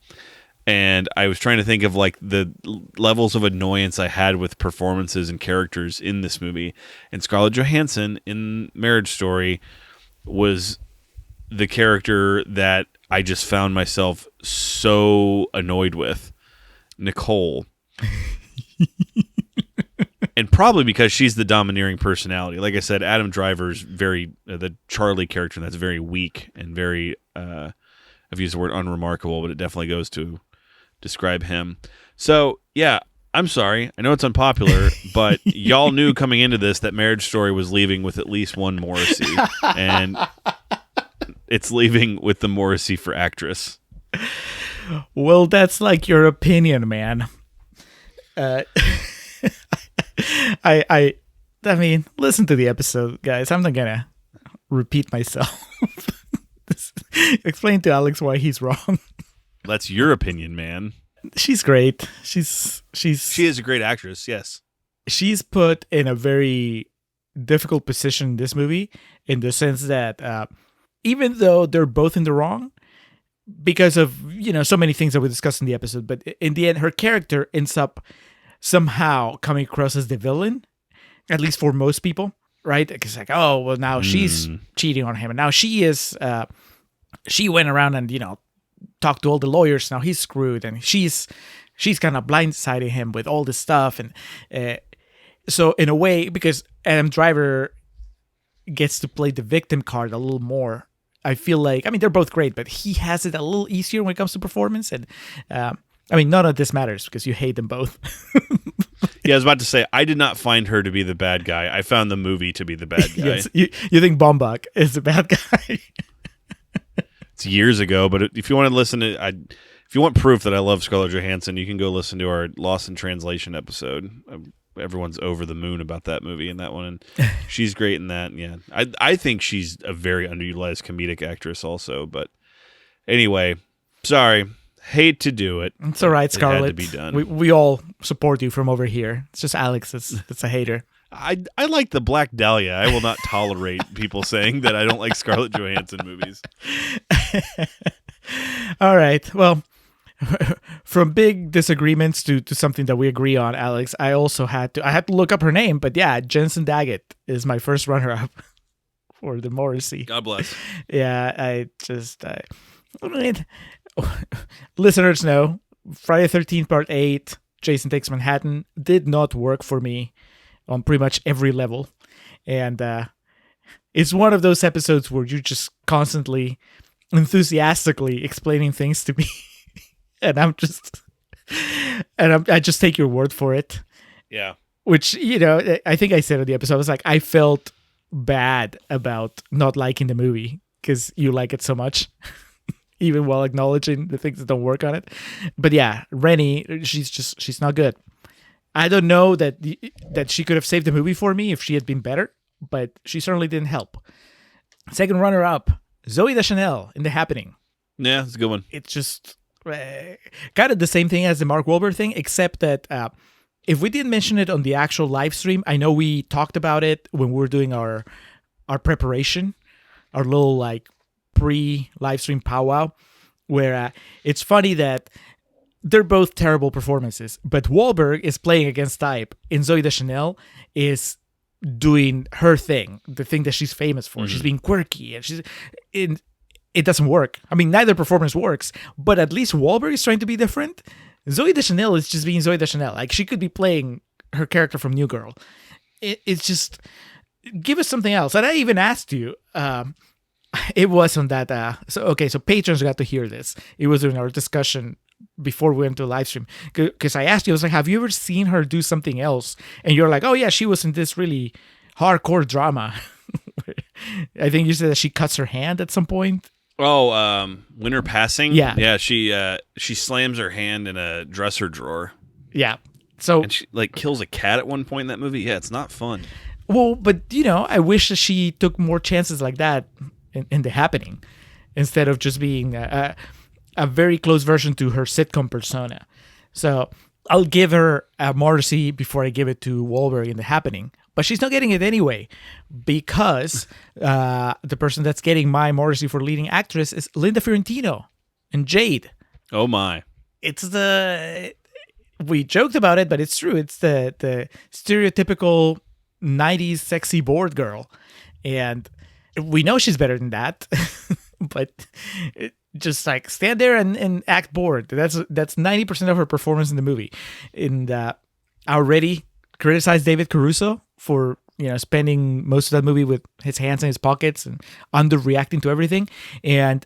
Speaker 3: And I was trying to think of like the levels of annoyance I had with performances and characters in this movie. And Scarlett Johansson in Marriage Story was the character that I just found myself so annoyed with. Nicole. And probably because she's the domineering personality. Like I said, Adam Driver's the Charlie character, that's very weak and very, I've used the word unremarkable, but it definitely goes to describe him. So, yeah, I'm sorry. I know it's unpopular, but y'all knew coming into this that Marriage Story was leaving with at least one Morrissey. And it's leaving with the Morrissey for actress.
Speaker 2: Well, that's like your opinion, man. I mean, listen to the episode, guys. I'm not gonna repeat myself. Explain to Alex why he's wrong.
Speaker 3: That's your opinion, man.
Speaker 2: She's great. She
Speaker 3: is a great actress. Yes,
Speaker 2: she's put in a very difficult position in this movie, in the sense that even though they're both in the wrong because of so many things that we discussed in the episode, but in the end, her character ends up somehow coming across as the villain, at least for most people, right? It's like, oh, well, now she's cheating on him, and now she went around and talked to all the lawyers. Now he's screwed, and she's kind of blindsiding him with all this stuff, and so in a way, because Adam Driver gets to play the victim card a little more, I feel like, I mean, they're both great, but he has it a little easier when it comes to performance, and I mean, none of this matters because you hate them both.
Speaker 3: Yeah, I was about to say, I did not find her to be the bad guy. I found the movie to be the bad guy.
Speaker 2: Yes, you think Baumbach is the bad guy?
Speaker 3: It's years ago, but if you want to listen to, if you want proof that I love Scarlett Johansson, you can go listen to our Lost in Translation episode. Everyone's over the moon about that movie and that one, and she's great in that. Yeah, I think she's a very underutilized comedic actress also. But anyway, sorry. Hate to do it.
Speaker 2: It's all right, Scarlett.
Speaker 3: It had to be done.
Speaker 2: We all support you from over here. It's just Alex that's a hater.
Speaker 3: I like the Black Dahlia. I will not tolerate people saying that I don't like Scarlett Johansson movies.
Speaker 2: All right. Well, from big disagreements to something that we agree on, Alex, I also had to look up her name, but yeah, Jensen Daggett is my first runner-up for the Morrissey.
Speaker 3: God bless.
Speaker 2: Yeah, listeners know Friday the 13th Part 8, Jason Takes Manhattan, did not work for me on pretty much every level. And it's one of those episodes where you're just constantly enthusiastically explaining things to me. And I just take your word for it.
Speaker 3: Yeah.
Speaker 2: Which, I think I said in the episode, I was like, I felt bad about not liking the movie because you like it so much, even while acknowledging the things that don't work on it. But yeah, Rennie, she's not good. I don't know that she could have saved the movie for me if she had been better, but she certainly didn't help. Second runner-up, Zooey Deschanel in The Happening.
Speaker 3: Yeah, it's a good one.
Speaker 2: It's just kind of the same thing as the Mark Wahlberg thing, except that if we didn't mention it on the actual live stream, I know we talked about it when we were doing our preparation, our little like pre-live stream powwow, where it's funny that they're both terrible performances, but Wahlberg is playing against type, and Zooey Deschanel is doing her thing, the thing that she's famous for. She's being quirky, and it doesn't work. I mean, neither performance works, but at least Wahlberg is trying to be different. Zooey Deschanel is just being Zooey Deschanel. Like, she could be playing her character from New Girl. It's just, give us something else. And I even asked you, it was on that, so patrons got to hear this. It was in our discussion before we went to a live stream. Because I asked you, I was like, have you ever seen her do something else? And you're like, oh yeah, she was in this really hardcore drama. I think you said that she cuts her hand at some point.
Speaker 3: Oh, Winter Passing?
Speaker 2: Yeah.
Speaker 3: She slams her hand in a dresser drawer.
Speaker 2: Yeah. So,
Speaker 3: and she kills a cat at one point in that movie. Yeah, it's not fun.
Speaker 2: Well, but I wish that she took more chances like that in The Happening, instead of just being a very close version to her sitcom persona. So I'll give her a Morrissey before I give it to Wahlberg in The Happening. But she's not getting it anyway, because the person that's getting my Morrissey for leading actress is Linda Fiorentino in Jade.
Speaker 3: Oh my!
Speaker 2: We joked about it, but it's true. It's the stereotypical 90s sexy bored girl, and we know she's better than that. But just like stand there and act bored. That's 90% of her performance in the movie. And already criticized David Caruso for spending most of that movie with his hands in his pockets and underreacting to everything. And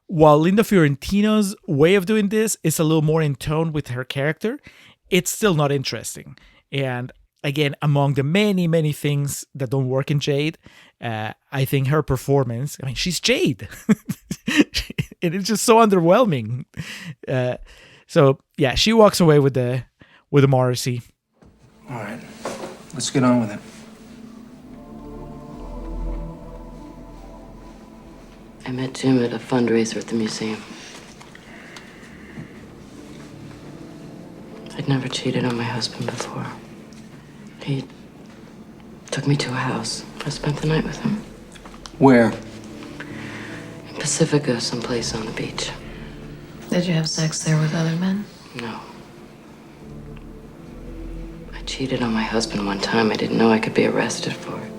Speaker 2: while Linda Fiorentino's way of doing this is a little more in tone with her character, it's still not interesting. And again, among the many, many things that don't work in Jade, I think her performance, I mean, she's Jade. And it's just so underwhelming. So yeah, she walks away with the Morrissey.
Speaker 4: All right, let's get on with it.
Speaker 9: I met Jim at a fundraiser at the museum. I'd never cheated on my husband before. He took me to a house. I spent the night with him.
Speaker 4: Where?
Speaker 9: In Pacifica, someplace on the beach.
Speaker 18: Did you have sex there with other men?
Speaker 9: No. I cheated on my husband one time. I didn't know I could be arrested for it.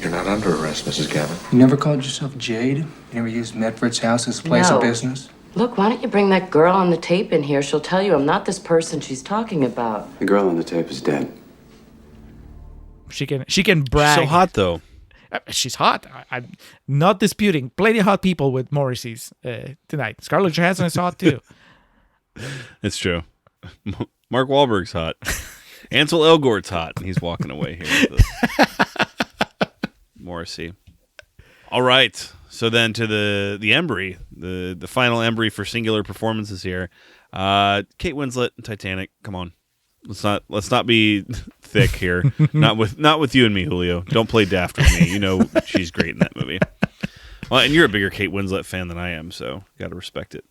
Speaker 4: You're not under arrest, Mrs. Gavin. You never called yourself Jade? You never used Medford's house as a place of business?
Speaker 9: Look, why don't you bring that girl on the tape in here? She'll tell you I'm not this person she's talking about.
Speaker 8: The girl on the tape is dead.
Speaker 2: She can brag.
Speaker 3: She's so hot, though.
Speaker 2: She's hot. I'm not disputing. Plenty of hot people with Morrissey's tonight. Scarlett Johansson is hot, too.
Speaker 3: It's true. Mark Wahlberg's hot. Ansel Elgort's hot, and he's walking away here with Morrissey. All right. So then to the Embry, the final Embry for singular performances here. Kate Winslet in Titanic. Come on. Let's not be thick here. not with you and me, Julio. Don't play daft with me. You know she's great in that movie. Well, and you're a bigger Kate Winslet fan than I am, so got to respect it.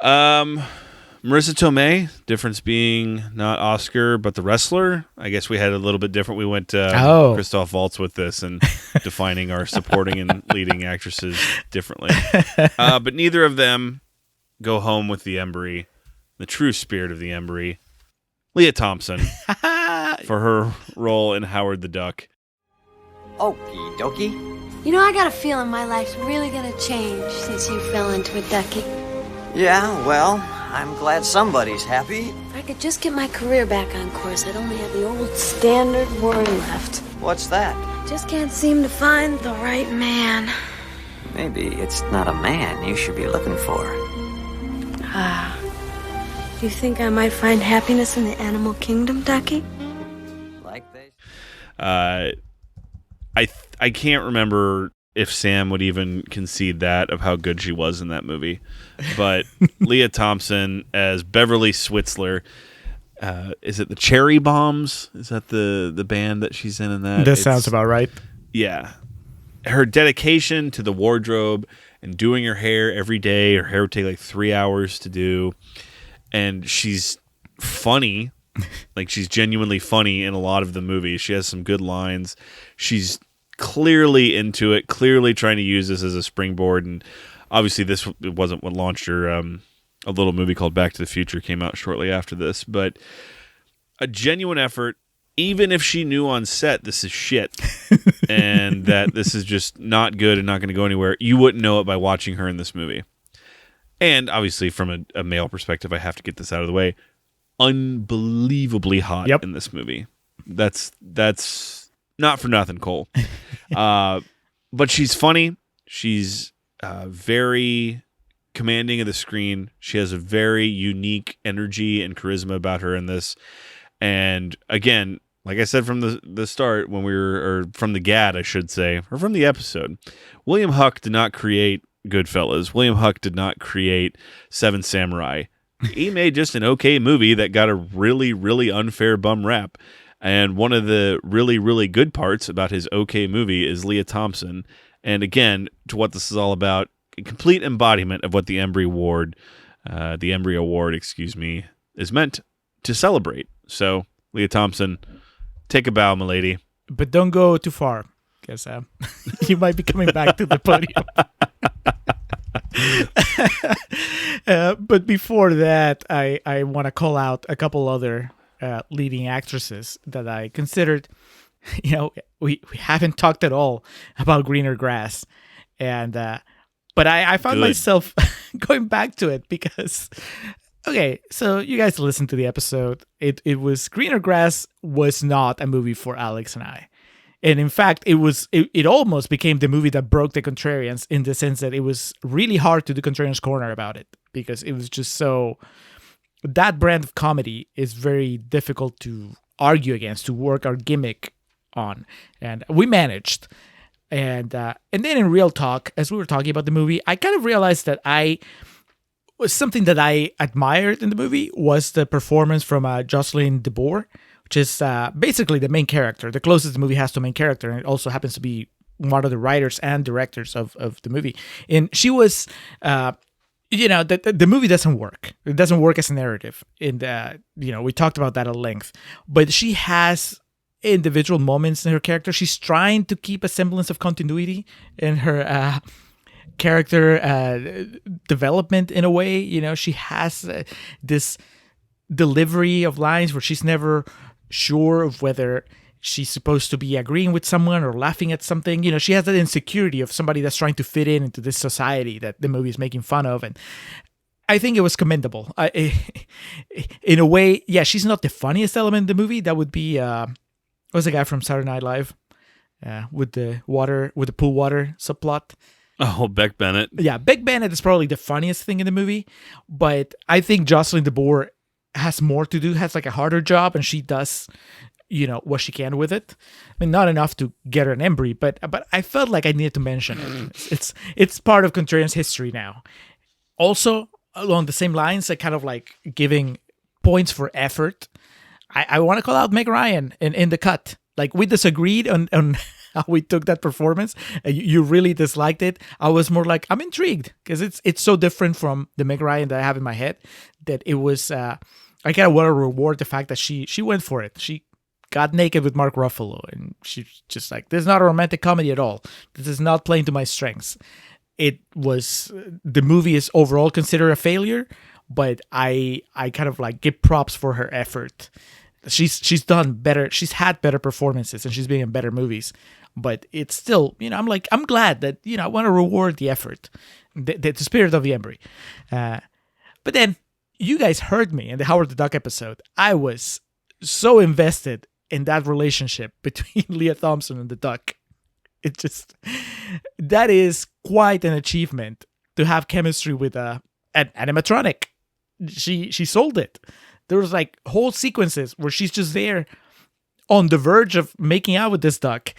Speaker 3: Marissa Tomei, difference being not Oscar, but The Wrestler. I guess we had a little bit different. We went Christoph Waltz with this and defining our supporting and leading actresses differently. But neither of them go home with the Embry, the true spirit of the Embry. Leah Thompson for her role in Howard the Duck.
Speaker 19: Okie dokie.
Speaker 23: You know, I got a feeling my life's really gonna change since you fell into a ducky.
Speaker 19: Yeah, well, I'm glad somebody's happy.
Speaker 23: If I could just get my career back on course, I'd only have the old standard worry left.
Speaker 19: What's that?
Speaker 23: Just can't seem to find the right man.
Speaker 19: Maybe it's not a man you should be looking for.
Speaker 23: Do you think I might find happiness in the animal kingdom, Ducky?
Speaker 3: I can't remember if Sam would even concede that of how good she was in that movie, but Leah Thompson as Beverly Switzler. Is it the Cherry Bombs? Is that the band that she's in that?
Speaker 2: That sounds about right.
Speaker 3: Yeah. Her dedication to the wardrobe and doing her hair every day. Her hair would take like 3 hours to do. And she's funny. Like, she's genuinely funny in a lot of the movies. She has some good lines. She's clearly into it, clearly trying to use this as a springboard. And obviously this wasn't what launched her. A little movie called Back to the Future came out shortly after this. But a genuine effort, even if she knew on set this is shit and that this is just not good and not going to go anywhere, you wouldn't know it by watching her in this movie. And obviously from a male perspective, I have to get this out of the way. Unbelievably hot in this movie. That's not for nothing, Cole. But she's funny. She's very commanding of the screen. She has a very unique energy and charisma about her in this. And again, like I said from the start, when we were, or from the GAD, I should say, or from the episode, William Huck did not create Goodfellas. William Huck did not create Seven Samurai. He made just an okay movie that got a really, really unfair bum rap. And one of the really, really good parts about his okay movie is Leah Thompson. And again, to what this is all about, a complete embodiment of what the Embry Award, is meant to celebrate. So, Leah Thompson, take a bow, milady.
Speaker 2: But don't go too far, because you might be coming back to the podium. But before that, I want to call out a couple other leading actresses that I considered. You know, we haven't talked at all about greener grass, and but I found myself going back to it because, okay, so you guys listened to the episode. It was Greener Grass was not a movie for Alex and I. And in fact, it almost became the movie that broke the Contrarians in the sense that it was really hard to do Contrarians Corner about it because it was just so... That brand of comedy is very difficult to argue against, to work our gimmick on. And we managed. And then in Real Talk, as we were talking about the movie, I kind of realized that something that I admired in the movie was the performance from Jocelyn DeBoer, which is basically the main character, the closest the movie has to a main character, and it also happens to be one of the writers and directors of the movie. And she was, the movie doesn't work. It doesn't work as a narrative. And, we talked about that at length. But she has individual moments in her character. She's trying to keep a semblance of continuity in her character development in a way. You know, she has this delivery of lines where she's never sure of whether she's supposed to be agreeing with someone or laughing at something. You know, she has that insecurity of somebody that's trying to fit into this society that the movie is making fun of. And I think it was commendable. In a way, yeah, she's not the funniest element in the movie. That would be, what's the guy from Saturday Night Live with the pool water subplot?
Speaker 3: Oh, Beck Bennett.
Speaker 2: Yeah, Beck Bennett is probably the funniest thing in the movie. But I think Jocelyn DeBoer has more to do, has like a harder job, and she does, what she can with it. I mean, not enough to get her an Embry, but I felt like I needed to mention it. It's part of Contrarian's history now. Also, along the same lines, like kind of like giving points for effort, I want to call out Meg Ryan in The Cut. Like, we disagreed on how we took that performance. You really disliked it. I was more like, I'm intrigued because it's so different from the Meg Ryan that I have in my head that it was. I kind of want to reward the fact that she went for it. She got naked with Mark Ruffalo, and she's just like, this is not a romantic comedy at all. This is not playing to my strengths. The movie is overall considered a failure, but I kind of like give props for her effort. She's done better. She's had better performances, and she's been in better movies. But it's still, I'm glad that, I want to reward the effort, the spirit of the Embry. But then you guys heard me in the Howard the Duck episode. I was so invested in that relationship between Leah Thompson and the Duck. That is quite an achievement to have chemistry with an animatronic. She sold it. There was like whole sequences where she's just there on the verge of making out with this duck.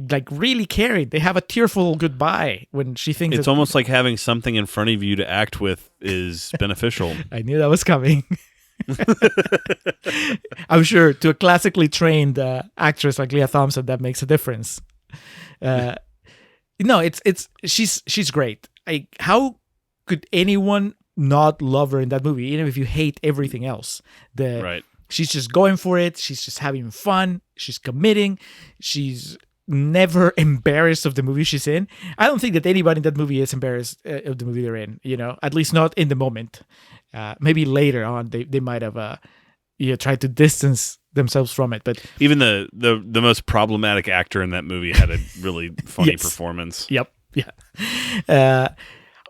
Speaker 2: Like really carried. They have a tearful goodbye when she thinks
Speaker 3: it's almost like having something in front of you to act with is beneficial.
Speaker 2: I knew that was coming. I'm sure to a classically trained actress like Leah Thompson, that makes a difference. She's great. How could anyone not love her in that movie, even if you hate everything else?
Speaker 3: Right.
Speaker 2: She's just going for it. She's just having fun. She's committing. She's never embarrassed of the movie she's in. I don't think that anybody in that movie is embarrassed of the movie they're in, at least not in the moment. Maybe later on they might have tried to distance themselves from it, but
Speaker 3: even the most problematic actor in that movie had a really funny
Speaker 2: yes.
Speaker 3: performance.
Speaker 2: Yep. Yeah.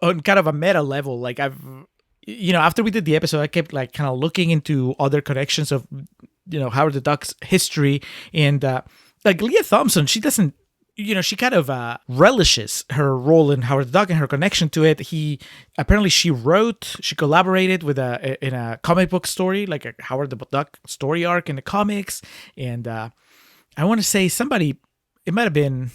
Speaker 2: On kind of a meta level, like after we did the episode, I kept like kind of looking into other connections of Howard the Duck's history, and like Leah Thompson, she doesn't, she kind of relishes her role in Howard the Duck and her connection to it. She collaborated with in a comic book story, like a Howard the Duck story arc in the comics. And I want to say it might have been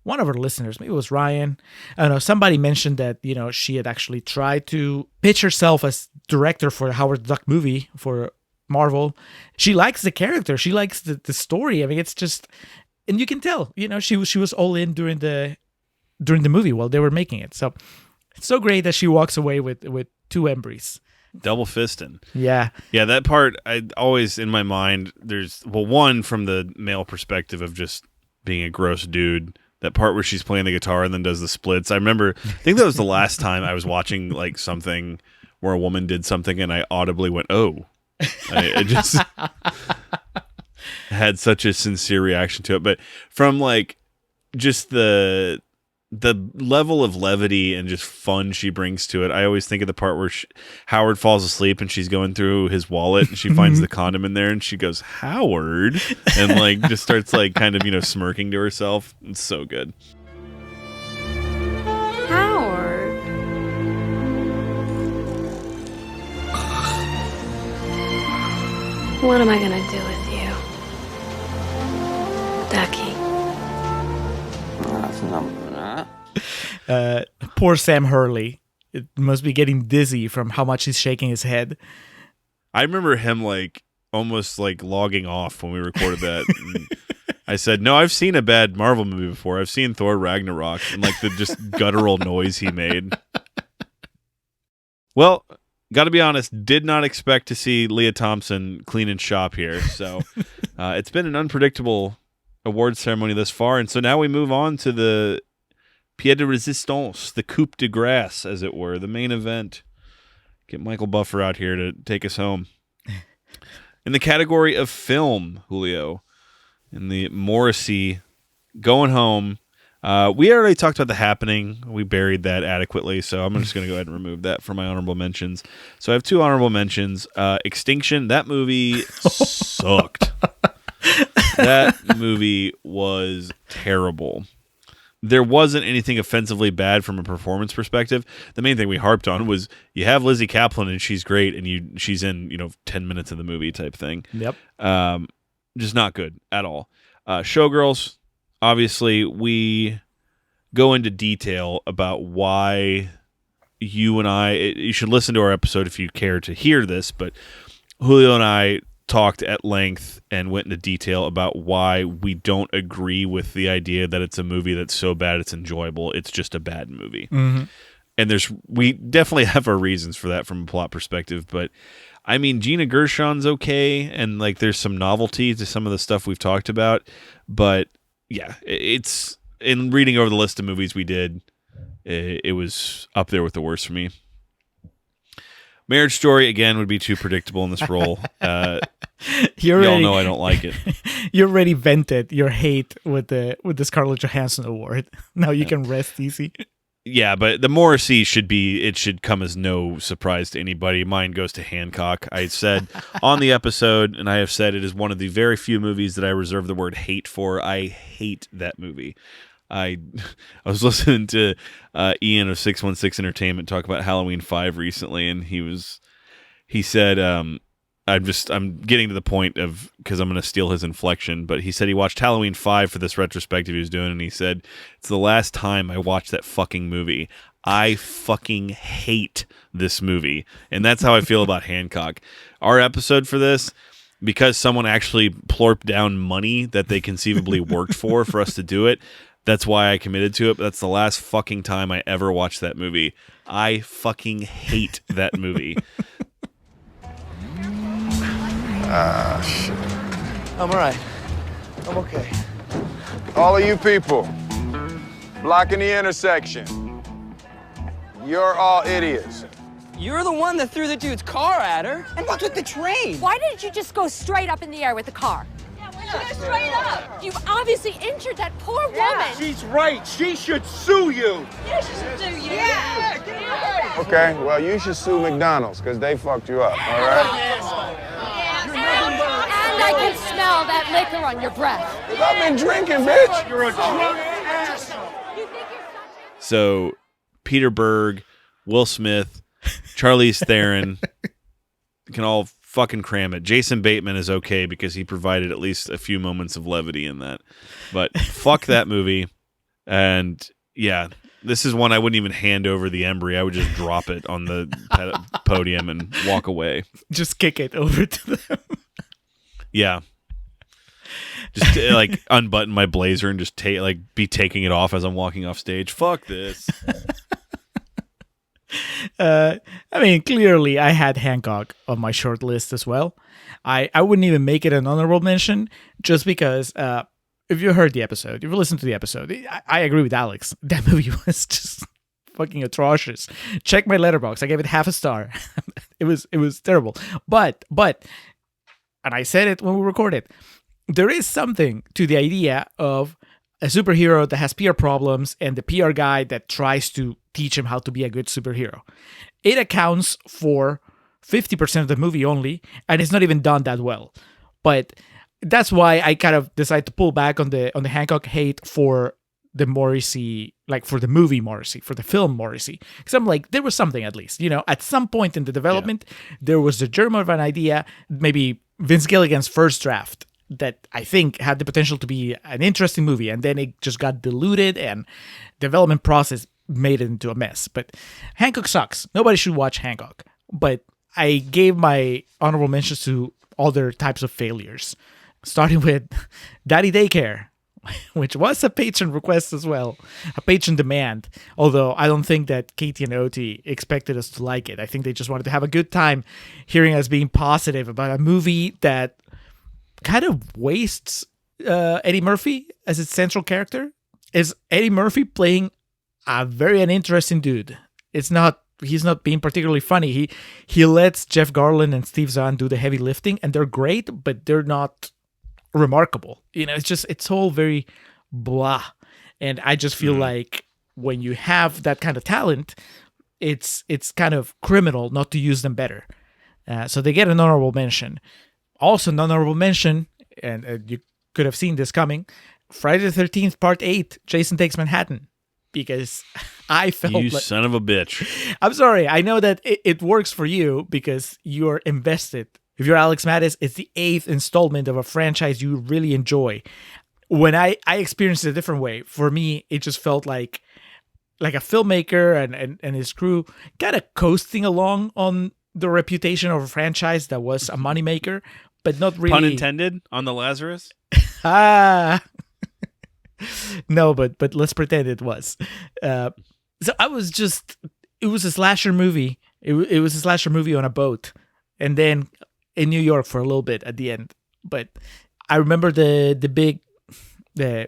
Speaker 2: one of our listeners, maybe it was Ryan. I don't know. Somebody mentioned that, she had actually tried to pitch herself as director for the Howard the Duck movie for Marvel. She likes the character. She likes the story. I mean, it's just, and you can tell, she was all in during the movie while they were making it. So it's so great that she walks away with 2 Embries.
Speaker 3: Double fisting.
Speaker 2: Yeah.
Speaker 3: Yeah, that part, I always, in my mind, there's, one from the male perspective of just being a gross dude. That part where she's playing the guitar and then does the splits. I think that was the last time I was watching like something where a woman did something and I audibly went, oh. I just had such a sincere reaction to it. But from like just the level of levity and just fun she brings to it, I always think of the part where Howard falls asleep and she's going through his wallet and she finds the condom in there and she goes, Howard, and like just starts like kind of smirking to herself. It's so good.
Speaker 23: Howard. What am I gonna do with you, Ducky?
Speaker 2: Poor Sam Hurley. It must be getting dizzy from how much he's shaking his head.
Speaker 3: I remember him like almost like logging off when we recorded that. I said, no, I've seen a bad Marvel movie before. I've seen Thor Ragnarok and like the just guttural noise he made. Well, got to be honest, did not expect to see Leah Thompson cleaning shop here. So it's been an unpredictable award ceremony thus far. And so now we move on to the pied de resistance, the coup de grace, as it were, the main event. Get Michael Buffer out here to take us home. In the category of film, Julio, in the Morrissey going home, we already talked about The Happening. We buried that adequately, so I'm just going to go ahead and remove that from my honorable mentions. So I have 2 honorable mentions. Extinction, that movie sucked. That movie was terrible. There wasn't anything offensively bad from a performance perspective. The main thing we harped on was you have Lizzie Kaplan and she's great and she's in 10 minutes of the movie type thing.
Speaker 2: Yep.
Speaker 3: Just not good at all. Showgirls, obviously we go into detail about why you and you should listen to our episode if you care to hear this, but Julio and I talked at length and went into detail about why we don't agree with the idea that it's a movie that's so bad it's enjoyable. It's just a bad movie.
Speaker 2: Mm-hmm.
Speaker 3: And we definitely have our reasons for that from a plot perspective, but I mean, Gina Gershon's okay, and like there's some novelty to some of the stuff we've talked about, but yeah, it's in reading over the list of movies we did, it was up there with the worst for me. Marriage Story, again, would be too predictable in this role. Y'all know I don't like it.
Speaker 2: You already vented your hate with the Scarlett Johansson award. Now you can rest easy.
Speaker 3: Yeah, but the Morrissey should come as no surprise to anybody. Mine goes to Hancock. I said on the episode, and I have said it is one of the very few movies that I reserve the word hate for. I hate that movie. I was listening to Ian of 616 Entertainment talk about Halloween 5 recently, and he said I'm getting to the point of, because I'm going to steal his inflection, but he said he watched Halloween 5 for this retrospective he was doing, and he said, it's the last time I watched that fucking movie. I fucking hate this movie. And that's how I feel about Hancock. Our episode for this, because someone actually plorped down money that they conceivably worked for us to do it, that's why I committed to it. But that's the last fucking time I ever watched that movie. I fucking hate that movie.
Speaker 21: Shit.
Speaker 22: I'm all right. I'm okay.
Speaker 21: All of you people blocking the intersection. You're all idiots.
Speaker 7: You're the one that threw the dude's car at her. And what's with the train?
Speaker 10: Why didn't you just go straight up in the air with the car? Yeah, why go straight up? You've obviously injured that poor woman.
Speaker 22: She's right. She should sue you.
Speaker 10: Yeah, she should sue you. Yeah.
Speaker 21: Okay, well, you should sue McDonald's because they fucked you up, all right?
Speaker 10: And I can smell that liquor on your breath.
Speaker 21: I've been drinking, bitch.
Speaker 22: You're a drunk asshole.
Speaker 3: So, Peter Berg, Will Smith, Charlize Theron can all fucking cram it. Jason Bateman is okay because he provided at least a few moments of levity in that. But fuck that movie. And yeah, this is one I wouldn't even hand over the Embry. I would just drop it on the podium and walk away.
Speaker 2: Just kick it over to them.
Speaker 3: Yeah. Just like unbutton my blazer and just be taking it off as I'm walking off stage. Fuck this.
Speaker 2: I mean, clearly I had Hancock on my short list as well. I wouldn't even make it an honorable mention just because if you heard the episode, if you listened to the episode, I agree with Alex. That movie was just fucking atrocious. Check my letterbox. I gave it half a star. It was terrible. But and I said it when we recorded, there is something to the idea of a superhero that has PR problems and the PR guy that tries to teach him how to be a good superhero. It accounts for 50% of the movie only, and it's not even done that well. But that's why I kind of decided to pull back on the Hancock hate for the Morrissey, like for the movie Morrissey, for the film Morrissey. Because I'm like, there was something at least, at some point in the development, there was the germ of an idea, maybe Vince Gilligan's first draft, that I think had the potential to be an interesting movie, and then it just got diluted and development process made it into a mess. But Hancock sucks. Nobody should watch Hancock. But I gave my honorable mentions to other types of failures, starting with Daddy Daycare, which was a patron request as well, a patron demand. Although I don't think that Katie and Oti expected us to like it. I think they just wanted to have a good time hearing us being positive about a movie that kind of wastes Eddie Murphy as its central character. Is Eddie Murphy playing a very uninteresting dude. He's not being particularly funny. He lets Jeff Garlin and Steve Zahn do the heavy lifting, and they're great, but they're not remarkable. It's all very blah. And I just feel like when you have that kind of talent, it's kind of criminal not to use them better. So they get an honorable mention. Also, an honorable mention, and you could have seen this coming, Friday the 13th, Part 8, Jason Takes Manhattan. Because I felt
Speaker 3: you son of a bitch.
Speaker 2: I'm sorry. I know that it works for you because you're invested. If you're Alex Mattis, it's the 8th installment of a franchise you really enjoy. When I experienced it a different way. For me, it just felt like a filmmaker and his crew kind of coasting along on the reputation of a franchise that was a moneymaker, but not really.
Speaker 3: Pun intended on the Lazarus?
Speaker 2: No, but let's pretend it was. So it was a slasher movie. It was a slasher movie on a boat, and then in New York for a little bit at the end. But I remember the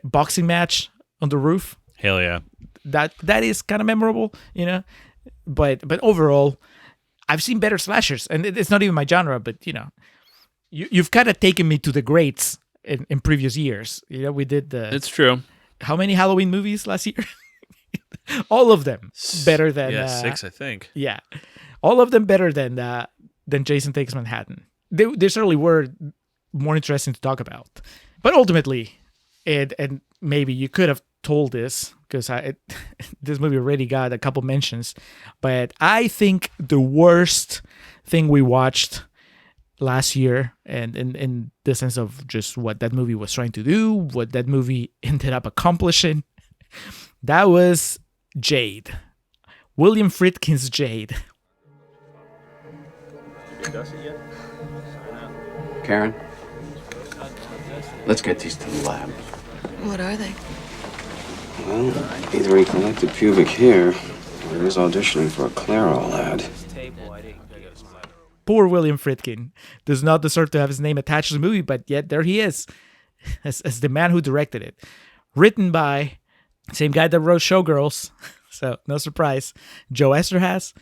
Speaker 2: boxing match on the roof.
Speaker 3: Hell yeah.
Speaker 2: That is kind of memorable, But overall, I've seen better slashers, and it's not even my genre. But you've kind of taken me to the greats in previous years. We did
Speaker 3: It's true.
Speaker 2: How many Halloween movies last year? All of them better than
Speaker 3: 6, I think.
Speaker 2: Yeah, all of them better than Jason Takes Manhattan. They certainly were more interesting to talk about. But ultimately, and maybe you could have told this because this movie already got a couple mentions, but I think the worst thing we watched last year, and in the sense of just what that movie was trying to do, what that movie ended up accomplishing. That was Jade. William Friedkin's Jade.
Speaker 8: Karen, let's get these to the lab.
Speaker 18: What are they?
Speaker 8: Well, either he collected pubic hair or he was auditioning for a Clairol ad.
Speaker 2: Poor William Friedkin does not deserve to have his name attached to the movie, but yet there he is as the man who directed it. Written by the same guy that wrote Showgirls, so no surprise, Joe Esterhaz.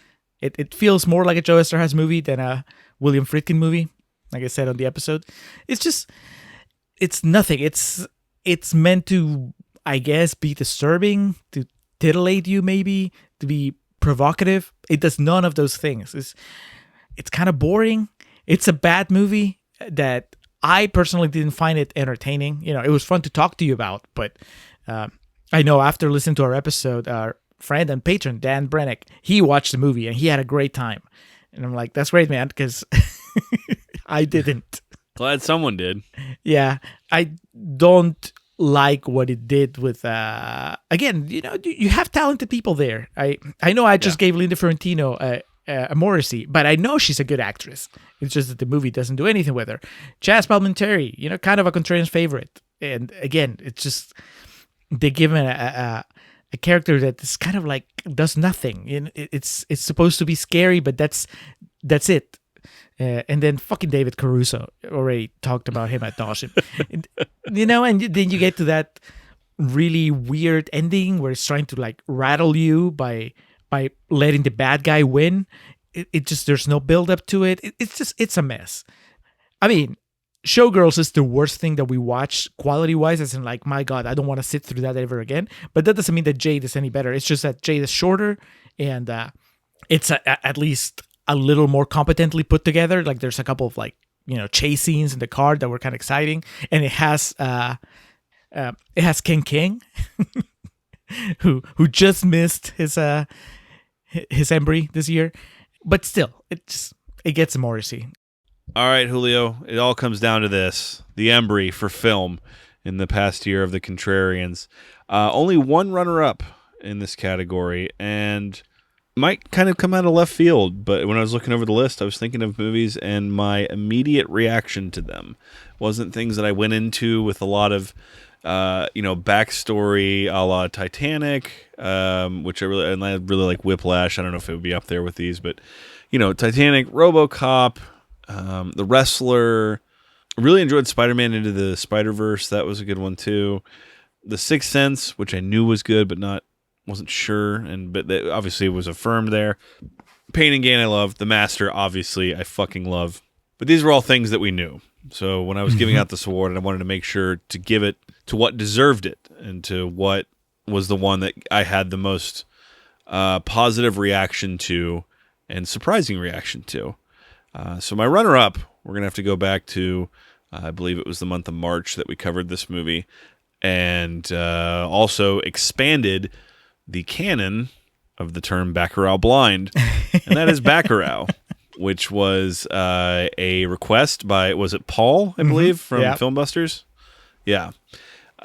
Speaker 2: It feels more like a Joe Esterhaz movie than a William Friedkin movie, like I said on the episode. It's nothing. It's meant to, I guess, be disturbing, to titillate you maybe, to be provocative. It does none of those things. It's kind of boring. It's a bad movie that I personally didn't find it entertaining. It was fun to talk to you about, but I know after listening to our episode, our friend and patron, Dan Brennick, he watched the movie and he had a great time. And I'm like, that's great, man, because I didn't.
Speaker 3: Glad someone did.
Speaker 2: Yeah, I don't like what it did with again, you have talented people there. I know I just gave Linda Fiorentino a Morrissey, but I know she's a good actress. It's just that the movie doesn't do anything with her. Chaz Palminteri, kind of a contrarian favorite, and again, it's just they give him a character that is kind of like does nothing. It's supposed to be scary, but that's it. And then fucking David Caruso, already talked about him at nauseam. And then you get to that really weird ending where it's trying to like rattle you by letting the bad guy win. It just, there's no build up to it. It's a mess. I mean, Showgirls is the worst thing that we watch quality wise, as in like, my God, I don't want to sit through that ever again. But that doesn't mean that Jade is any better. It's just that Jade is shorter and it's at least a little more competently put together. Like there's a couple of like, chase scenes in the car that were kind of exciting. And it has Ken King who just missed his Embry this year. But still, it gets Morrissey.
Speaker 3: All right, Julio, it all comes down to this. The Embry for film in the past year of the Contrarians. Only one runner-up in this category, and might kind of come out of left field, but when I was looking over the list, I was thinking of movies, and my immediate reaction to them wasn't things that I went into with a lot of backstory a la Titanic, which I really like Whiplash. I don't know if it would be up there with these, but Titanic, RoboCop, The Wrestler. I really enjoyed Spider-Man Into the Spider-Verse. That was a good one too. The Sixth Sense, which I knew was good, but wasn't sure, but that obviously was affirmed there. Pain and Gain I love. The Master, obviously, I fucking love. But these were all things that we knew. So when I was giving out this award, I wanted to make sure to give it to what deserved it and to what was the one that I had the most positive reaction to and surprising reaction to. So my runner-up, we're going to have to go back to, I believe it was the month of March that we covered this movie, and also expanded the canon of the term Baccarat blind, and that is Baccarat, which was a request by, was it Paul, I believe, from Filmbusters? Yeah.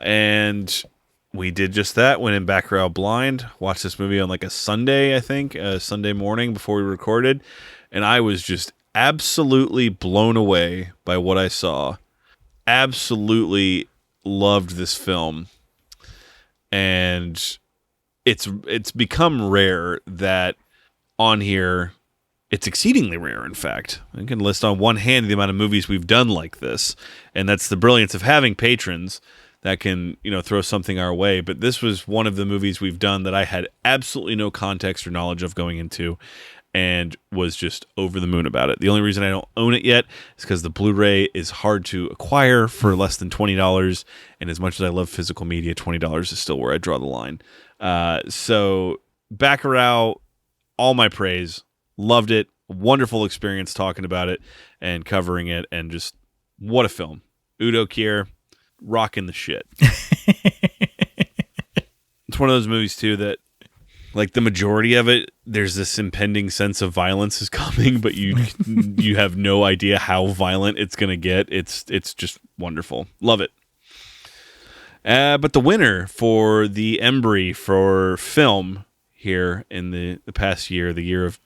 Speaker 3: And we did just that, went in Baccarat blind, watched this movie on like a Sunday, I think, a Sunday morning before we recorded, and I was just absolutely blown away by what I saw. Absolutely loved this film. And it's become rare that on here, it's exceedingly rare, in fact. I can list on one hand the amount of movies we've done like this, and that's the brilliance of having patrons that can, throw something our way. But this was one of the movies we've done that I had absolutely no context or knowledge of going into, and was just over the moon about it. The only reason I don't own it yet is because the Blu-ray is hard to acquire for less than $20, and as much as I love physical media, $20 is still where I draw the line. So Baccarat, all my praise. Loved it. Wonderful experience talking about it and covering it, and just what a film. Udo Kier, rocking the shit. It's one of those movies too that Like the majority of it, there's this impending sense of violence is coming, but you have no idea how violent it's going to get. It's just wonderful. Love it. But the winner for the Embry for film here in the past year, the year of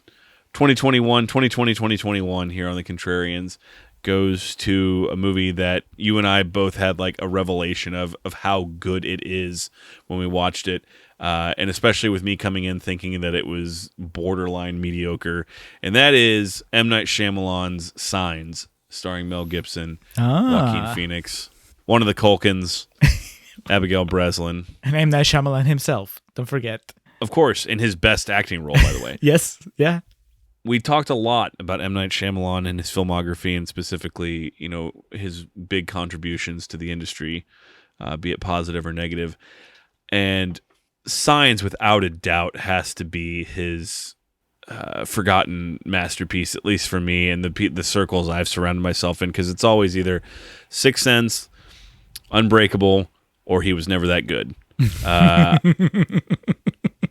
Speaker 3: 2020, 2021 here on The Contrarians, goes to a movie that you and I both had like a revelation of how good it is when we watched it. And especially with me coming in thinking that it was borderline mediocre. And that is M. Night Shyamalan's Signs, starring Mel Gibson, Joaquin Phoenix, one of the Culkins, Abigail Breslin.
Speaker 2: And M. Night Shyamalan himself, don't forget.
Speaker 3: Of course, in his best acting role, by the way.
Speaker 2: Yes, yeah.
Speaker 3: We talked a lot about M. Night Shyamalan and his filmography, and specifically, his big contributions to the industry, be it positive or negative. And Signs, without a doubt, has to be his forgotten masterpiece, at least for me, and the circles I've surrounded myself in, because it's always either Sixth Sense, Unbreakable, or He Was Never That Good.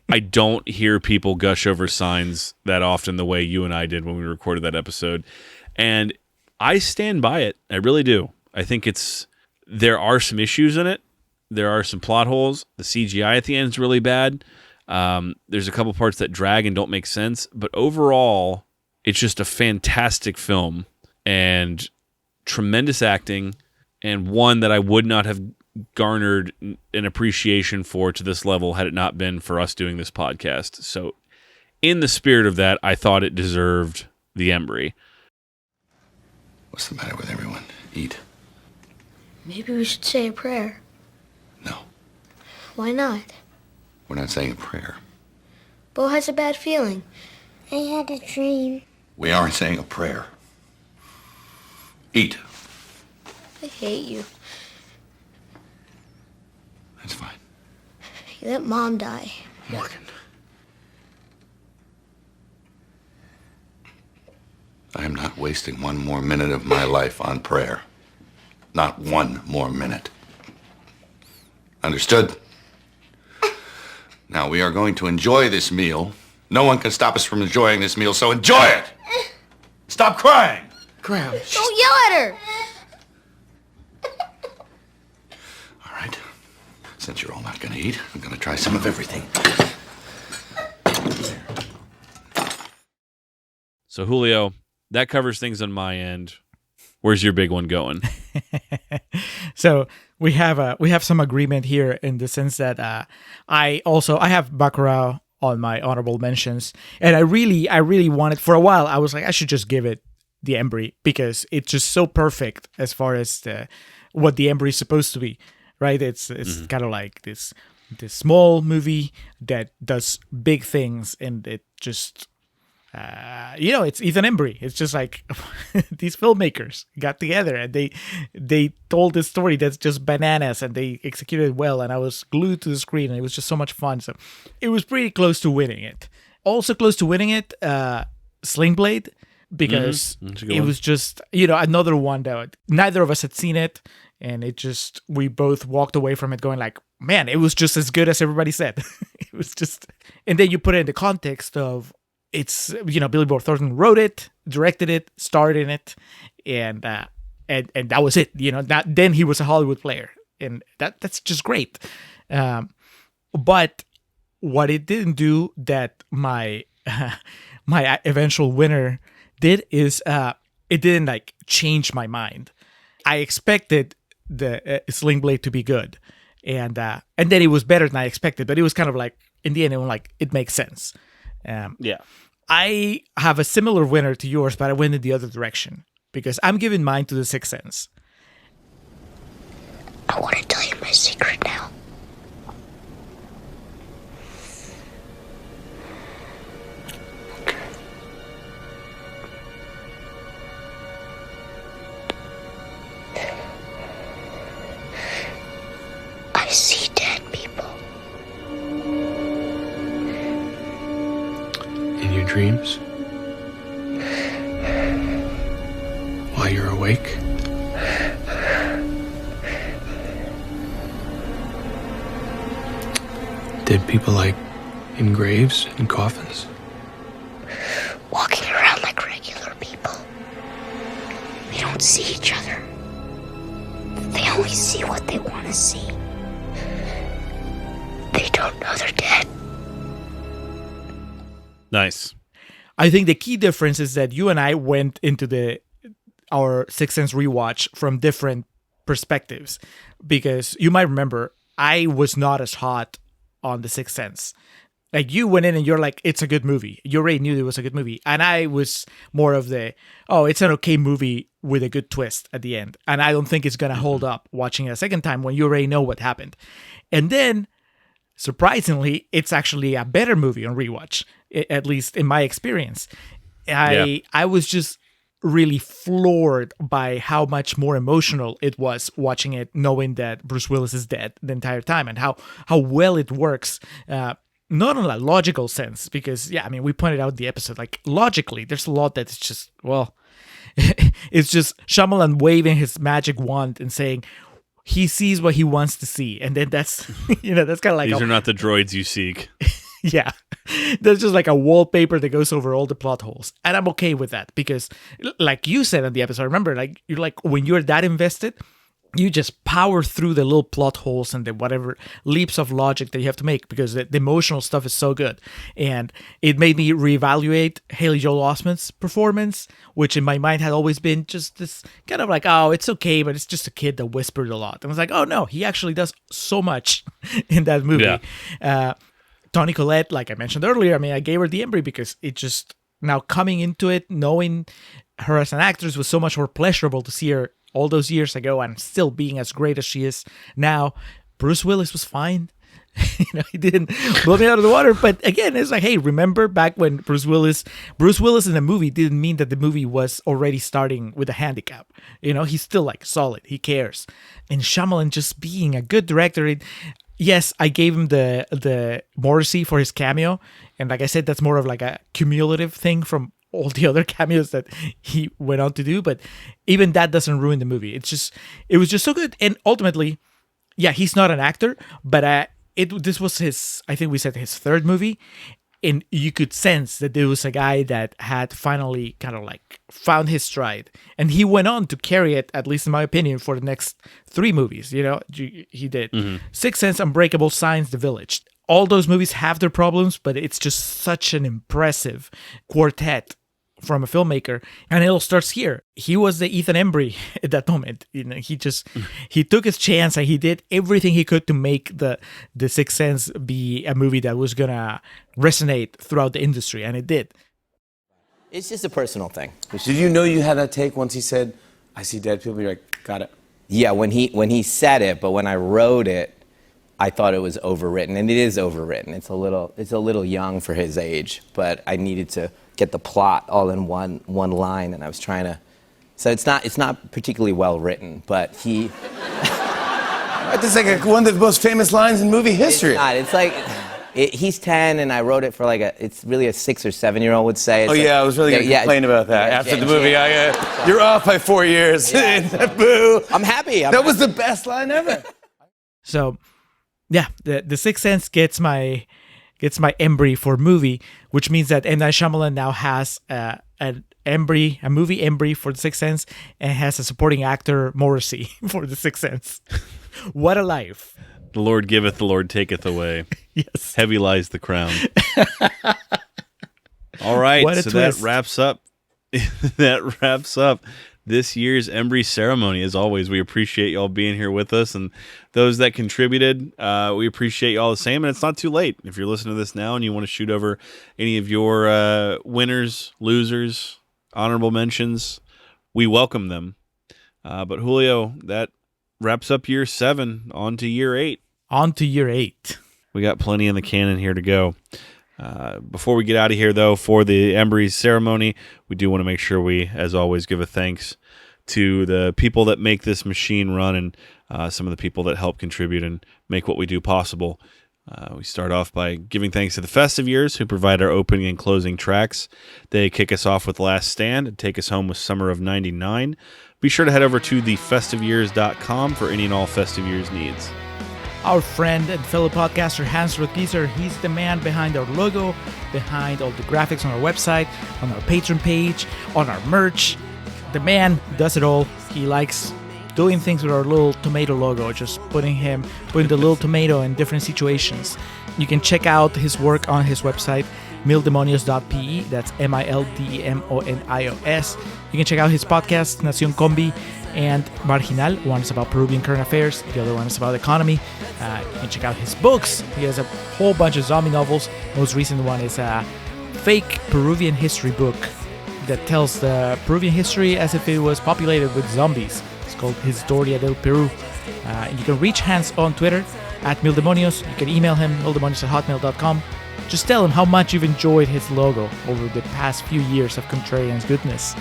Speaker 3: I don't hear people gush over Signs that often the way you and I did when we recorded that episode, and I stand by it. I really do. I think there are some issues in it. There are some plot holes. The CGI at the end is really bad. There's a couple parts that drag and don't make sense. But overall, it's just a fantastic film and tremendous acting, and one that I would not have garnered an appreciation for to this level had it not been for us doing this podcast. So in the spirit of that, I thought it deserved the Embry.
Speaker 17: What's the matter with everyone? Eat.
Speaker 23: Maybe we should say a prayer.
Speaker 17: No.
Speaker 23: Why not?
Speaker 17: We're not saying a prayer.
Speaker 23: Bo has a bad feeling. I had a dream.
Speaker 17: We aren't saying a prayer. Eat.
Speaker 23: I hate you.
Speaker 17: That's fine.
Speaker 23: You let Mom die.
Speaker 17: Morgan. I am not wasting one more minute of my life on prayer. Not one more minute. Understood? Now we are going to enjoy this meal. No one can stop us from enjoying this meal, so enjoy it! Stop crying!
Speaker 23: Graham. Don't yell at her!
Speaker 17: All right. Since you're all not going to eat, I'm going to try some of everything.
Speaker 3: So Julio, that covers things on my end. Where's your big one going?
Speaker 2: So we have some agreement here in the sense that I have Bacurau on my honorable mentions, and I really wanted, for a while I was like, I should just give it the Embry because it's just so perfect as far as what the Embry is supposed to be, right? It's kind of like this small movie that does big things, and it just it's Ethan Embry. It's just like these filmmakers got together and they told this story that's just bananas, and they executed it well, and I was glued to the screen, and it was just so much fun. So it was pretty close to winning it. Also close to winning it, Sling Blade, because it was just another one that neither of us had seen it, and we both walked away from it going like, man, it was just as good as everybody said. It was just, and then you put it in the context of, it's, Billy Bob Thornton wrote it, directed it, starred in it, and that was it. Then he was a Hollywood player, and that's just great. But what it didn't do that my my eventual winner did is it didn't like change my mind. I expected the Sling Blade to be good, and then it was better than I expected. But it was kind of like, in the end, it was like, it makes sense.
Speaker 3: Yeah.
Speaker 2: I have a similar winner to yours, but I went in the other direction because I'm giving mine to The Sixth Sense.
Speaker 23: I want to tell you my secret now. I see dead people.
Speaker 8: In your dreams? While you're awake? Dead people like
Speaker 12: In graves, in coffins.
Speaker 23: Walking around like regular people. They don't see each other. They only see what they want to see. They don't know they're dead.
Speaker 3: Nice.
Speaker 2: I think the key difference is that you and I went into our Sixth Sense rewatch from different perspectives, because you might remember I was not as hot on the Sixth Sense. Like, you went in and you're like, it's a good movie. You already knew it was a good movie. And I was more of it's an okay movie with a good twist at the end. And I don't think it's going to hold up watching it a second time when you already know what happened. And then, surprisingly, it's actually a better movie on rewatch, at least in my experience. I was just really floored by how much more emotional it was watching it, knowing that Bruce Willis is dead the entire time, and how well it works. Not in a logical sense, because, we pointed out in the episode, like, logically, there's a lot that's just, it's just Shyamalan waving his magic wand and saying he sees what he wants to see. And then that's, that's kind of like...
Speaker 3: These are not the droids you seek.
Speaker 2: Yeah. There's just like a wallpaper that goes over all the plot holes. And I'm okay with that, because, like you said in the episode, remember, like, you're like, when you're that invested, you just power through the little plot holes and the whatever leaps of logic that you have to make, because the emotional stuff is so good. And it made me reevaluate Haley Joel Osment's performance, which in my mind had always been just this kind of like, oh, it's okay, but it's just a kid that whispered a lot. And I was like, oh no, he actually does so much in that movie. Yeah. Toni Collette, like I mentioned earlier, I gave her the Embry because it just, now coming into it, knowing her as an actress was so much more pleasurable to see her all those years ago and still being as great as she is now. Bruce Willis was fine. He didn't blow me out of the water. But again, it's like, hey, remember back when Bruce Willis in a movie didn't mean that the movie was already starting with a handicap. He's still like solid. He cares. And Shyamalan just being a good director. Yes, I gave him the Morrissey for his cameo. And like I said, that's more of like a cumulative thing from all the other cameos that he went on to do, but even that doesn't ruin the movie. It was just so good. And ultimately, he's not an actor, but this was I think we said his third movie, and you could sense that there was a guy that had finally kind of like found his stride, and he went on to carry it, at least in my opinion, for the next 3 movies. He did Sixth Sense, Unbreakable, Signs, The Village. All those movies have their problems, but it's just such an impressive quartet from a filmmaker, and it all starts here. He was the Ethan Embry at that moment. He took his chance, and he did everything he could to make the Sixth Sense be a movie that was gonna resonate throughout the industry, and it did.
Speaker 13: It's just a personal thing. Did you know you had that take once he said, "I see dead people"? You're like, got it. Yeah, when he said it, but when I wrote it, I thought it was overwritten, and it is overwritten. It's a little young for his age, but I needed to get the plot all in one line, and I was trying to. So it's not particularly well written, but he. That's like one of the most famous lines in movie history. It's not. It's like he's 10, and I wrote it for it's really a 6 or 7-year-old would say. It's
Speaker 20: I was really going to complain about that after the movie. You're off by 4 years. Boo!
Speaker 13: I'm happy.
Speaker 20: That was the best line ever.
Speaker 2: So, the Sixth Sense gets my Embry for movie, which means that M. Night Shyamalan now has a movie Embry for The Sixth Sense, and has a supporting actor Morrissey for The Sixth Sense. What a life!
Speaker 3: The Lord giveth, the Lord taketh away.
Speaker 2: Yes,
Speaker 3: heavy lies the crown. All right, so twist. That wraps up this year's Embry ceremony. As always, we appreciate y'all being here with us, and those that contributed, we appreciate y'all the same. And it's not too late. If you're listening to this now and you want to shoot over any of your winners, losers, honorable mentions, we welcome them. But Julio, that wraps up year 7. On to year 8.
Speaker 2: On to year 8.
Speaker 3: We got plenty in the cannon here to go. Before we get out of here, though, for the Embries ceremony, we do want to make sure we, as always, give a thanks to the people that make this machine run, and some of the people that help contribute and make what we do possible. We start off by giving thanks to the Festive Years, who provide our opening and closing tracks. They kick us off with Last Stand and take us home with Summer of 99. Be sure to head over to thefestiveyears.com for any and all Festive Years needs.
Speaker 2: our friend and fellow podcaster Hans Rotgieser. He's the man behind our logo, behind all the graphics on our website, on our Patreon page, on our merch. The man does it all. He likes doing things with our little tomato logo, just putting the little tomato in different situations. You can check out his work on his website, mildemonios.pe. That's MILDEMONIOS. You can check out his podcast, Nación Combi and Marginal. One is about Peruvian current affairs, the other one is about economy. You can check out his books. He has a whole bunch of zombie novels. Most recent one is a fake Peruvian history book that tells the Peruvian history as if it was populated with zombies. It's called Historia del Peru. You can reach Hans on Twitter at Mildemonios. You can email him, mildemonios@hotmail.com. Just tell him how much you've enjoyed his logo over the past few years of Contrarian's goodness.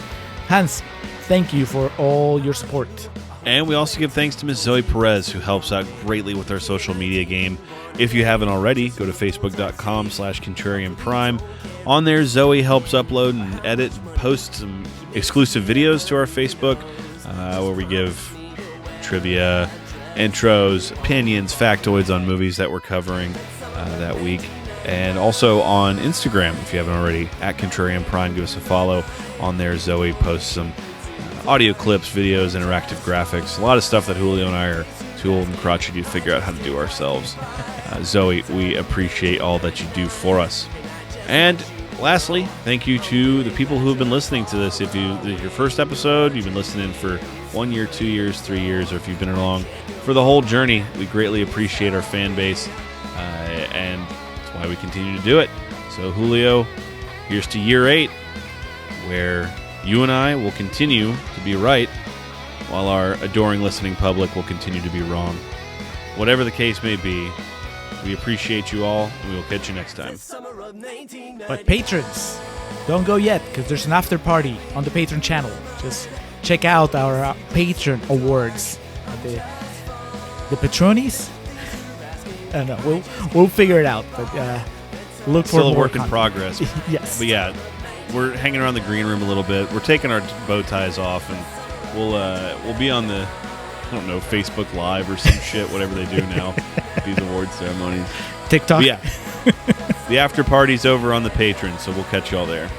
Speaker 2: Hans, thank you for all your support.
Speaker 3: And we also give thanks to Ms. Zoe Perez, who helps out greatly with our social media game. If you haven't already, go to facebook.com/ContrarianPrime. On there, Zoe helps upload and edit and post some exclusive videos to our Facebook, where we give trivia, intros, opinions, factoids on movies that we're covering that week. And also on Instagram, if you haven't already, at Contrarian Prime, give us a follow. On there, Zoe posts some audio clips, videos, interactive graphics, a lot of stuff that Julio and I are too old and crotchety to figure out how to do ourselves. Zoe, we appreciate all that you do for us. And lastly, thank you to the people who have been listening to this. If this is your first episode, you've been listening for 1 year, 2 years, 3 years, or if you've been along for the whole journey, we greatly appreciate our fan base, and that's why we continue to do it. So, Julio, here's to year 8, where you and I will continue to be right, while our adoring listening public will continue to be wrong. Whatever the case may be, we appreciate you all, and we will catch you next time.
Speaker 2: But patrons, don't go yet, because there's an after party on the Patreon channel. Just check out our Patreon awards. The Patronies? I don't know. We'll figure it out, but look for more
Speaker 3: Still a work in
Speaker 2: content.
Speaker 3: progress.
Speaker 2: Yes.
Speaker 3: But yeah, we're hanging around the green room a little bit. We're taking our bow ties off, and we'll be on the, I don't know, Facebook Live or some shit, whatever they do now, these award ceremonies.
Speaker 2: TikTok.
Speaker 3: But yeah, the after party's over on the Patreon, so we'll catch you all there.